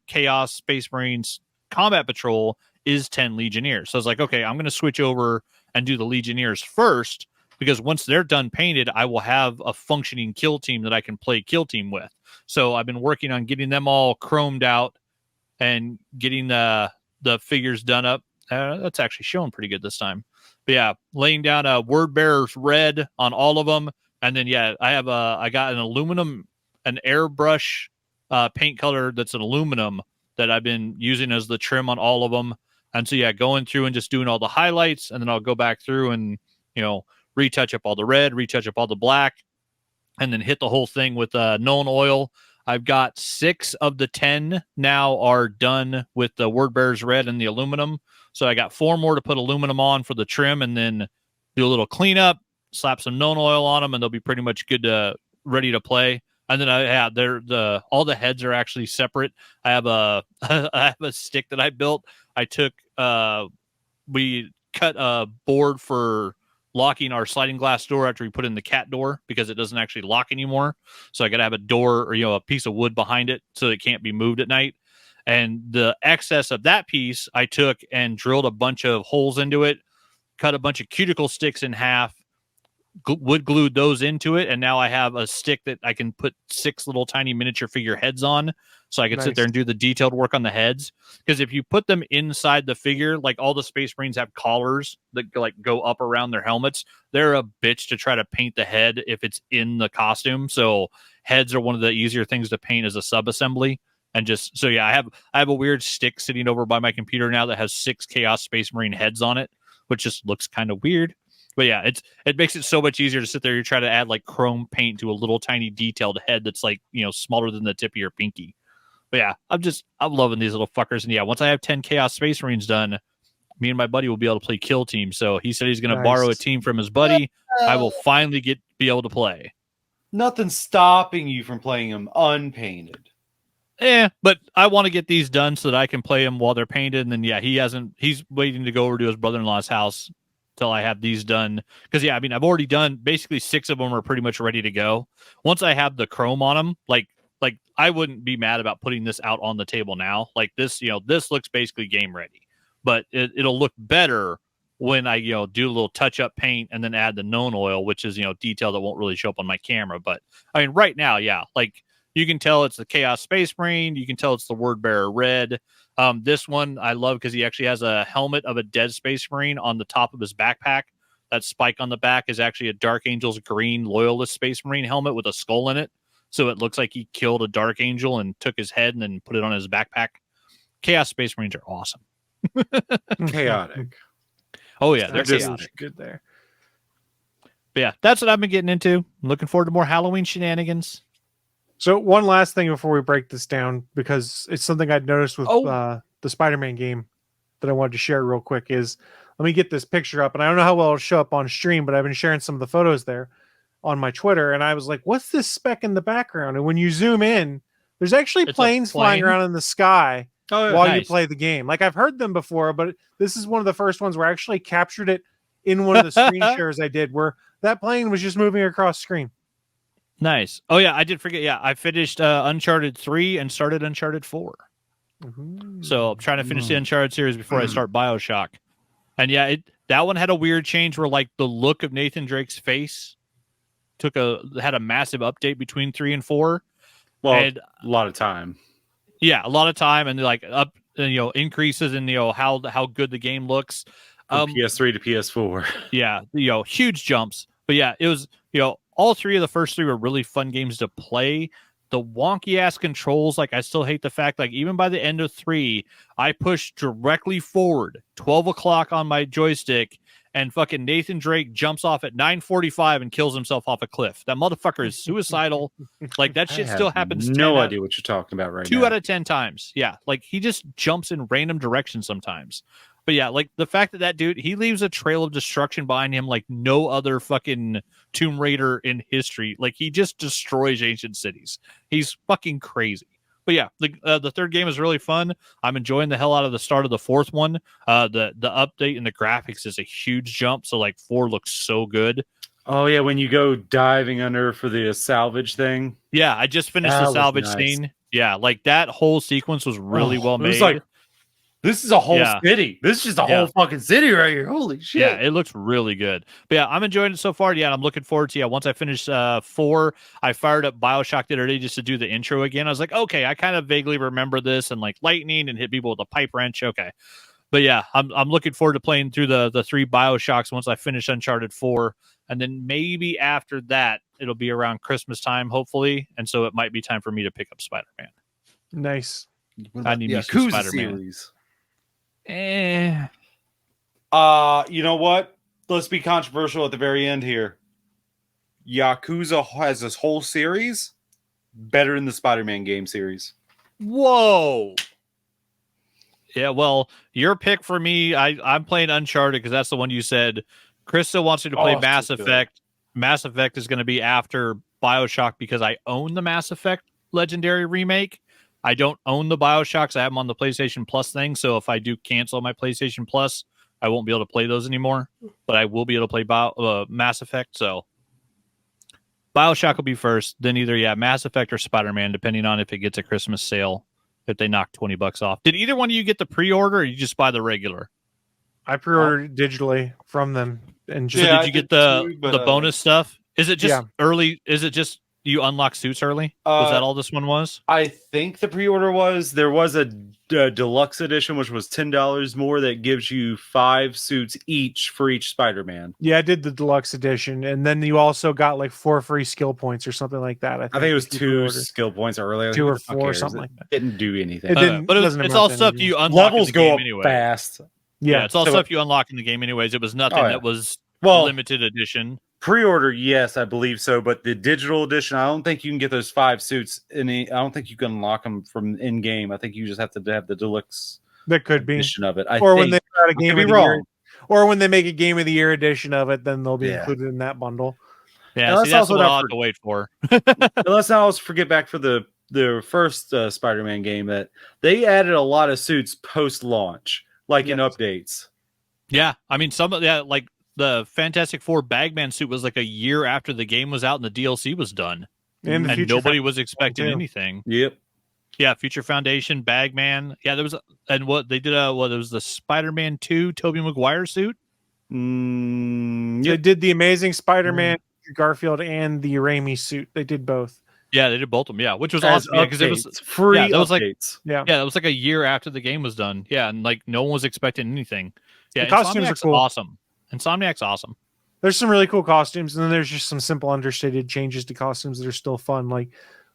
Chaos Space Marines Combat Patrol is 10 Legionnaires. So I was like, okay, I'm going to switch over and do the Legionnaires first, because once they're done painted, I will have a functioning Kill Team that I can play Kill Team with. So I've been working on getting them all chromed out and getting the figures done up. That's actually showing pretty good this time. But yeah, laying down a Word Bearer's Red on all of them. And then, yeah, I got an airbrush paint color that's an aluminum that I've been using as the trim on all of them. And so, yeah, going through and just doing all the highlights, and then I'll go back through and, retouch up all the red, retouch up all the black, and then hit the whole thing with Known Oil. I've got 6 of the 10 now are done with the Word Bearer's Red and the aluminum. So I got 4 more to put aluminum on for the trim, and then do a little cleanup, slap some Known Oil on them, and they'll be pretty much good ready to play. And then all the heads are actually separate. I have a stick that I built. I took we cut a board for locking our sliding glass door after we put in the cat door because it doesn't actually lock anymore. So I got to have a door or a piece of wood behind it so it can't be moved at night. And the excess of that piece, I took and drilled a bunch of holes into it, cut a bunch of cuticle sticks in half, wood glued those into it, and now I have a stick that I can put 6 little tiny miniature figure heads on, so I can sit there and do the detailed work on the heads. Because if you put them inside the figure, like all the Space Marines have collars that like go up around their helmets, they're a bitch to try to paint the head if it's in the costume. So heads are one of the easier things to paint as a sub-assembly. And just so, yeah, I have a weird stick sitting over by my computer now that has 6 Chaos Space Marine heads on it, which just looks kind of weird. But yeah, it makes it so much easier to sit there. You try to add like chrome paint to a little tiny detailed head that's like, smaller than the tip of your pinky. But yeah, I'm loving these little fuckers. And yeah, once I have 10 Chaos Space Marines done, me and my buddy will be able to play Kill Team. So he said he's going to borrow a team from his buddy. I will finally be able to play. Nothing's stopping you from playing them unpainted. But I want to get these done so that I can play them while they're painted. And then, yeah, he's waiting to go over to his brother-in-law's house till I have these done. Because, yeah, I mean, I've already done basically 6 of them are pretty much ready to go. Once I have the chrome on them, like I wouldn't be mad about putting this out on the table now. Like this, this looks basically game ready. But it'll look better when I, do a little touch-up paint and then add the Known Oil, which is, detail that won't really show up on my camera. But, I mean, right now, yeah, like, you can tell it's the Chaos Space Marine. You can tell it's the Word Bearer Red. This one I love because he actually has a helmet of a dead Space Marine on the top of his backpack. That spike on the back is actually a Dark Angel's green Loyalist Space Marine helmet with a skull in it. So it looks like he killed a Dark Angel and took his head and then put it on his backpack. Chaos Space Marines are awesome. Chaotic. Oh, yeah. They're just chaotic. good there. But yeah, that's what I've been getting into. I'm looking forward to more Halloween shenanigans. So one last thing before we break this down, because it's something I'd noticed with the Spider-Man game that I wanted to share real quick is, let me get this picture up. And I don't know how well it'll show up on stream, but I've been sharing some of the photos there on my Twitter. And I was like, what's this speck in the background? And when you zoom in, there's actually planes flying around in the sky while you play the game. Like I've heard them before, but this is one of the first ones where I actually captured it in one of the screen shares I did, where that plane was just moving across screen. Nice. Oh, yeah, I did forget. Yeah, I finished Uncharted 3 and started Uncharted 4. Mm-hmm. So I'm trying to finish the Uncharted series before I start BioShock. And yeah, that one had a weird change where like the look of Nathan Drake's face had a massive update between 3 and 4. Well, and, a lot of time. Yeah, a lot of time, and like increases in how good the game looks. From PS3 to PS4. Yeah, huge jumps. But yeah, it was all 3 of the first 3 were really fun games to play. The wonky ass controls, like I still hate the fact, like even by the end of 3, I pushed directly forward 12 o'clock on my joystick, and fucking Nathan Drake jumps off at 9:45 and kills himself off a cliff. That motherfucker is suicidal. Like that shit still happens. No idea what you're talking about right now. 2 out of 10 times. Yeah, like he just jumps in random directions sometimes. But yeah, like the fact that dude, he leaves a trail of destruction behind him like no other fucking Tomb Raider in history. Like he just destroys ancient cities. He's fucking crazy. But yeah, the third game is really fun. I'm enjoying the hell out of the start of the fourth one. The update in the graphics is a huge jump. So like 4 looks so good. Oh yeah, when you go diving under for the salvage thing. Yeah, I just finished the salvage scene. Yeah, like that whole sequence was really well made. It was like, this is a whole city. This is just a whole fucking city right here. Holy shit. Yeah, it looks really good. But yeah, I'm enjoying it so far. Yeah, and I'm looking forward to once I finish 4, I fired up BioShock the other day just to do the intro again. I was like, okay, I kind of vaguely remember this and like lightning and hit people with a pipe wrench. Okay. But yeah, I'm looking forward to playing through the 3 BioShocks once I finish Uncharted 4, and then maybe after that it'll be around Christmas time, hopefully, and so it might be time for me to pick up Spider-Man. Nice. I need me some Yakuza Spider-Man. series. You know what? Let's be controversial at the very end here. Yakuza has this whole series better than the Spider-Man game series. Whoa. Yeah, well, your pick for me, I'm playing Uncharted because that's the one you said. Krista wants me to play Mass Effect. Mass Effect is going to be after BioShock because I own the Mass Effect Legendary Remake. I don't own the BioShocks. I have them on the PlayStation Plus thing, so if I do cancel my PlayStation Plus, I won't be able to play those anymore, but I will be able to play Mass Effect, so BioShock will be first, then either, Mass Effect or Spider-Man, depending on if it gets a Christmas sale, if they knock $20 off. Did either one of you get the pre-order, or you just buy the regular? I pre-ordered digitally from them. And just, So Yeah, did I you get did too, the bonus stuff? Is it just Yeah. early? Is it just you unlock suits early? Was that all this one was? I think the pre-order there was a deluxe edition, which was $10 more, that gives you 5 suits each for each Spider-Man. yeah, I did the deluxe edition, and then you also got like 4 free skill points or something like that. I think it was if you 2 pre-ordered. skill points earlier. 2 or Who 4, cares? something like that. It didn't do anything. It didn't- But doesn't it's amount all to stuff anything. you unlock Levels in the go game up anyway. fast. Yeah, it's all So- stuff you unlock in the game anyways. It was nothing that was Well, limited edition. pre-order, yes, I believe so, but the digital edition, I don't think you can get those 5 suits. I don't think you can unlock them from in-game. I think you just have to have the deluxe That could be. edition of it. Or when they got a could game be of the year, wrong. or when they make a game of the year edition of it, then they'll be Yeah. included in that bundle. Yeah, Now, see, let's that's also what not I'll have for- to wait for. But let's not also forget back for the first Spider-Man game that they added a lot of suits post-launch, like in updates. Yeah, I mean, like the Fantastic Four Bagman suit was like a year after the game was out and the DLC was done, And, the and Future nobody Foundation was expecting too. anything. Yep. Yeah, Future Foundation, Bagman. Yeah, there was, and what they did. It was the Spider-Man 2 Tobey Maguire suit. They did the Amazing Spider-Man, Garfield, and the Raimi suit. They did both. Yeah, they did both of them. Yeah, which was As awesome because it was updates. Free yeah, that was like- updates. Yeah. yeah, it was like a year after the game was done. Yeah, and like no one was expecting anything. Yeah, The costumes are Insomniac's cool. awesome. Insomniac's awesome. There's some really cool costumes, and then there's just some simple understated changes to costumes that are still fun. Like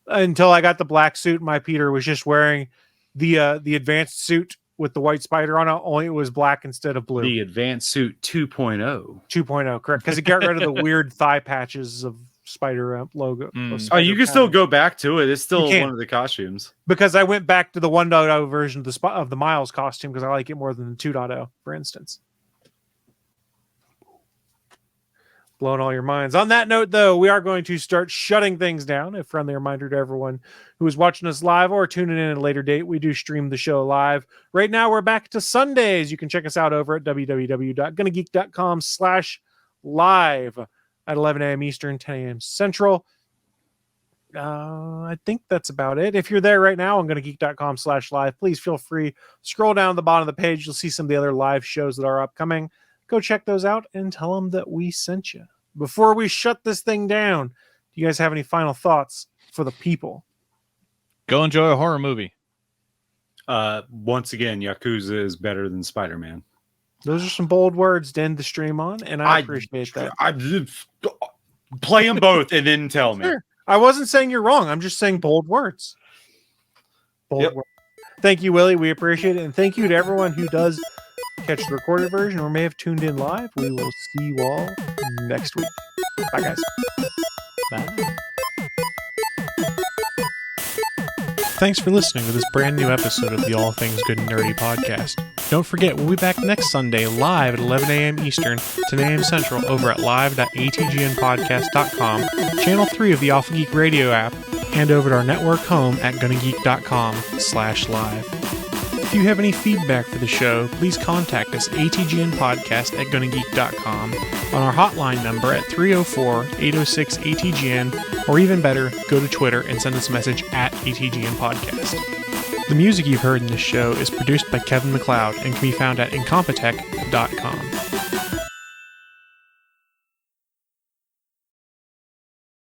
until I got the black suit, my Peter was just wearing the advanced suit with the white spider on it, only it was black instead of blue. The Advanced Suit 2.0. 2.0, correct? Because it got rid of the weird thigh patches of spider logo. Mm. of Oh, spider you can still pattern. go back to it. It's still You can. one of the costumes. Because I went back to the 1.0 version of the Miles costume because I like it more than the 2.0, for instance. Blowing all your minds. On that note, though, we are going to start shutting things down. A friendly reminder to everyone who is watching us live or tuning in at a later date. We do stream the show live. Right now, we're back to Sundays. You can check us out over at www.gonnageek.com/live at 11 a.m. Eastern, 10 a.m. Central. I think that's about it. If you're there right now on gonnageek.com/live, please feel free. Scroll down the bottom of the page. You'll see some of the other live shows that are upcoming. Go check those out and tell them that we sent you. Before we shut this thing down, do you guys have any final thoughts for the people? Go enjoy a horror movie. Once again, Yakuza is better than Spider-Man. Those are some bold words to end the stream on, and I appreciate that. Play them both and then tell me. Sure. I wasn't saying you're wrong. I'm just saying bold words. Bold Yep. words. Thank you, Willie. We appreciate it. And thank you to everyone who does catch the recorded version or may have tuned in live. We will see you all next week. Bye, guys. Bye. Thanks for listening to this brand new episode of the All Things Good and Nerdy podcast. Don't forget, we'll be back next Sunday live at 11 a.m. Eastern, 10 a.m. Central over at live.atgnpodcast.com, channel 3 of the Alpha Geek radio app, and over at our network home at gonnageek.com/live. If you have any feedback for the show, please contact us atgnpodcast@gonnageek.com, on our hotline number at 304-806-ATGN, or even better, go to Twitter and send us a message at ATGN Podcast. The music you've heard in this show is produced by Kevin MacLeod and can be found at incompetech.com.